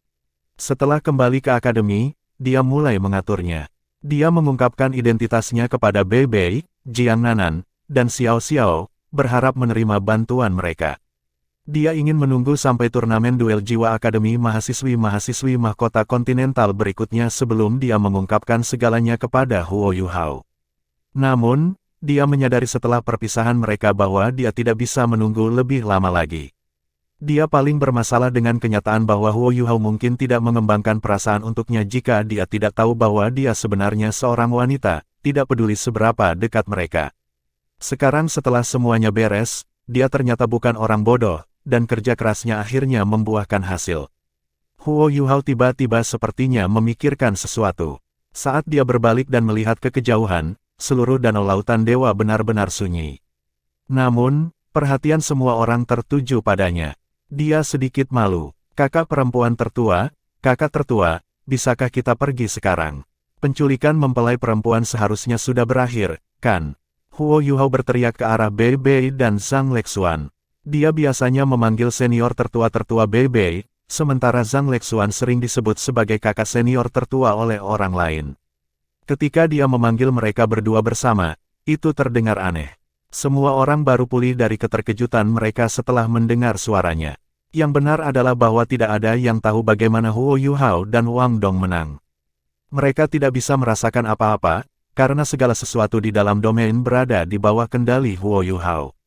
Setelah kembali ke akademi, dia mulai mengaturnya. Dia mengungkapkan identitasnya kepada Bei Bei, Jiang Nanan, dan Xiao Xiao, berharap menerima bantuan mereka. Dia ingin menunggu sampai turnamen duel jiwa Akademi Mahasiswi-Mahasiswi Mahkota Kontinental berikutnya sebelum dia mengungkapkan segalanya kepada Huo Yuhao. Namun, dia menyadari setelah perpisahan mereka bahwa dia tidak bisa menunggu lebih lama lagi. Dia paling bermasalah dengan kenyataan bahwa Huo Yuhao mungkin tidak mengembangkan perasaan untuknya jika dia tidak tahu bahwa dia sebenarnya seorang wanita, tidak peduli seberapa dekat mereka. Sekarang setelah semuanya beres, dia ternyata bukan orang bodoh, dan kerja kerasnya akhirnya membuahkan hasil. Huo Yuhao tiba-tiba sepertinya memikirkan sesuatu. Saat dia berbalik dan melihat ke kejauhan, seluruh danau lautan dewa benar-benar sunyi. Namun, perhatian semua orang tertuju padanya. Dia sedikit malu. Kakak perempuan tertua, kakak tertua, bisakah kita pergi sekarang? Penculikan mempelai perempuan seharusnya sudah berakhir, kan? Huo Yuhao berteriak ke arah Bei Bei dan Zhang Lexuan. Dia biasanya memanggil senior tertua-tertua Bei Bei, sementara Zhang Lexuan sering disebut sebagai kakak senior tertua oleh orang lain. Ketika dia memanggil mereka berdua bersama, itu terdengar aneh. Semua orang baru pulih dari keterkejutan mereka setelah mendengar suaranya. Yang benar adalah bahwa tidak ada yang tahu bagaimana Huo Yuhao dan Wang Dong menang. Mereka tidak bisa merasakan apa-apa, karena segala sesuatu di dalam domain berada di bawah kendali Huo Yuhao.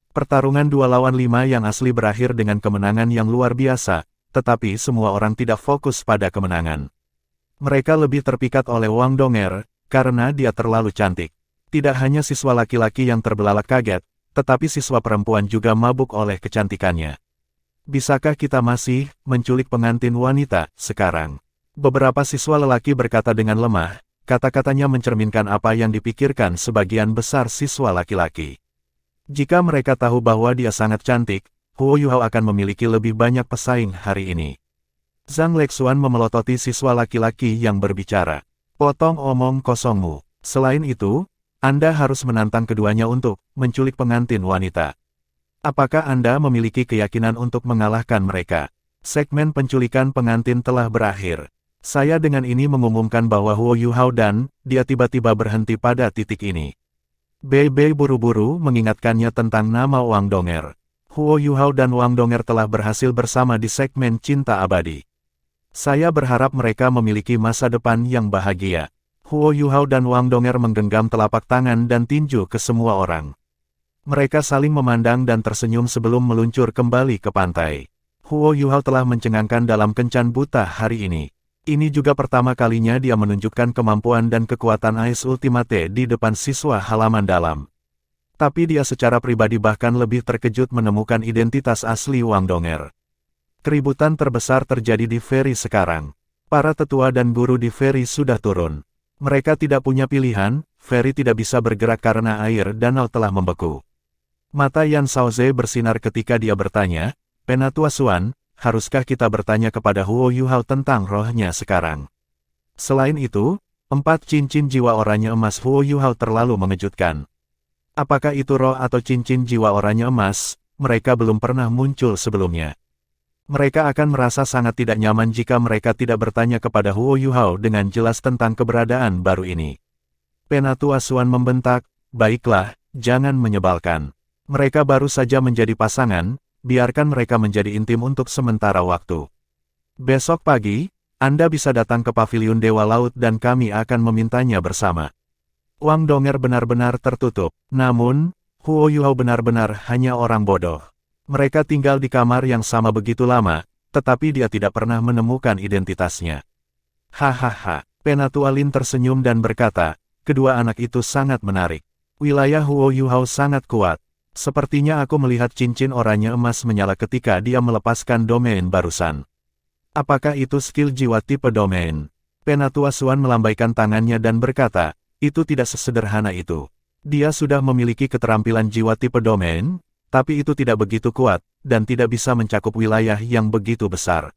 Pertarungan 2 lawan 5 yang asli berakhir dengan kemenangan yang luar biasa, tetapi semua orang tidak fokus pada kemenangan. Mereka lebih terpikat oleh Wang Donger, karena dia terlalu cantik. Tidak hanya siswa laki-laki yang terbelalak kaget, tetapi siswa perempuan juga mabuk oleh kecantikannya. Bisakah kita masih menculik pengantin wanita sekarang? Beberapa siswa lelaki berkata dengan lemah, kata-katanya mencerminkan apa yang dipikirkan sebagian besar siswa laki-laki. Jika mereka tahu bahwa dia sangat cantik, Huo Yuhao akan memiliki lebih banyak pesaing hari ini. Zhang Lexuan memelototi siswa laki-laki yang berbicara. Potong omong kosongmu. Selain itu, Anda harus menantang keduanya untuk menculik pengantin wanita. Apakah Anda memiliki keyakinan untuk mengalahkan mereka? Segmen penculikan pengantin telah berakhir. Saya dengan ini mengumumkan bahwa Huo Yuhao dan dia tiba-tiba berhenti pada titik ini. Bei Bei buru-buru mengingatkannya tentang nama Wang Donger. Huo Yuhao dan Wang Donger telah berhasil bersama di segmen Cinta Abadi. Saya berharap mereka memiliki masa depan yang bahagia. Huo Yuhao dan Wang Donger menggenggam telapak tangan dan tinju ke semua orang. Mereka saling memandang dan tersenyum sebelum meluncur kembali ke pantai. Huo Yuhao telah mencengangkan dalam kencan buta hari ini. Ini juga pertama kalinya dia menunjukkan kemampuan dan kekuatan Ais Ultimate di depan siswa halaman dalam. Tapi dia secara pribadi bahkan lebih terkejut menemukan identitas asli Wang Donger. Keributan terbesar terjadi di Feri sekarang. Para tetua dan guru di Feri sudah turun. Mereka tidak punya pilihan, Feri tidak bisa bergerak karena air danau telah membeku. Mata Yan Shaoze bersinar ketika dia bertanya, Penatua Xuan, haruskah kita bertanya kepada Huo Yuhao tentang rohnya sekarang? Selain itu, 4 cincin jiwa oranye emas Huo Yuhao terlalu mengejutkan. Apakah itu roh atau cincin jiwa oranye emas, mereka belum pernah muncul sebelumnya. Mereka akan merasa sangat tidak nyaman jika mereka tidak bertanya kepada Huo Yuhao dengan jelas tentang keberadaan baru ini. Penatua Xuan membentak, baiklah, jangan menyebalkan. Mereka baru saja menjadi pasangan, biarkan mereka menjadi intim untuk sementara waktu. Besok pagi, Anda bisa datang ke Paviliun Dewa Laut dan kami akan memintanya bersama. Wang Donger benar-benar tertutup, namun, Huo Yuhao benar-benar hanya orang bodoh. Mereka tinggal di kamar yang sama begitu lama, tetapi dia tidak pernah menemukan identitasnya. Hahaha, Penatua Lin tersenyum dan berkata, kedua anak itu sangat menarik. Wilayah Huo Yuhao sangat kuat. Sepertinya aku melihat cincin oranye emas menyala ketika dia melepaskan domain barusan. Apakah itu skill jiwa tipe domain? Penatua Xuan melambaikan tangannya dan berkata, itu tidak sesederhana itu. Dia sudah memiliki keterampilan jiwa tipe domain, tapi itu tidak begitu kuat, dan tidak bisa mencakup wilayah yang begitu besar.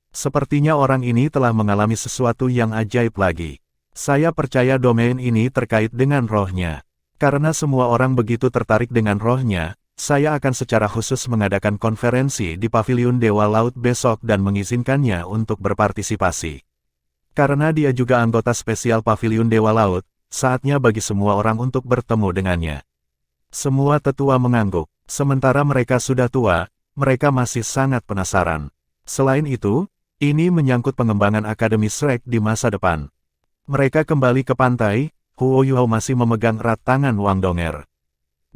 Sepertinya orang ini telah mengalami sesuatu yang ajaib lagi. Saya percaya domain ini terkait dengan rohnya. Karena semua orang begitu tertarik dengan rohnya, saya akan secara khusus mengadakan konferensi di Paviliun Dewa Laut besok dan mengizinkannya untuk berpartisipasi. Karena dia juga anggota spesial Paviliun Dewa Laut, saatnya bagi semua orang untuk bertemu dengannya. Semua tetua mengangguk. Sementara mereka sudah tua, mereka masih sangat penasaran. Selain itu, ini menyangkut pengembangan Akademi Shrek di masa depan. Mereka kembali ke pantai, Huo Yuhao masih memegang erat tangan Wang Donger.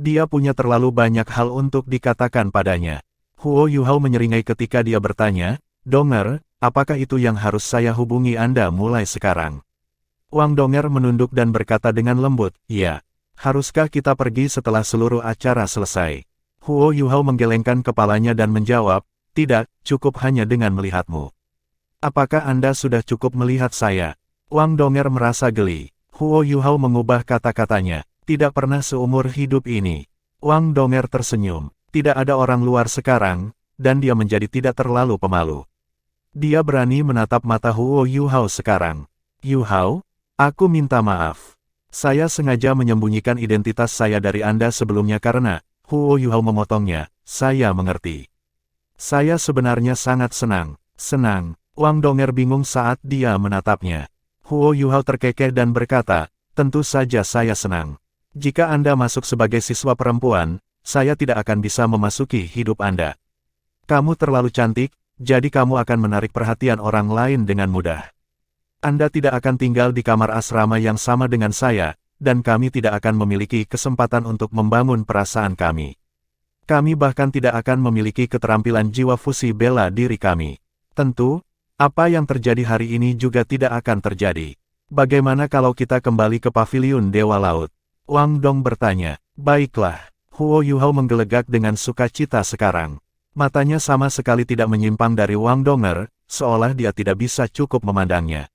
Dia punya terlalu banyak hal untuk dikatakan padanya. Huo Yuhao menyeringai ketika dia bertanya, Donger, apakah itu yang harus saya hubungi Anda mulai sekarang? Wang Donger menunduk dan berkata dengan lembut, ya. Haruskah kita pergi setelah seluruh acara selesai? Huo Yuhao menggelengkan kepalanya dan menjawab, tidak, cukup hanya dengan melihatmu. Apakah Anda sudah cukup melihat saya? Wang Donger merasa geli. Huo Yuhao mengubah kata-katanya, tidak pernah seumur hidup ini. Wang Donger tersenyum, tidak ada orang luar sekarang, dan dia menjadi tidak terlalu pemalu. Dia berani menatap mata Huo Yuhao sekarang. Yuhao, aku minta maaf. Saya sengaja menyembunyikan identitas saya dari Anda sebelumnya karena, Huo Yuhao memotongnya, saya mengerti. Saya sebenarnya sangat senang. Wang Donger bingung saat dia menatapnya. Huo Yuhao terkekeh dan berkata, tentu saja saya senang. Jika Anda masuk sebagai siswa perempuan, saya tidak akan bisa memasuki hidup Anda. Kamu terlalu cantik, jadi kamu akan menarik perhatian orang lain dengan mudah. Anda tidak akan tinggal di kamar asrama yang sama dengan saya, dan kami tidak akan memiliki kesempatan untuk membangun perasaan kami. Kami bahkan tidak akan memiliki keterampilan jiwa fusi bela diri kami. Tentu, apa yang terjadi hari ini juga tidak akan terjadi. Bagaimana kalau kita kembali ke Paviliun Dewa Laut? Wang Dong bertanya. Baiklah. Huo Yuhao menggelegak dengan sukacita sekarang. Matanya sama sekali tidak menyimpang dari Wang Donger, seolah dia tidak bisa cukup memandangnya.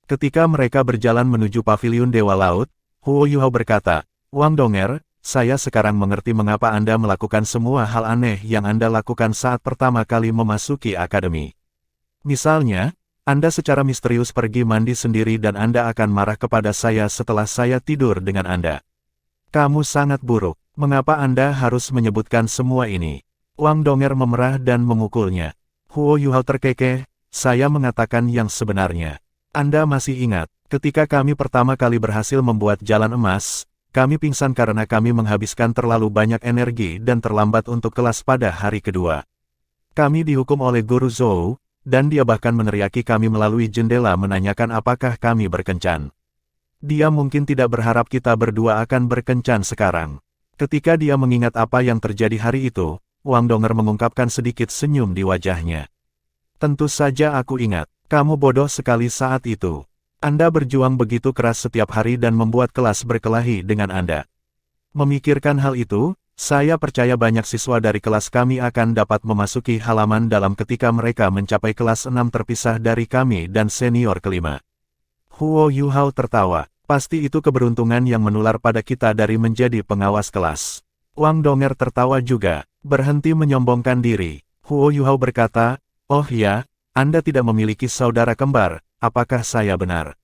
Ketika mereka berjalan menuju Paviliun Dewa Laut, Huo Yuhao berkata, Wang Donger, saya sekarang mengerti mengapa Anda melakukan semua hal aneh yang Anda lakukan saat pertama kali memasuki akademi. Misalnya, Anda secara misterius pergi mandi sendiri dan Anda akan marah kepada saya setelah saya tidur dengan Anda. Kamu sangat buruk. Mengapa Anda harus menyebutkan semua ini? Wang Donger memerah dan memukulnya. Huo Yuhao terkekeh, saya mengatakan yang sebenarnya. Anda masih ingat, ketika kami pertama kali berhasil membuat jalan emas, kami pingsan karena kami menghabiskan terlalu banyak energi dan terlambat untuk kelas pada hari kedua. Kami dihukum oleh Guru Zhou, dan dia bahkan meneriaki kami melalui jendela menanyakan apakah kami berkencan. Dia mungkin tidak berharap kita berdua akan berkencan sekarang. Ketika dia mengingat apa yang terjadi hari itu, Wang Donger mengungkapkan sedikit senyum di wajahnya. Tentu saja aku ingat, kamu bodoh sekali saat itu. Anda berjuang begitu keras setiap hari dan membuat kelas berkelahi dengan Anda. Memikirkan hal itu, saya percaya banyak siswa dari kelas kami akan dapat memasuki halaman dalam ketika mereka mencapai kelas 6 terpisah dari kami dan senior kelima. Huo Yuhao tertawa. Pasti itu keberuntungan yang menular pada kita dari menjadi pengawas kelas. Wang Donger tertawa juga, berhenti menyombongkan diri. Huo Yuhao berkata, "Oh ya, Anda tidak memiliki saudara kembar, apakah saya benar?"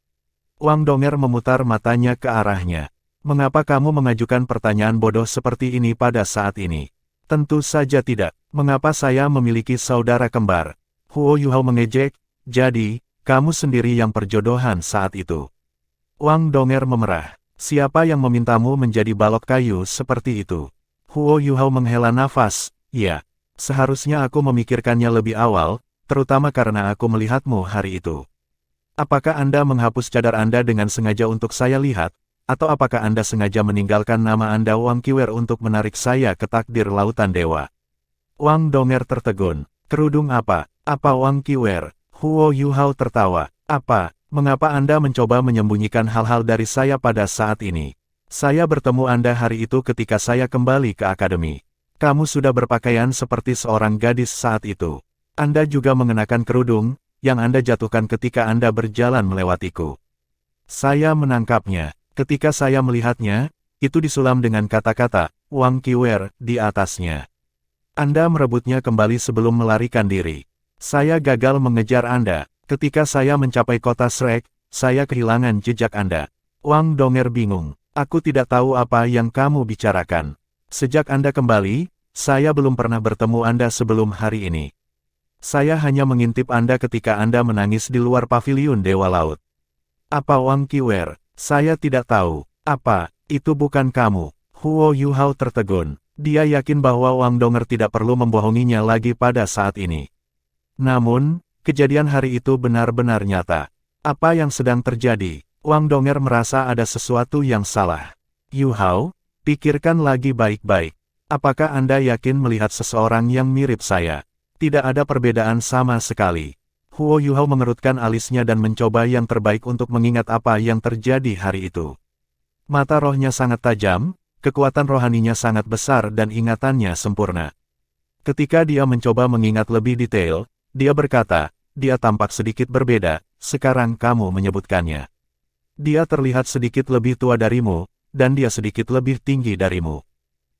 Wang Donger memutar matanya ke arahnya. "Mengapa kamu mengajukan pertanyaan bodoh seperti ini pada saat ini?" "Tentu saja tidak. Mengapa saya memiliki saudara kembar?" Huo Yuhao mengejek, "Jadi, kamu sendiri yang perjodohan saat itu." Wang Donger memerah. "Siapa yang memintamu menjadi balok kayu seperti itu?" Huo Yuhao menghela nafas, "Ya, seharusnya aku memikirkannya lebih awal, terutama karena aku melihatmu hari itu." "Apakah Anda menghapus cadar Anda dengan sengaja untuk saya lihat, atau apakah Anda sengaja meninggalkan nama Anda Wang Qiwer untuk menarik saya ke takdir lautan dewa?" Wang Donger tertegun. "Kerudung apa? Apa Wang Qiwer?" Huo Yuhao tertawa. "Apa? Mengapa Anda mencoba menyembunyikan hal-hal dari saya pada saat ini? Saya bertemu Anda hari itu ketika saya kembali ke akademi. Kamu sudah berpakaian seperti seorang gadis saat itu. Anda juga mengenakan kerudung, yang Anda jatuhkan ketika Anda berjalan melewatiku. Saya menangkapnya. Ketika saya melihatnya, itu disulam dengan kata-kata, Wang Qiwer, di atasnya. Anda merebutnya kembali sebelum melarikan diri. Saya gagal mengejar Anda. Ketika saya mencapai kota Shrek, saya kehilangan jejak Anda." Wang Donger bingung. "Aku tidak tahu apa yang kamu bicarakan. Sejak Anda kembali, saya belum pernah bertemu Anda sebelum hari ini. Saya hanya mengintip Anda ketika Anda menangis di luar paviliun Dewa Laut." "Apa Wang Qiwer? Saya tidak tahu." "Apa, itu bukan kamu?" Huo Yuhao tertegun. Dia yakin bahwa Wang Donger tidak perlu membohonginya lagi pada saat ini. Namun, kejadian hari itu benar-benar nyata. Apa yang sedang terjadi? Wang Donger merasa ada sesuatu yang salah. "Yuhao, pikirkan lagi baik-baik. Apakah Anda yakin melihat seseorang yang mirip saya?" "Tidak ada perbedaan sama sekali." Huo Yuhao mengerutkan alisnya dan mencoba yang terbaik untuk mengingat apa yang terjadi hari itu. Mata rohnya sangat tajam, kekuatan rohaninya sangat besar dan ingatannya sempurna. Ketika dia mencoba mengingat lebih detail, dia berkata, "Dia tampak sedikit berbeda, sekarang kamu menyebutkannya. Dia terlihat sedikit lebih tua darimu, dan dia sedikit lebih tinggi darimu.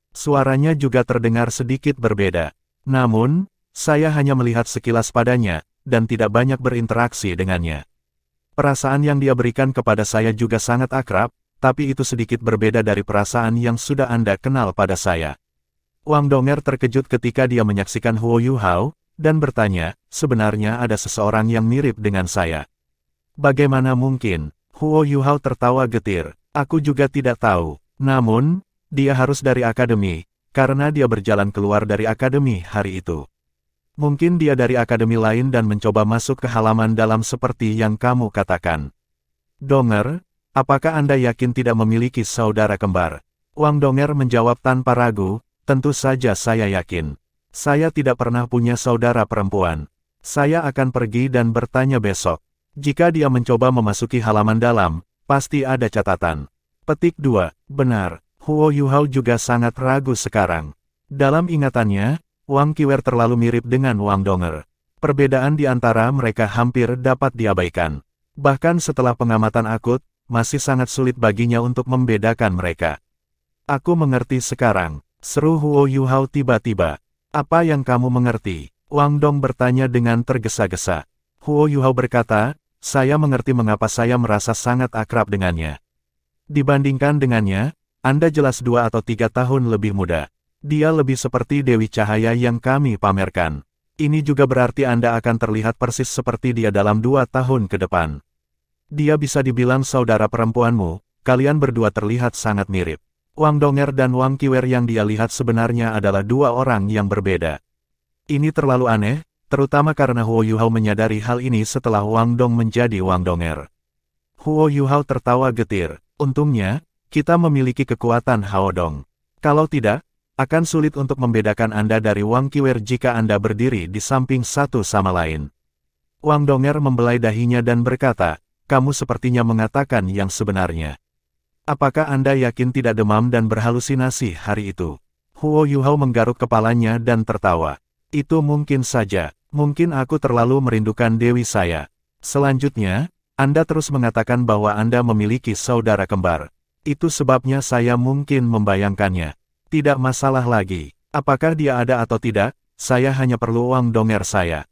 Suaranya juga terdengar sedikit berbeda. Namun, saya hanya melihat sekilas padanya, dan tidak banyak berinteraksi dengannya. Perasaan yang dia berikan kepada saya juga sangat akrab, tapi itu sedikit berbeda dari perasaan yang sudah Anda kenal pada saya." Wang Donger terkejut ketika dia menyaksikan Huo Yuhao, dan bertanya, "Sebenarnya ada seseorang yang mirip dengan saya?" "Bagaimana mungkin?" Huo Yuhao tertawa getir. "Aku juga tidak tahu. Namun, dia harus dari akademi, karena dia berjalan keluar dari akademi hari itu. Mungkin dia dari akademi lain dan mencoba masuk ke halaman dalam seperti yang kamu katakan." "Donger, apakah Anda yakin tidak memiliki saudara kembar?" Wang Donger menjawab tanpa ragu, "Tentu saja saya yakin. Saya tidak pernah punya saudara perempuan. Saya akan pergi dan bertanya besok. Jika dia mencoba memasuki halaman dalam, pasti ada catatan." Petik 2. Benar, Huo Yuhao juga sangat ragu sekarang. Dalam ingatannya, Wang Qiwer terlalu mirip dengan Wang Donger. Perbedaan di antara mereka hampir dapat diabaikan. Bahkan setelah pengamatan akut, masih sangat sulit baginya untuk membedakan mereka. "Aku mengerti sekarang," seru Huo Yuhao tiba-tiba. "Apa yang kamu mengerti?" Wang Dong bertanya dengan tergesa-gesa. Huo Yuhao berkata, "Saya mengerti mengapa saya merasa sangat akrab dengannya. Dibandingkan dengannya, Anda jelas 2 atau 3 tahun lebih muda. Dia lebih seperti Dewi Cahaya yang kami pamerkan. Ini juga berarti Anda akan terlihat persis seperti dia dalam 2 tahun ke depan. Dia bisa dibilang saudara perempuanmu, kalian berdua terlihat sangat mirip." Wang Donger dan Wang Qiwer yang dia lihat sebenarnya adalah 2 orang yang berbeda. Ini terlalu aneh, terutama karena Huo Yuhao menyadari hal ini setelah Wang Dong menjadi Wang Donger. Huo Yuhao tertawa getir. "Untungnya, kita memiliki kekuatan Hao Dong. Kalau tidak, akan sulit untuk membedakan Anda dari Wang Qiwer jika Anda berdiri di samping satu sama lain." Wang Donger membelai dahinya dan berkata, "Kamu sepertinya mengatakan yang sebenarnya." Apakah Anda yakin tidak demam dan berhalusinasi hari itu? Huo Yuhao menggaruk kepalanya dan tertawa. Itu mungkin saja. Mungkin aku terlalu merindukan dewi saya. Selanjutnya, Anda terus mengatakan bahwa Anda memiliki saudara kembar. Itu sebabnya saya mungkin membayangkannya. Tidak masalah lagi. Apakah dia ada atau tidak, saya hanya perlu uang donger saya.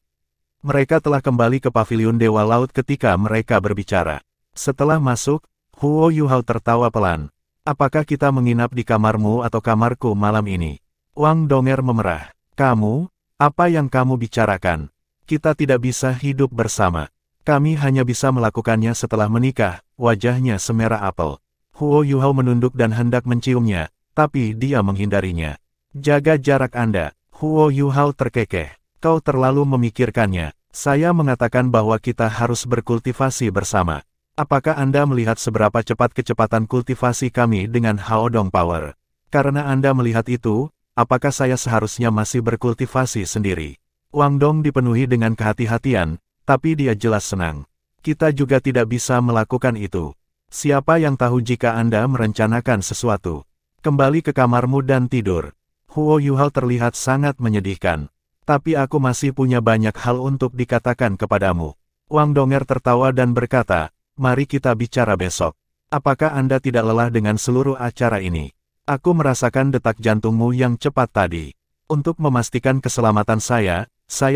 Mereka telah kembali ke paviliun Dewa Laut ketika mereka berbicara. Setelah masuk, Huo Yuhao tertawa pelan. Apakah kita menginap di kamarmu atau kamarku malam ini? Wang Donger memerah. Kamu? Apa yang kamu bicarakan? Kita tidak bisa hidup bersama. Kami hanya bisa melakukannya setelah menikah. Wajahnya semerah apel. Huo Yuhao menunduk dan hendak menciumnya, tapi dia menghindarinya. Jaga jarak Anda. Huo Yuhao terkekeh. Kau terlalu memikirkannya. Saya mengatakan bahwa kita harus berkultivasi bersama. Apakah Anda melihat seberapa cepat kecepatan kultivasi kami dengan Haodong Power? Karena Anda melihat itu, apakah saya seharusnya masih berkultivasi sendiri? Wang Dong dipenuhi dengan kehati-hatian, tapi dia jelas senang. Kita juga tidak bisa melakukan itu. Siapa yang tahu jika Anda merencanakan sesuatu? Kembali ke kamarmu dan tidur. Huo Yuhao terlihat sangat menyedihkan. Tapi aku masih punya banyak hal untuk dikatakan kepadamu. Wang Donger tertawa dan berkata, mari kita bicara besok. Apakah Anda tidak lelah dengan seluruh acara ini? Aku merasakan detak jantungmu yang cepat tadi. Untuk memastikan keselamatan saya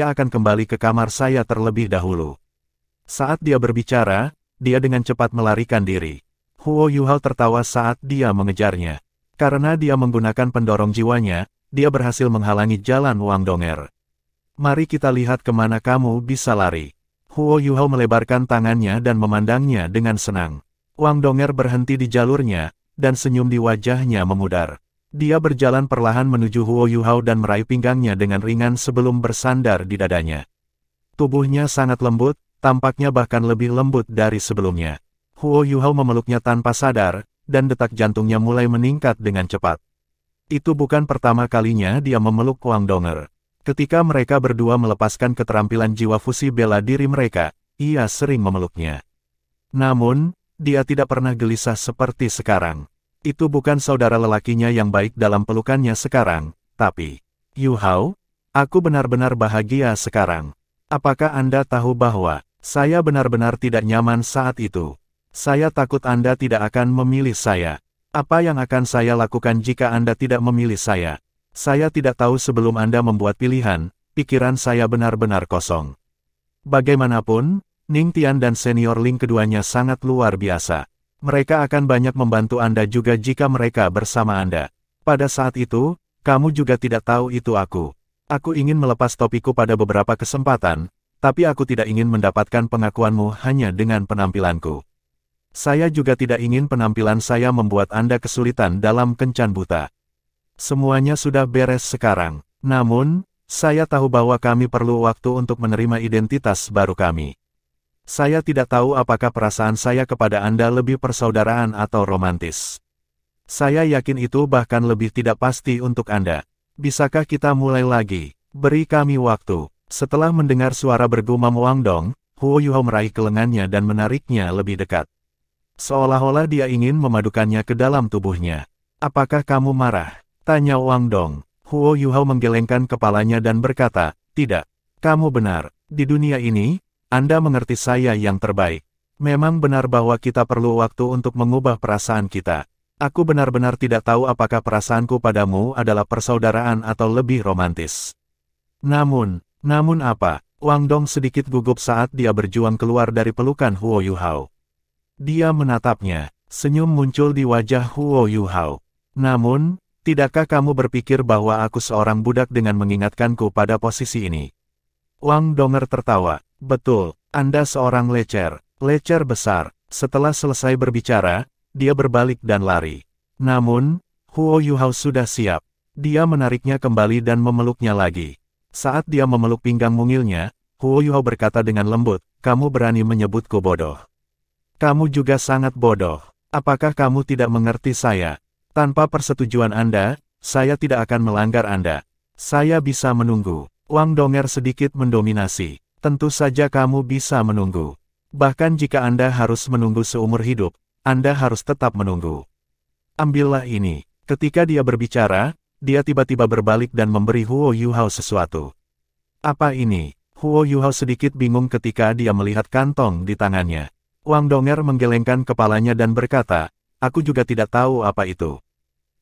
akan kembali ke kamar saya terlebih dahulu. Saat dia berbicara, dia dengan cepat melarikan diri. Huo Yuhao tertawa saat dia mengejarnya. Karena dia menggunakan pendorong jiwanya, dia berhasil menghalangi jalan Wang Donger. Mari kita lihat kemana kamu bisa lari. Huo Yuhao melebarkan tangannya dan memandangnya dengan senang. Wang Donger berhenti di jalurnya, dan senyum di wajahnya memudar. Dia berjalan perlahan menuju Huo Yuhao dan meraih pinggangnya dengan ringan sebelum bersandar di dadanya. Tubuhnya sangat lembut, tampaknya bahkan lebih lembut dari sebelumnya. Huo Yuhao memeluknya tanpa sadar, dan detak jantungnya mulai meningkat dengan cepat. Itu bukan pertama kalinya dia memeluk Wang Donger. Ketika mereka berdua melepaskan keterampilan jiwa fusi bela diri mereka, ia sering memeluknya. Namun, dia tidak pernah gelisah seperti sekarang. Itu bukan saudara lelakinya yang baik dalam pelukannya sekarang, tapi, Yuhao, aku benar-benar bahagia sekarang. Apakah Anda tahu bahwa, saya benar-benar tidak nyaman saat itu? Saya takut Anda tidak akan memilih saya. Apa yang akan saya lakukan jika Anda tidak memilih saya? Saya tidak tahu sebelum Anda membuat pilihan, pikiran saya benar-benar kosong. Bagaimanapun, Ning Tian dan senior Ling keduanya sangat luar biasa. Mereka akan banyak membantu Anda juga jika mereka bersama Anda. Pada saat itu, kamu juga tidak tahu itu aku. Aku ingin melepas topiku pada beberapa kesempatan, tapi aku tidak ingin mendapatkan pengakuanmu hanya dengan penampilanku. Saya juga tidak ingin penampilan saya membuat Anda kesulitan dalam kencan buta. Semuanya sudah beres sekarang. Namun, saya tahu bahwa kami perlu waktu untuk menerima identitas baru kami. Saya tidak tahu apakah perasaan saya kepada Anda lebih persaudaraan atau romantis. Saya yakin itu bahkan lebih tidak pasti untuk Anda. Bisakah kita mulai lagi? Beri kami waktu. Setelah mendengar suara bergumam Wang Dong, Huo Yuhao meraih kelengannya dan menariknya lebih dekat. Seolah-olah dia ingin memadukannya ke dalam tubuhnya. Apakah kamu marah? Tanya Wang Dong. Huo Yuhao menggelengkan kepalanya dan berkata, tidak. Kamu benar. Di dunia ini, Anda mengerti saya yang terbaik. Memang benar bahwa kita perlu waktu untuk mengubah perasaan kita. Aku benar-benar tidak tahu apakah perasaanku padamu adalah persaudaraan atau lebih romantis. Namun apa? Wang Dong sedikit gugup saat dia berjuang keluar dari pelukan Huo Yuhao. Dia menatapnya. Senyum muncul di wajah Huo Yuhao. Namun, tidakkah kamu berpikir bahwa aku seorang budak dengan mengingatkanku pada posisi ini? Wang Donger tertawa. Betul, Anda seorang lecer besar. Setelah selesai berbicara, dia berbalik dan lari. Namun, Huo Yuhao sudah siap. Dia menariknya kembali dan memeluknya lagi. Saat dia memeluk pinggang mungilnya, Huo Yuhao berkata dengan lembut, kamu berani menyebutku bodoh. Kamu juga sangat bodoh. Apakah kamu tidak mengerti saya? Tanpa persetujuan Anda, saya tidak akan melanggar Anda. Saya bisa menunggu. Wang Donger sedikit mendominasi. Tentu saja kamu bisa menunggu. Bahkan jika Anda harus menunggu seumur hidup, Anda harus tetap menunggu. Ambillah ini. Ketika dia berbicara, dia tiba-tiba berbalik dan memberi Huo Yuhao sesuatu. Apa ini? Huo Yuhao sedikit bingung ketika dia melihat kantong di tangannya. Wang Donger menggelengkan kepalanya dan berkata, aku juga tidak tahu apa itu.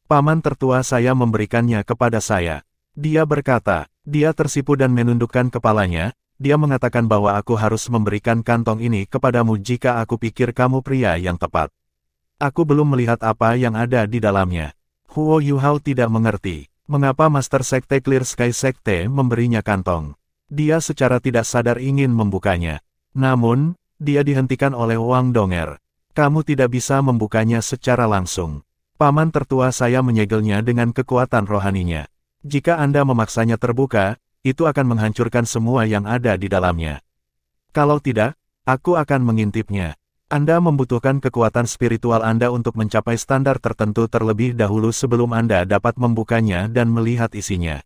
Paman tertua saya memberikannya kepada saya. Dia berkata, dia tersipu dan menundukkan kepalanya, dia mengatakan bahwa aku harus memberikan kantong ini kepadamu jika aku pikir kamu pria yang tepat. Aku belum melihat apa yang ada di dalamnya. Huo Yuhao tidak mengerti, mengapa Master Sekte Clear Sky Sekte memberinya kantong. Dia secara tidak sadar ingin membukanya. Namun, dia dihentikan oleh Wang Donger. Kamu tidak bisa membukanya secara langsung. Paman tertua saya menyegelnya dengan kekuatan rohaninya. Jika Anda memaksanya terbuka, itu akan menghancurkan semua yang ada di dalamnya. Kalau tidak, aku akan mengintipnya. Anda membutuhkan kekuatan spiritual Anda untuk mencapai standar tertentu terlebih dahulu sebelum Anda dapat membukanya dan melihat isinya.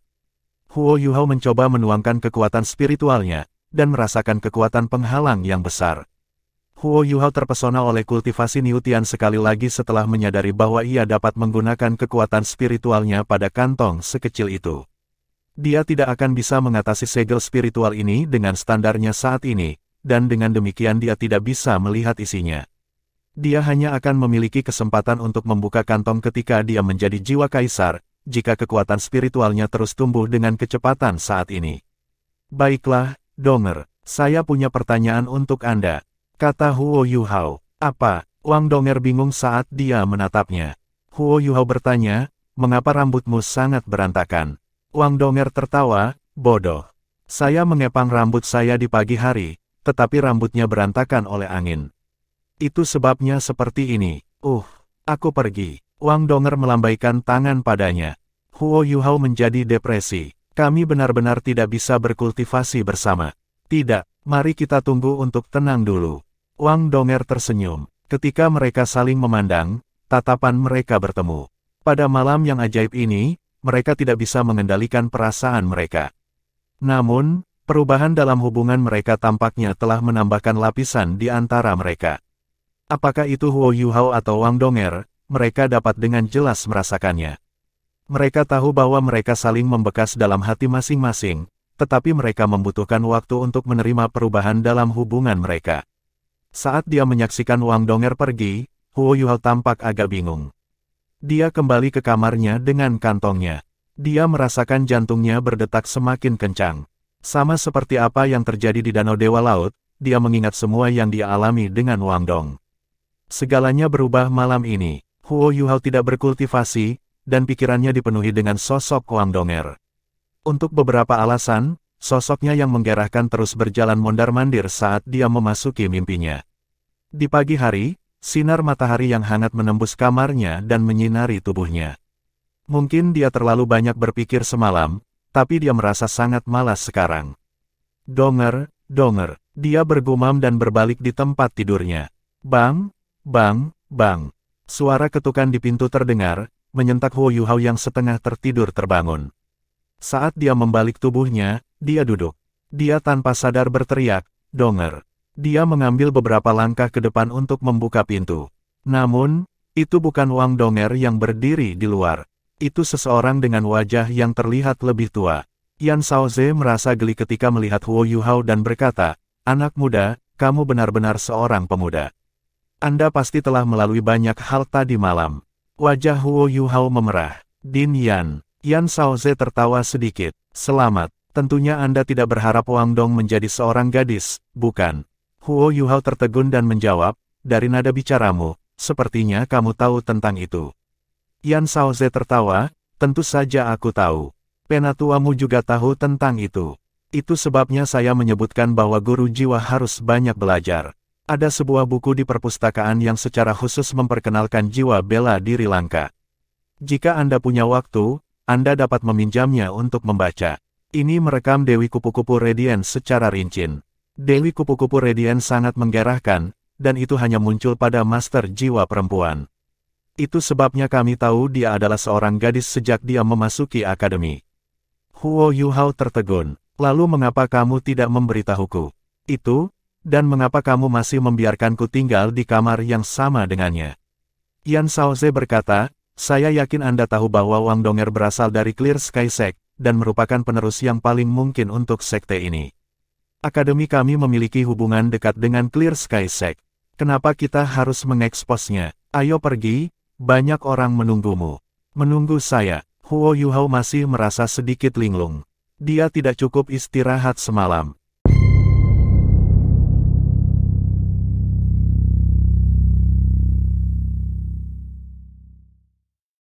Huo Yuhao mencoba menuangkan kekuatan spiritualnya, dan merasakan kekuatan penghalang yang besar. Huo Yuhao terpesona oleh kultivasi Niutian sekali lagi setelah menyadari bahwa ia dapat menggunakan kekuatan spiritualnya pada kantong sekecil itu. Dia tidak akan bisa mengatasi segel spiritual ini dengan standarnya saat ini, dan dengan demikian dia tidak bisa melihat isinya. Dia hanya akan memiliki kesempatan untuk membuka kantong ketika dia menjadi jiwa kaisar, jika kekuatan spiritualnya terus tumbuh dengan kecepatan saat ini. Baiklah, Donger, saya punya pertanyaan untuk Anda, kata Huo Yuhao. Apa? Wang Donger bingung saat dia menatapnya. Huo Yuhao bertanya, mengapa rambutmu sangat berantakan? Wang Donger tertawa, bodoh. Saya mengepang rambut saya di pagi hari, tetapi rambutnya berantakan oleh angin. Itu sebabnya seperti ini. Aku pergi. Wang Donger melambaikan tangan padanya. Huo Yuhao menjadi depresi. Kami benar-benar tidak bisa berkultivasi bersama. Tidak, mari kita tunggu untuk tenang dulu. Wang Donger tersenyum. Ketika mereka saling memandang, tatapan mereka bertemu. Pada malam yang ajaib ini, mereka tidak bisa mengendalikan perasaan mereka. Namun, perubahan dalam hubungan mereka tampaknya telah menambahkan lapisan di antara mereka. Apakah itu Huo Yuhao atau Wang Donger, mereka dapat dengan jelas merasakannya. Mereka tahu bahwa mereka saling membekas dalam hati masing-masing, tetapi mereka membutuhkan waktu untuk menerima perubahan dalam hubungan mereka. Saat dia menyaksikan Wang Donger pergi, Huo Yuhao tampak agak bingung. Dia kembali ke kamarnya dengan kantongnya. Dia merasakan jantungnya berdetak semakin kencang. Sama seperti apa yang terjadi di Danau Dewa Laut, dia mengingat semua yang dia alami dengan Wang Dong. Segalanya berubah malam ini. Huo Yuhao tidak berkultivasi, dan pikirannya dipenuhi dengan sosok Wang Donger. Untuk beberapa alasan, sosoknya yang menggerahkan terus berjalan mondar-mandir saat dia memasuki mimpinya. Di pagi hari, sinar matahari yang hangat menembus kamarnya dan menyinari tubuhnya. Mungkin dia terlalu banyak berpikir semalam, tapi dia merasa sangat malas sekarang. Donger, Donger, dia bergumam dan berbalik di tempat tidurnya. Bang, bang, bang. Suara ketukan di pintu terdengar, menyentak Huo Yuhao yang setengah tertidur terbangun. Saat dia membalik tubuhnya, dia duduk. Dia tanpa sadar berteriak, Donger. Dia mengambil beberapa langkah ke depan untuk membuka pintu. Namun, itu bukan Wang Donger yang berdiri di luar. Itu seseorang dengan wajah yang terlihat lebih tua. Yan Shaoze merasa geli ketika melihat Huo Yuhao dan berkata, anak muda, kamu benar-benar seorang pemuda. Anda pasti telah melalui banyak hal tadi malam. Wajah Huo Yuhao memerah. Din Yan. Yan Shaoze tertawa sedikit. Selamat. Tentunya Anda tidak berharap Wang Dong menjadi seorang gadis, bukan? Huo Yuhao tertegun dan menjawab, dari nada bicaramu, sepertinya kamu tahu tentang itu. Yan Shaoze tertawa, tentu saja aku tahu. Penatuamu juga tahu tentang itu. Itu sebabnya saya menyebutkan bahwa guru jiwa harus banyak belajar. Ada sebuah buku di perpustakaan yang secara khusus memperkenalkan jiwa bela diri langka. Jika Anda punya waktu, Anda dapat meminjamnya untuk membaca. Ini merekam Dewi Kupu-Kupu Radiant secara rinci. Dewi Kupu-Kupu Radiant sangat menggerahkan, dan itu hanya muncul pada master jiwa perempuan. Itu sebabnya kami tahu dia adalah seorang gadis sejak dia memasuki akademi. Huo Yuhao tertegun. Lalu mengapa kamu tidak memberitahuku itu, dan mengapa kamu masih membiarkanku tinggal di kamar yang sama dengannya? Yan Shaoze berkata, saya yakin Anda tahu bahwa Wang Donger berasal dari Clear Sky Sect, dan merupakan penerus yang paling mungkin untuk sekte ini. Akademi kami memiliki hubungan dekat dengan Clear Sky Sect. Kenapa kita harus mengeksposnya? Ayo pergi, banyak orang menunggumu. Menunggu saya. Huo Yuhao masih merasa sedikit linglung. Dia tidak cukup istirahat semalam.